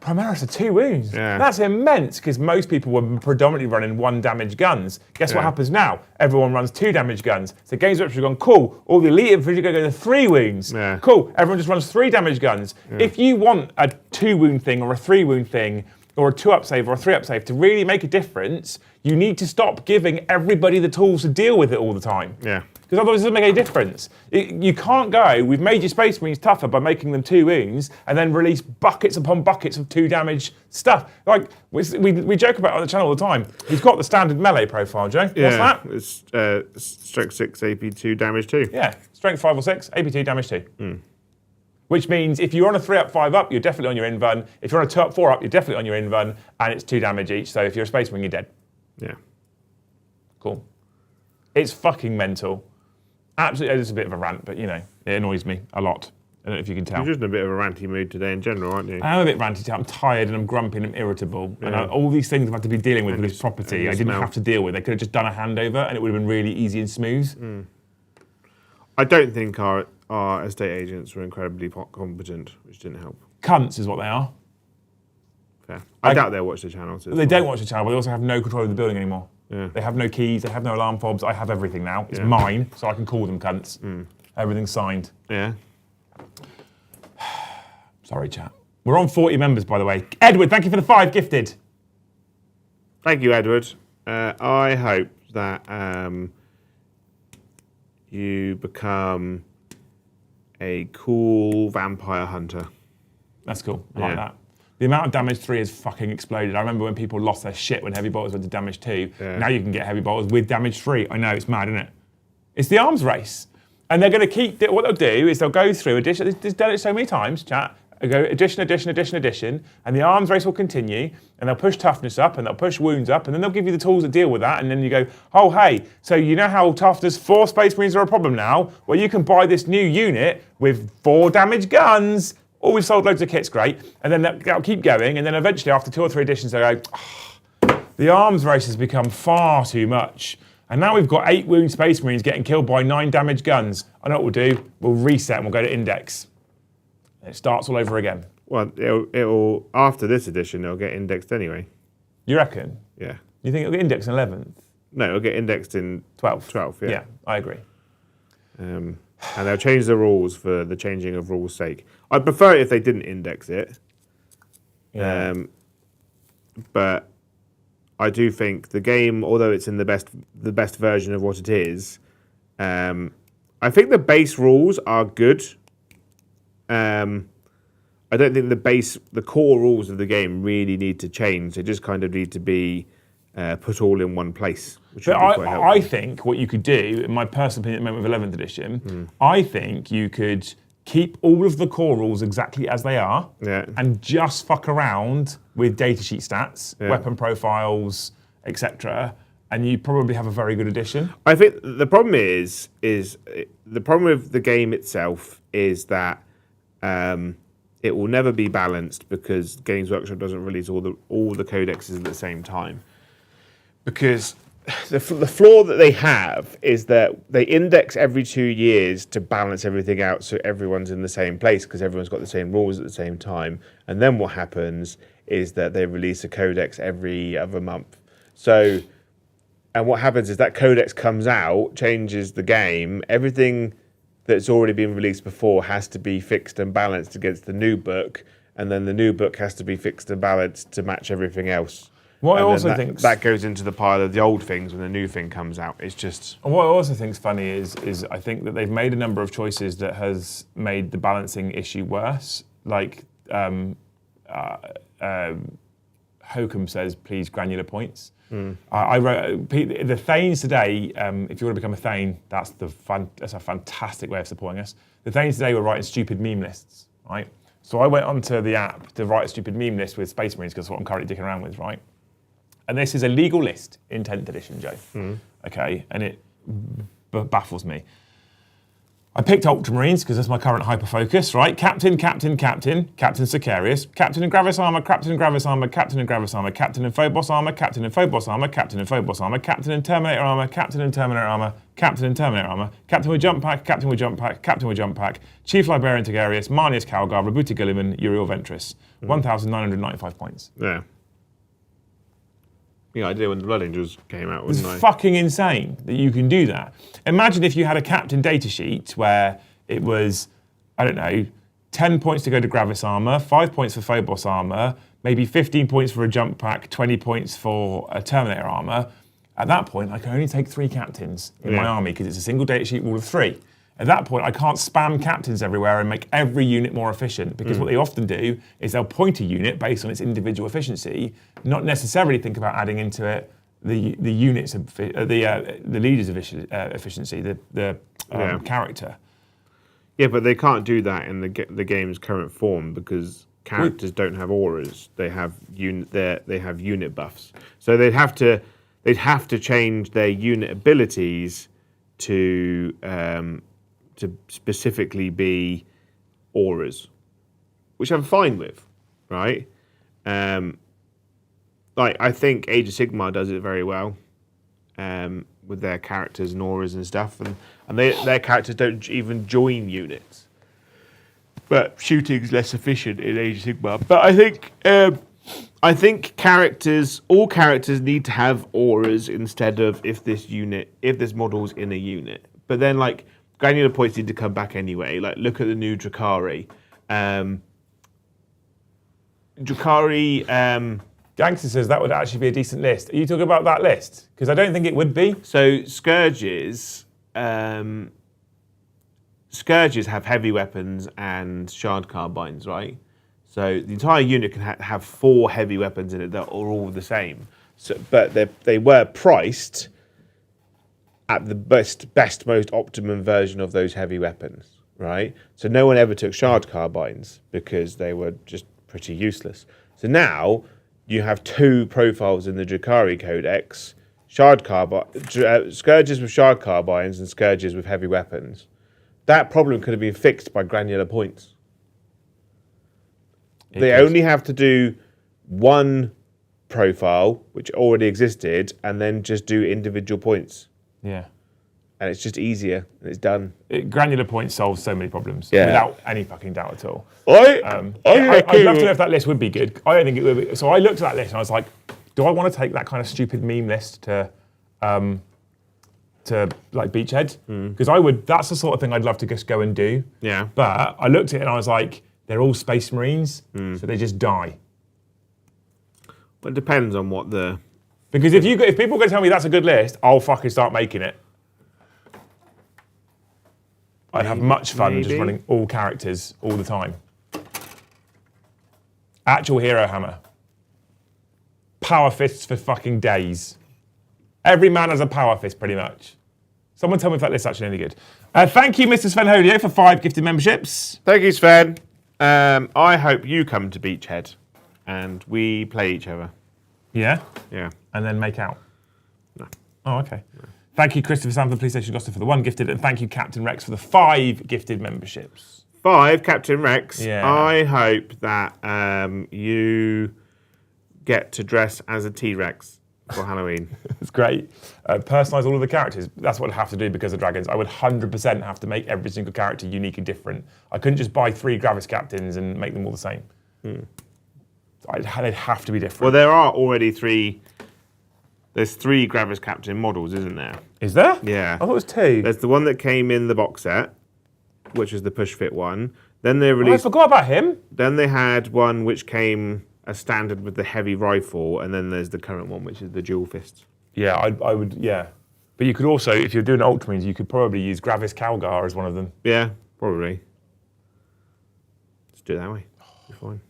Primaris are 2 wounds. Yeah. That's immense, because most people were predominantly running 1 damage guns. Guess what happens now? Everyone runs 2 damage guns. So Games Workshop have gone, cool, all the elite infantry are going to go to 3 wounds. Yeah. Cool, everyone just runs 3 damage guns. Yeah. If you want a 2-wound thing or a 3-wound thing, or a 2-up save or a 3-up save to really make a difference, you need to stop giving everybody the tools to deal with it all the time. Yeah. Because otherwise it doesn't make any difference. You can't go, we've made your Space Marines tougher by making them 2 wounds and then release buckets upon buckets of 2 damage stuff. Like, we joke about it on the channel all the time. He's got the standard melee profile, Joe. Yeah. What's that? It's strength 6, AP2, damage 2. Yeah, strength 5 or 6, AP2, damage 2. Which means if you're on a 3-up, 5-up, you're definitely on your invuln. If you're on a 2-up, 4-up, you're definitely on your invuln, and it's 2 damage each. So if you're a Space Marine, you're dead. Yeah. Cool. It's fucking mental. Absolutely, it's a bit of a rant, but you know, it annoys me a lot. I don't know if you can tell. You're just in a bit of a ranty mood today in general, aren't you? I am a bit ranty today. I'm tired and I'm grumpy and I'm irritable. Yeah. And all these things I've had to be dealing with this property, I didn't have to deal with. They could have just done a handover and it would have been really easy and smooth. I don't think our estate agents were incredibly competent, which didn't help. Cunts is what they are. Fair. I doubt they'll watch the channel. They don't watch the channel, but they also have no control of the building anymore. Yeah. They have no keys, they have no alarm fobs. I have everything now. It's mine, so I can call them cunts. Everything's signed. Yeah. Sorry, chat. We're on 40 members, by the way. Edward, thank you for the 5 gifted. Thank you, Edward. I hope that you become a cool vampire hunter. That's cool. I like that. The amount of damage 3 has fucking exploded. I remember when people lost their shit when heavy bolters went to damage 2. Yeah. Now you can get heavy bolters with damage 3. I know, it's mad, isn't it? It's the arms race. And they're going to keep, what they'll do is they'll go through addition, they've done it so many times, chat, they'll go addition, and the arms race will continue, and they'll push toughness up, and they'll push wounds up, and then they'll give you the tools to deal with that, and then you go, oh, hey, so you know how toughness 4 Space Marines are a problem now? Well, you can buy this new unit with 4 damage guns. Oh, we've sold loads of kits, great. And then that'll keep going, and then eventually after 2 or 3 editions, they'll go, oh, the arms race has become far too much. And now we've got 8 wound Space Marines getting killed by 9 damage guns. I know what we'll do. We'll reset and we'll go to index. And it starts all over again. Well, it'll after this edition, it'll get indexed anyway. You reckon? Yeah. You think it'll get indexed 11th? No, it'll get indexed in 12. 12, yeah. Yeah, I agree. And they'll change the rules for the changing of rules' sake. I'd prefer it if they didn't index it. Yeah. But I do think the game, although it's in the best version of what it is, I think the base rules are good. I don't think the core rules of the game really need to change. They just kind of need to be put all in one place, which would be quite helpful. I think what you could do, in my personal opinion at the moment with 11th edition, I think you could keep all of the core rules exactly as they are and just fuck around with datasheet stats, weapon profiles, etc. And you probably have a very good edition. I think the problem is the problem with the game itself is that it will never be balanced because Games Workshop doesn't release all the codexes at the same time. Because the flaw that they have is that they index every 2 years to balance everything out so everyone's in the same place because everyone's got the same rules at the same time. And then what happens is that they release a codex every other month. So, and what happens is that codex comes out, changes the game, everything that's already been released before has to be fixed and balanced against the new book, and then the new book has to be fixed and balanced to match everything else. What I also think that goes into the pile of the old things when the new thing comes out. It's just. And what I also think is funny is I think that they've made a number of choices that has made the balancing issue worse. Like Hokum says, please granular points. I wrote the Thanes today. If you want to become a Thane, that's a fantastic way of supporting us. The Thanes today were writing stupid meme lists, right? So I went onto the app to write a stupid meme list with Space Marines because that's what I'm currently dicking around with, right? And this is a legal list in 10th edition, Joe. Okay, and it baffles me. I picked Ultramarines because that's my current hyper-focus, right? Captain Sicarius, Captain in Gravis Armor, Captain in Gravis Armor, Captain in Gravis Armor, Captain in Phobos Armor, Captain in Phobos Armor, Captain in Phobos Armor, Captain in Terminator Armor, Captain in Terminator Armor, Captain in Terminator Armor, Captain with Jump Pack, Captain with Jump Pack, Captain with Jump Pack, Chief Librarian Tigarius, Marnius Calgar, Rabuta Gilliman, Uriel Ventris. 1,995 points. Yeah. Yeah, I did it when the Blood Angels came out, wasn't I? It's fucking insane that you can do that. Imagine if you had a captain data sheet where it was, I don't know, 10 points to go to Gravis Armor, 5 points for Phobos Armor, maybe 15 points for a jump pack, 20 points for a Terminator Armor. At that point, I can only take 3 captains in my army because it's a single data sheet rule of 3. At that point, I can't spam captains everywhere and make every unit more efficient because what they often do is they'll point a unit based on its individual efficiency, not necessarily think about adding into it the units of the leader's efficiency, the character. Yeah, but they can't do that in the game's current form because characters don't have auras. They have unit buffs. So they'd have to change their unit abilities to specifically be auras, which I'm fine with, right? Like I think Age of Sigmar does it very well with their characters and auras and stuff, and their characters don't even join units. But shooting's less efficient in Age of Sigmar. But I think all characters need to have auras instead of if this model's in a unit. But then like granular points need to come back anyway. Like look at the new Drakari. Gangster says that would actually be a decent list. Are you talking about that list? Because I don't think it would be. So Scourges have heavy weapons and shard carbines, right? So the entire unit can have 4 heavy weapons in it that are all the same. So, but they were priced at the best, most optimum version of those heavy weapons, right? So no one ever took shard carbines because they were just pretty useless. So now you have 2 profiles in the Drakari Codex, Scourges with shard carbines and Scourges with heavy weapons. That problem could have been fixed by granular points. They only have to do 1 profile, which already existed, and then just do individual points. Yeah. And it's just easier, and it's done. Granular points solves so many problems without any fucking doubt at all. I'd love to know if that list would be good. I don't think it would be. So I looked at that list and I was like, do I want to take that kind of stupid meme list to to like Beachhead, because that's the sort of thing I'd love to just go and do. Yeah. But I looked at it and I was like, they're all Space Marines, so they just die. Well, it depends on what the... Because if people are going to tell me that's a good list, I'll fucking start making it. I'd have much fun just running all characters all the time. Actual hero hammer. Power fists for fucking days. Every man has a power fist, pretty much. Someone tell me if that list's actually any good. Thank you, Mr. Sven Holio, for 5 gifted memberships. Thank you, Sven. I hope you come to Beachhead and we play each other. Yeah? Yeah. And then make out? No. Oh, okay. No. Thank you, Christopher Sam, for the PlayStation Gloucester for the 1 gifted, and thank you, Captain Rex, for the 5 gifted memberships. 5, Captain Rex. Yeah. I hope that you get to dress as a T-Rex for Halloween. It's great. Personalise all of the characters. That's what I'd have to do because of Dragons. I would 100% have to make every single character unique and different. I couldn't just buy 3 Gravis captains and make them all the same. They'd have to be different. Well, there are already 3... There's 3 Gravis Captain models, isn't there? Is there? Yeah. I thought it was 2. There's the one that came in the box set, which is the push-fit one. Then they released... I forgot about him. Then they had one which came as standard with the heavy rifle, and then there's the current one, which is the dual fist. Yeah, I would, yeah. But you could also, if you're doing Ultramarines, you could probably use Gravis Calgar as one of them. Yeah, probably. Let's do it that way. Be fine.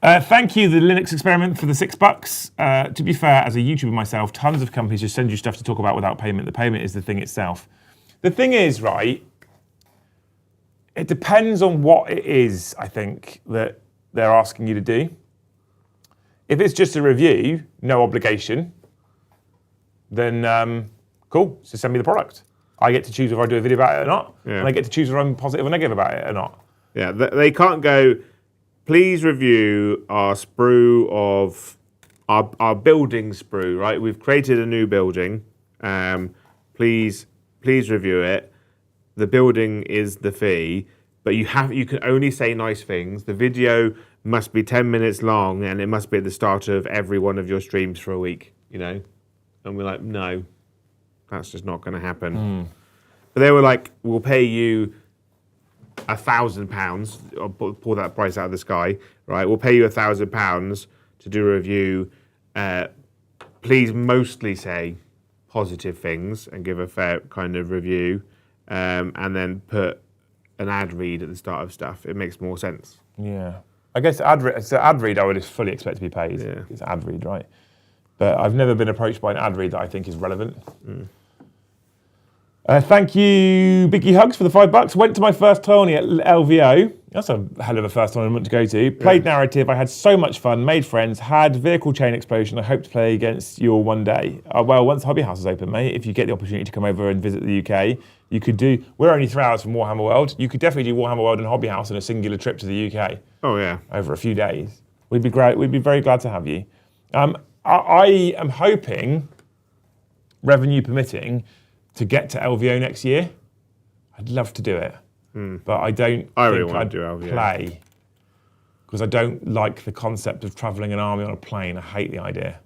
Thank you, the Linux Experiment, for the $6. To be fair, as a YouTuber myself, tons of companies just send you stuff to talk about without payment. The payment is the thing itself. The thing is, right, it depends on what it is, I think, that they're asking you to do. If it's just a review, no obligation, then cool, so send me the product. I get to choose if I do a video about it or not, and I get to choose if I'm positive or negative about it or not. Yeah, they can't go... Please review our sprue of our building sprue, right? We've created a new building. Please review it. The building is the fee, but you can only say nice things. The video must be 10 minutes long, and it must be at the start of every one of your streams for a week. You know, and we're like, no, that's just not going to happen. But they were like, we'll pay you £1,000, or pull that price out of the sky, right? We'll pay you £1,000 to do a review. Please mostly say positive things and give a fair kind of review, and then put an ad read at the start of stuff. It makes more sense. Yeah. I guess ad read I would fully expect to be paid. Yeah. It's ad read, right? But I've never been approached by an ad read that I think is relevant. Thank you, Biggie Hugs, for the $5. Went to my first tourney at LVO. That's a hell of a first tournament to go to. Played narrative. I had so much fun. Made friends. Had vehicle chain explosion. I hope to play against you all one day. Well, once Hobby House is open, mate. If you get the opportunity to come over and visit the UK, you could do. We're only 3 hours from Warhammer World. You could definitely do Warhammer World and Hobby House in a singular trip to the UK. Oh yeah. Over a few days. We'd be great. We'd be very glad to have you. I am hoping, revenue permitting, to get to LVO next year. I'd love to do it, but I don't think I'd play, because I don't like the concept of travelling an army on a plane. I hate the idea,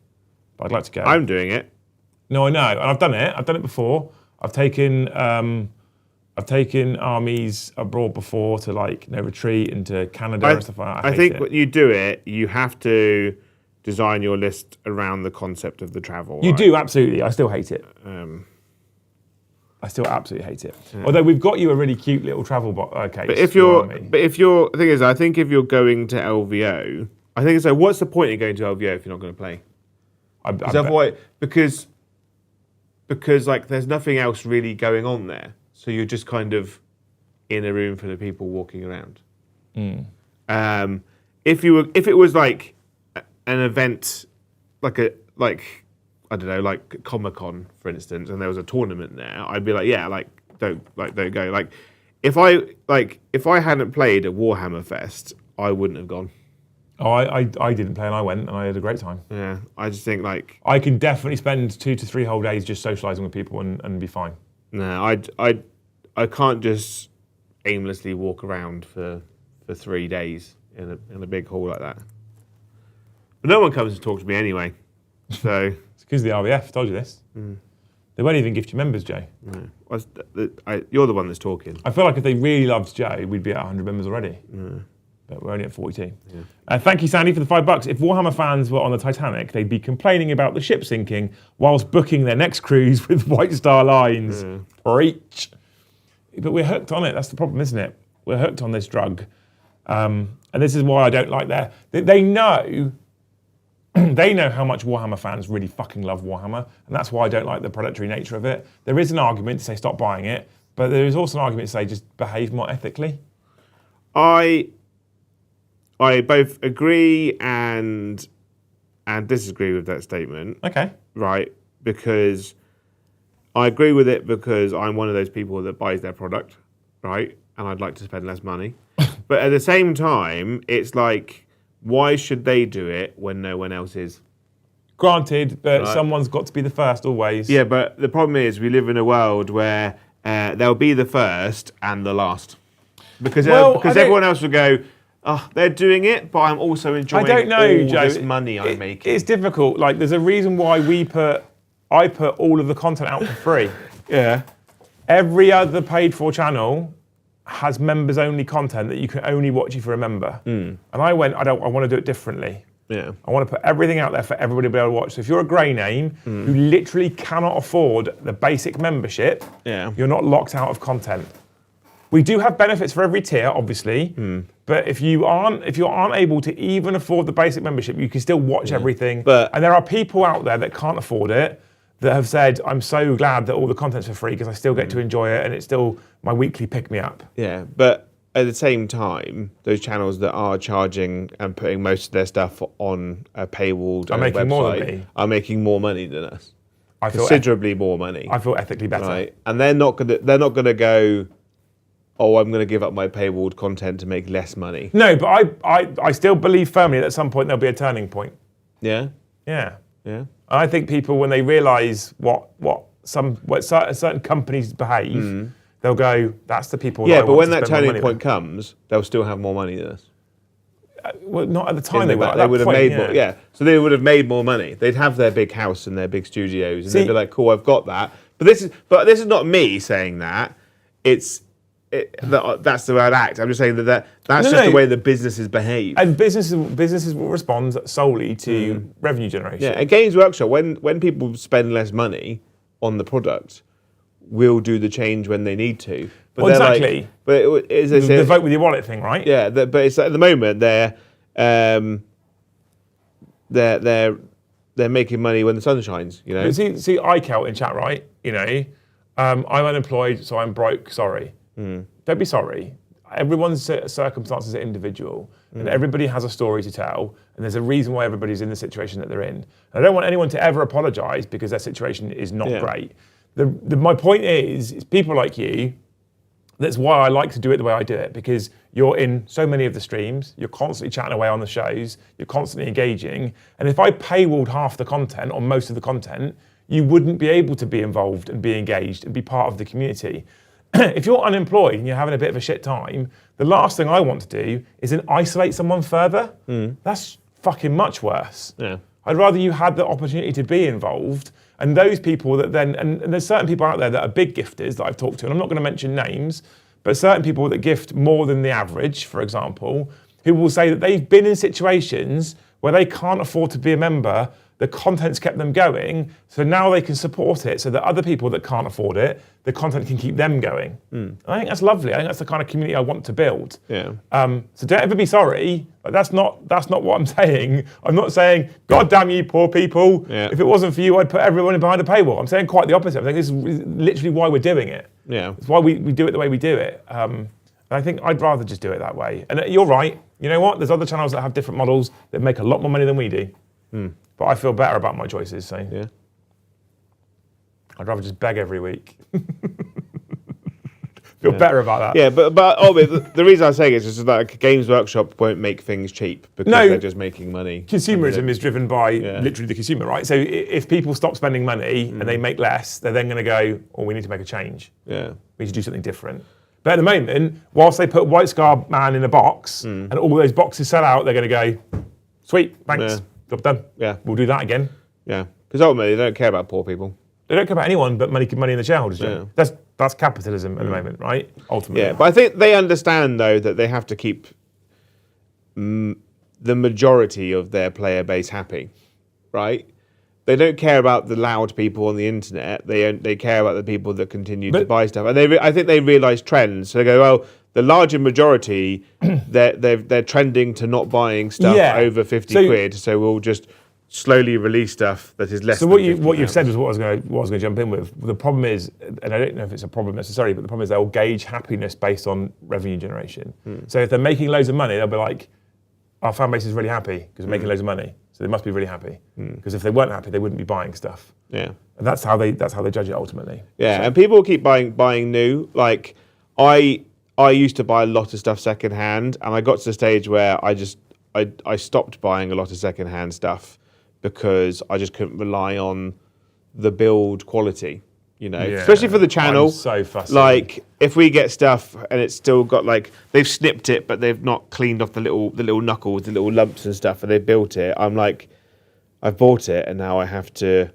but I'd like to go. I'm doing it. No, I know, and I've done it. I've done it before. I've taken armies abroad before to retreat into Canada and stuff like that. I think when you do it, you have to design your list around the concept of the travel. You do, absolutely. I still hate it. I still absolutely hate it. Yeah. Although we've got you a really cute little travel case. But if you're, the thing is, I think if you're going to LVO, I think it's like, what's the point of going to LVO if you're not going to play? Because like there's nothing else really going on there, so you're just kind of in a room full of people walking around. If it was like an event, I don't know, like Comic-Con, for instance, and there was a tournament there, I'd be like, yeah, don't go. If I hadn't played at Warhammer Fest, I wouldn't have gone. Oh, I didn't play and I went and I had a great time. Yeah, I just think I can definitely spend 2 to 3 whole days just socialising with people and be fine. No, I can't just aimlessly walk around for 3 days in a big hall like that. But no one comes to talk to me anyway, so... It's because of the RBF, I told you this. They won't even gift you members, Joe. No. You're the one that's talking. I feel like if they really loved Joe, we'd be at 100 members already. But we're only at 42. Thank you, Sandy, for the $5. If Warhammer fans were on the Titanic, they'd be complaining about the ship sinking whilst booking their next cruise with White Star Lines. Preach. But we're hooked on it. That's the problem, isn't it? We're hooked on this drug. And this is why I don't like they know they know how much Warhammer fans really fucking love Warhammer, and that's why I don't like the predatory nature of it. There is an argument to say stop buying it, but there is also an argument to say just behave more ethically. I both agree and disagree with that statement. Okay. Right, because I agree with it because I'm one of those people that buys their product, right? And I'd like to spend less money. But at the same time, it's like, why should they do it when no one else is? Granted, but someone's got to be the first always. Yeah, but the problem is we live in a world where they'll be the first and the last. Because everyone else will go, oh, they're doing it, but I'm also enjoying all Joe, this money I'm making. It's difficult. Like, there's a reason why I put all of the content out for free. Yeah. Every other paid-for channel has members-only content that you can only watch if you're a member. And I went, I want to do it differently. Yeah. I want to put everything out there for everybody to be able to watch. So if you're a grey name who literally cannot afford the basic membership, you're not locked out of content. We do have benefits for every tier, obviously, but if you aren't able to even afford the basic membership, you can still watch everything. And there are people out there that can't afford it that have said, I'm so glad that all the content's for free because I still get to enjoy it and it's still my weekly pick-me-up. Yeah, but at the same time, those channels that are charging and putting most of their stuff on a paywalled website are making more money than us. Considerably more money. I feel ethically better. Right? And they're not gonna go, oh, I'm going to give up my paywalled content to make less money. No, but I still believe firmly that at some point there'll be a turning point. Yeah? Yeah. Yeah. I think people, when they realise what certain companies behave, they'll go, that's the people that I but want when to that spend my turning money point with. comes, they'll still have more money than us. Well, not at the time they would. They would have made more. Yeah, so they would have made more money. They'd have their big house and their big studios, and they'd be like, "Cool, I've got that." But this is not me saying that. That's the right act. I'm just saying that's the way the businesses behave. And businesses will respond solely to revenue generation. Yeah, and Games Workshop, when people spend less money on the product, will do the change when they need to. But exactly. The vote with your wallet thing, right? Yeah, but it's at the moment they're making money when the sun shines. You know. But see, iCal in chat, right? You know, I'm unemployed, so I'm broke. Sorry. Don't be sorry. Everyone's circumstances are individual, and everybody has a story to tell, and there's a reason why everybody's in the situation that they're in. And I don't want anyone to ever apologise because their situation is not great. My point is people like you. That's why I like to do it the way I do it, because you're in so many of the streams, you're constantly chatting away on the shows, you're constantly engaging, and if I paywalled half the content or most of the content, you wouldn't be able to be involved and be engaged and be part of the community. If you're unemployed and you're having a bit of a shit time, the last thing I want to do is then isolate someone further. That's fucking much worse. Yeah. I'd rather you had the opportunity to be involved, and those people that then, and there's certain people out there that are big gifters that I've talked to, and I'm not going to mention names, but certain people that gift more than the average, for example, who will say that they've been in situations where they can't afford to be a member, the content's kept them going, so now they can support it so that other people that can't afford it, the content can keep them going. I think that's lovely. I think that's the kind of community I want to build. Yeah. So don't ever be sorry. Like, that's not what I'm saying. I'm not saying, God damn you, poor people. Yeah. If it wasn't for you, I'd put everyone behind a paywall. I'm saying quite the opposite. I think this is literally why we're doing it. Yeah. It's why we do it the way we do it. And I think I'd rather just do it that way. And you're right. You know what? There's other channels that have different models that make a lot more money than we do. But I feel better about my choices, so yeah. I'd rather just beg every week. Feel better about that. Yeah, but the reason I'm saying it is just like Games Workshop won't make things cheap because they're just making money. Consumerism is driven by literally the consumer, right? So if people stop spending money and they make less, they're then going to go, oh, we need to make a change. Yeah. We need to do something different. But at the moment, whilst they put White Scar Man in a box and all those boxes sell out, they're going to go, sweet, thanks. Yeah. Job done. Yeah. We'll do that again. Yeah. Because ultimately, they don't care about poor people. They don't care about anyone but money in the shareholders. Yeah. That's capitalism at the moment, right? Ultimately. Yeah, but I think they understand though that they have to keep the majority of their player base happy, right? They don't care about the loud people on the internet. They care about the people that continue to buy stuff, and I think they realise trends. So they go, well, the larger majority, they're trending to not buying stuff over 50 quid. So we'll just slowly release stuff that is less. So what you've said was what I was going to jump in with. The problem is, and I don't know if it's a problem necessarily, but the problem is they'll gauge happiness based on revenue generation. So if they're making loads of money, they'll be like, our fan base is really happy because we're making loads of money. So they must be really happy because if they weren't happy, they wouldn't be buying stuff. Yeah, and that's how they judge it ultimately. Yeah, so. And people keep buying new. Like I used to buy a lot of stuff secondhand, and I got to the stage where I stopped buying a lot of secondhand stuff because I just couldn't rely on the build quality. You know, especially for the channel. I'm so fussy. Like if we get stuff and it's still got like they've snipped it, but they've not cleaned off the little knuckles, the little lumps and stuff, and they've built it. I'm like, I've bought it, and now I have to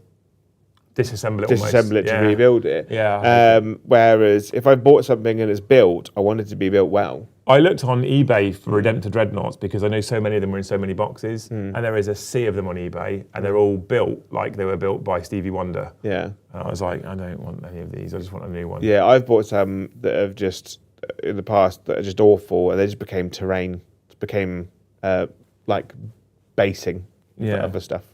disassemble it to rebuild it. Yeah. Whereas if I bought something and it's built, I want it to be built well. I looked on eBay for Redemptor Dreadnoughts because I know so many of them are in so many boxes, and there is a sea of them on eBay, and they're all built like they were built by Stevie Wonder. Yeah. And I was like, I don't want any of these. I just want a new one. Yeah, I've bought some that have just in the past that are just awful, and they just became terrain. It became like basing for other stuff.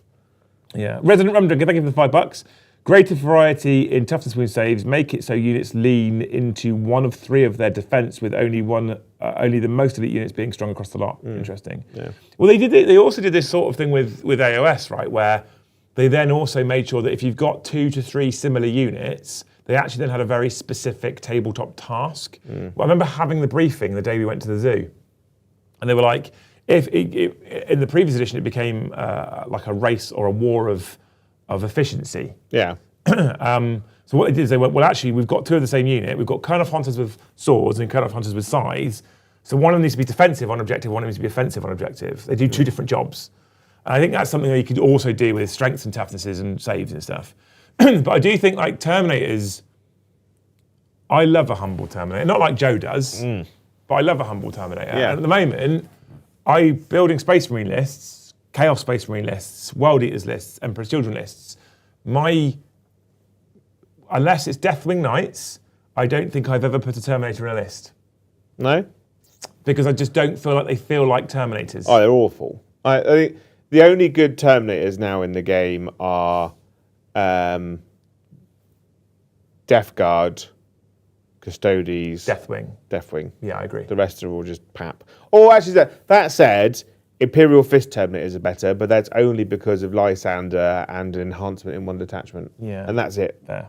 Yeah. Resident Rum Drinker, thank you for the $5. Greater variety in toughness wound saves make it so units lean into one of three of their defense, with only the most elite units being strong across the lot. Interesting. Yeah. Well, they also did this sort of thing with AOS, right, where they then also made sure that if you've got 2 to 3 similar units, they actually then had a very specific tabletop task. Well, I remember having the briefing the day we went to the zoo, and they were like, if in the previous edition it became like a race or a war of efficiency. Yeah. So what they did is they went, well, actually, we've got 2 of the same unit. We've got Kurnoth Hunters with swords and Kurnoth Hunters with scythes. So one of them needs to be defensive on objective, one of them needs to be offensive on objective. They do 2 different jobs. And I think that's something that you could also do with strengths and toughnesses and saves and stuff. But I do think, like, Terminators, I love a humble Terminator. Not like Joe does, but I love a humble Terminator. Yeah. And at the moment, building Space Marine lists, Chaos Space Marine lists, World Eaters lists, Emperor's Children lists. Unless it's Deathwing Knights, I don't think I've ever put a Terminator in a list. No? Because I just don't feel like they feel like Terminators. Oh, they're awful. I think the only good Terminators now in the game are Death Guard, Custodes, Deathwing. Yeah, I agree. The rest are all just pap. Oh, actually, that said, Imperial Fist Terminators are better, but that's only because of Lysander and an enhancement in one detachment. Yeah. And that's it. Fair.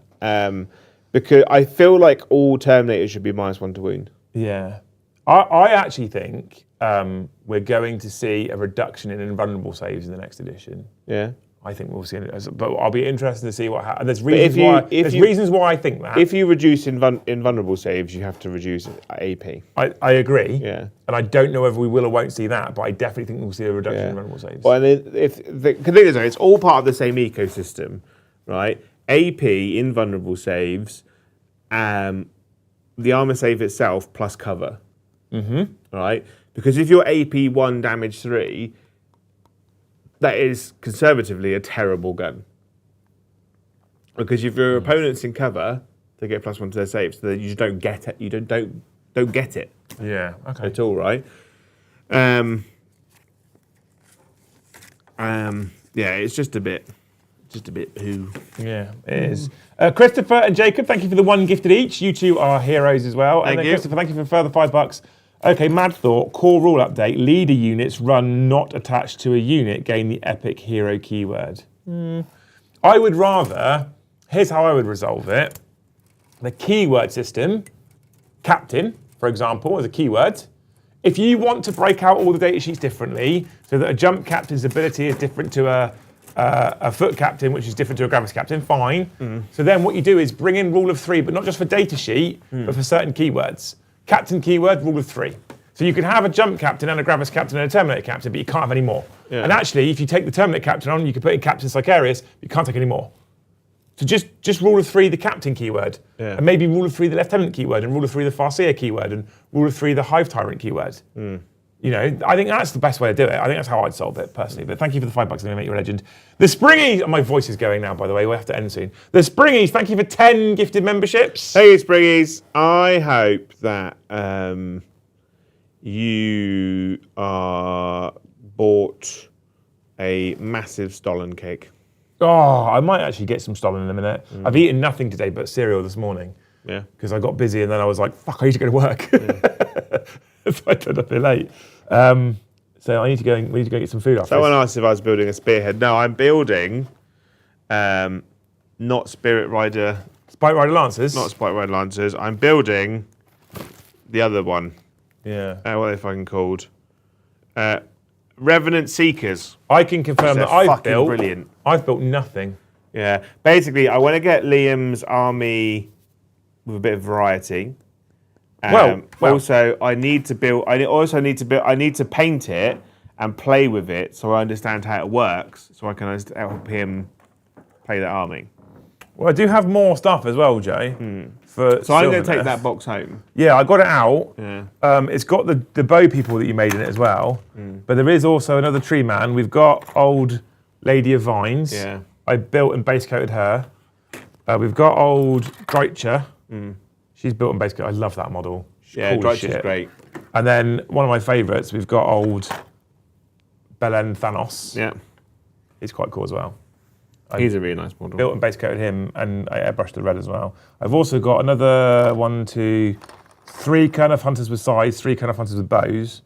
Because I feel like all Terminators should be -1 to wound. Yeah. I actually think we're going to see a reduction in invulnerable saves in the next edition. Yeah. I think we'll see it, but I'll be interested to see what happens. There's reasons why I think that. If you reduce invulnerable saves, you have to reduce AP. I agree. Yeah. And I don't know whether we will or won't see that, but I definitely think we'll see a reduction in invulnerable saves. Well, if the thing is, it's all part of the same ecosystem, right? AP, invulnerable saves, the armor save itself plus cover. Right? Because if you're AP 1 damage 3, that is conservatively a terrible gun. Because if your opponent's in cover, they get +1 to their saves, so that you just don't get it. You don't get it. Yeah. Okay. At all, right? Yeah, it's just a bit poo. Yeah, it is. Christopher and Jacob, thank you for the 1 gifted each. You two are heroes as well. Thank you. Christopher, thank you for a further $5. Okay, Mad Thought, core rule update. Leader units run not attached to a unit gain the epic hero keyword. I would rather, here's how I would resolve it. The keyword system, captain, for example, as a keyword. If you want to break out all the data sheets differently, so that a jump captain's ability is different to a foot captain, which is different to a gravis captain, fine. So then what you do is bring in rule of 3, but not just for data sheet, but for certain keywords. Captain keyword, rule of 3. So you can have a jump captain and a gravis captain and a terminator captain, but you can't have any more. Yeah. And actually, if you take the terminator captain on, you can put in Captain Sicarius, but you can't take any more. So just rule of 3 the captain keyword, and maybe rule of 3 the lieutenant keyword, and rule of 3 the farseer keyword, and rule of 3 the hive tyrant keyword. You know, I think that's the best way to do it. I think that's how I'd solve it personally. But thank you for the $5. I'm going to make you a legend. The Springies, my voice is going now, by the way. We'll have to end soon. The Springies, thank you for 10 gifted memberships. Hey, Springies. I hope that you bought a massive Stollen cake. Oh, I might actually get some Stollen in a minute. I've eaten nothing today but cereal this morning. Yeah. Because I got busy and then I was like, fuck, I need to go to work. So I turned up a bit late. So we need to go get some food after. Someone asked if I was building a spearhead. No, I'm building not Spirit Rider. Spike Rider Lancers? Not Spike Rider Lancers. I'm building the other one. Yeah. What are they fucking called? Revenant Seekers. I can confirm that Brilliant. I've built nothing. Yeah. Basically, I want to get Liam's army with a bit of variety. Also, I need to paint it and play with it so I understand how it works, so I can help him play that army. Well, I do have more stuff as well, Jay. So I'm going to take that box home. Yeah, I got it out. Yeah. It's got the bow people that you made in it as well. But there is also another tree man. We've got old Lady of Vines. Yeah. I built and base coated her. We've got old Dreicher. She's built and base coated. I love that model. Yeah, Dreicher's great. And then one of my favourites, we've got old Belen Thanos. Yeah. He's quite cool as well. He's a really nice model. Built and base coated him, and I airbrushed the red as well. I've also got another 3 kind of hunters with scythes, 3 kind of hunters with bows.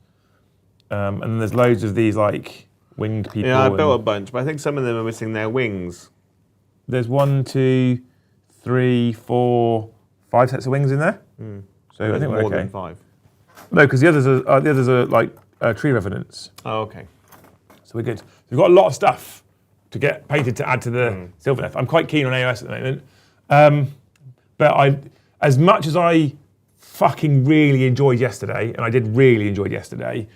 And then there's loads of these like winged people. Yeah, I built a bunch, but I think some of them are missing their wings. There's 1, 2, 3, 4, 5 sets of wings in there. So I think we're more okay. than 5. No, because the others are like tree revenants. Oh, okay. So we're good. So we've got a lot of stuff to get painted to add to the Sylvaneth. I'm quite keen on AOS at the moment. But as much as I fucking really enjoyed yesterday, and I did really enjoy yesterday,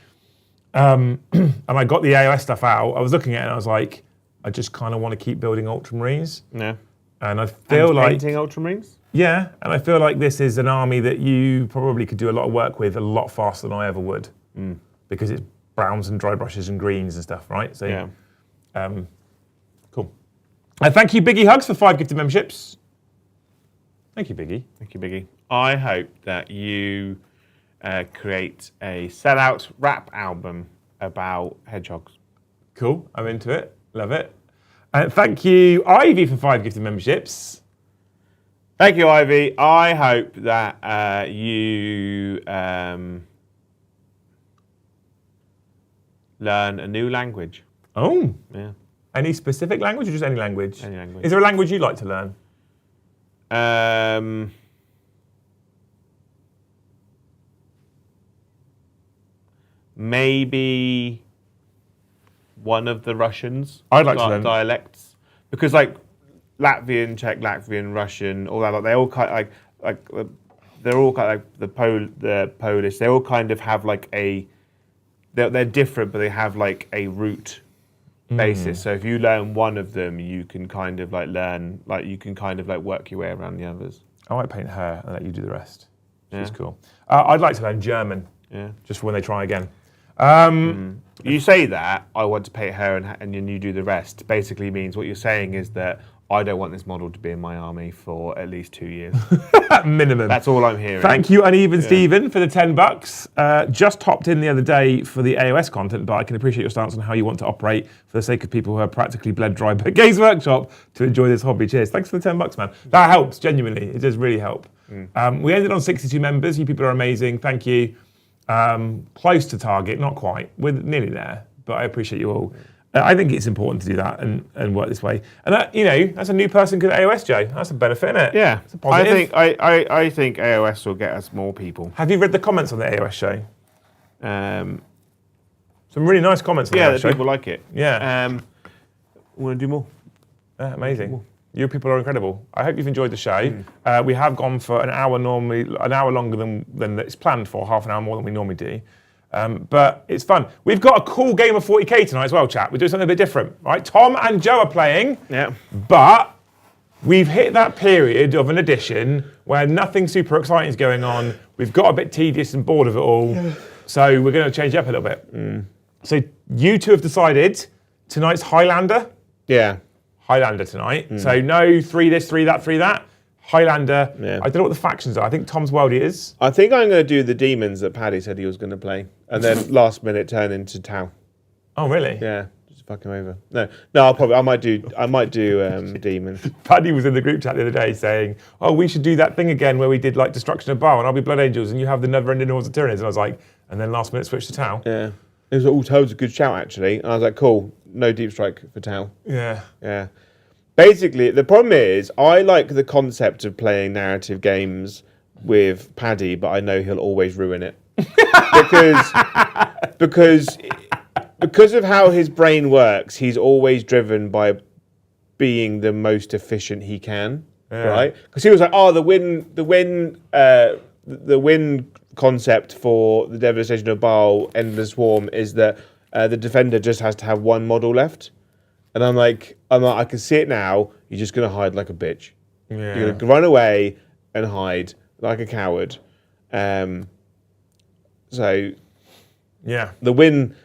and I got the AOS stuff out, I was looking at it and I was like, I just kind of want to keep building Ultramarines. Yeah. And I feel like painting Ultramarines? Yeah, and I feel like this is an army that you probably could do a lot of work with a lot faster than I ever would. Because it's browns and dry brushes and greens and stuff, right? So yeah. Cool. Thank you, Biggie Hugs, for 5 gifted memberships. Thank you, Biggie. Thank you, Biggie. I hope that you create a sellout rap album about hedgehogs. Cool. I'm into it. Love it. Thank you, Ivy, for 5 gifted memberships. Thank you, Ivy. I hope that you learn a new language. Oh. Yeah. Any specific language or just any language? Any language. Is there a language you'd like to learn? Maybe one of the Russians. I'd like to learn dialects, because like Latvian, Czech, Latvian, Russian, all that. They all kind of they're all kind of like the Polish. They all kind of have like they're different, but they have like a root basis. So if you learn one of them, you can kind of like learn, like you can kind of like work your way around the others. I might paint her and let you do the rest. She's cool. I'd like to learn German. Yeah. Just for when they try again. You say that, I want to paint her and then you do the rest. Basically means what you're saying is that I don't want this model to be in my army for at least 2 years. Minimum. That's all I'm hearing. Thank you, Uneven Stephen, for the $10. Just hopped in the other day for the AOS content, but I can appreciate your stance on how you want to operate for the sake of people who are practically bled dry by Games Workshop to enjoy this hobby. Cheers. Thanks for the $10, man. That helps, genuinely. It does really help. We ended on 62 members. You people are amazing. Thank you. Close to target, not quite. We're nearly there, but I appreciate you all. I think it's important to do that and work this way. And that, that's a new person good at AOS, Joe. That's a benefit, isn't it? Yeah. It's a positive. I think AOS will get us more people. Have you read the comments on the AOS show? Some really nice comments on the AOS show. Yeah, people like it. Yeah. We want to do more. Amazing. You people are incredible. I hope you've enjoyed the show. We have gone for an hour longer than it's planned for, half an hour more than we normally do. But it's fun. We've got a cool game of 40k tonight as well, chat. We're doing something a bit different, right? Tom and Joe are playing. Yeah. But we've hit that period of an edition where nothing super exciting is going on. We've got a bit tedious and bored of it all. So we're going to change it up a little bit. So you two have decided tonight's Highlander. Yeah. Highlander tonight. So no 3 this, 3 that, 3 that. Highlander. Yeah. I don't know what the factions are. I think Tom's World is. I think I'm going to do the demons that Paddy said he was going to play. And then last minute turn into T'au. Oh, really? Yeah. Just fuck him over. No, I might do demons. Paddy was in the group chat the other day saying, oh, we should do that thing again where we did like Destruction of Baal and I'll be Blood Angels and you have the never-ending Hordes of Tyranids. And I was like, and then last minute switch to T'au. Yeah. It was like, T'au's a good shout, actually. And I was like, cool, no deep strike for T'au. Yeah. Yeah. Basically, the problem is, I like the concept of playing narrative games with Paddy, but I know he'll always ruin it. because of how his brain works, he's always driven by being the most efficient he can, right? Because he was like, oh, the win concept for the Devastation of Baal, Endless Swarm, is that the defender just has to have one model left. And I'm like, I can see it now. You're just going to hide like a bitch. Yeah. You're going to run away and hide like a coward. So, yeah, the win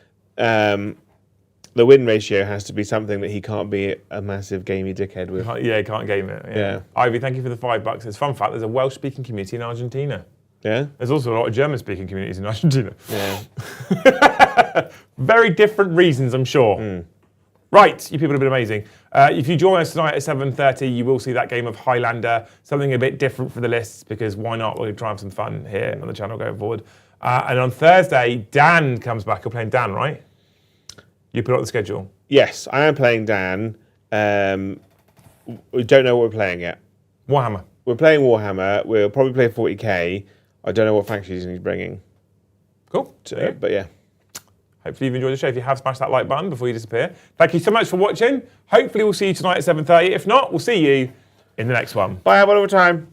ratio has to be something that he can't be a massive gamey dickhead with. Yeah, he can't game it. Yeah. Ivy, thank you for the $5. It's a fun fact. There's a Welsh-speaking community in Argentina. Yeah. There's also a lot of German-speaking communities in Argentina. Yeah. Very different reasons, I'm sure. Right, you people have been amazing. If you join us tonight at 7:30, you will see that game of Highlander, something a bit different for the lists, because why not? We're going to try and have some fun here on the channel going forward. And on Thursday, Dan comes back. You're playing Dan, right? You put out the schedule. Yes, I am playing Dan. We don't know what we're playing yet. Warhammer. We're playing Warhammer. We'll probably play 40k. I don't know what factions he's bringing. Cool. But yeah. Hopefully you've enjoyed the show. If you have, smash that like button before you disappear. Thank you so much for watching. Hopefully we'll see you tonight at 7:30. If not, we'll see you in the next one. Bye, have a wonderful time.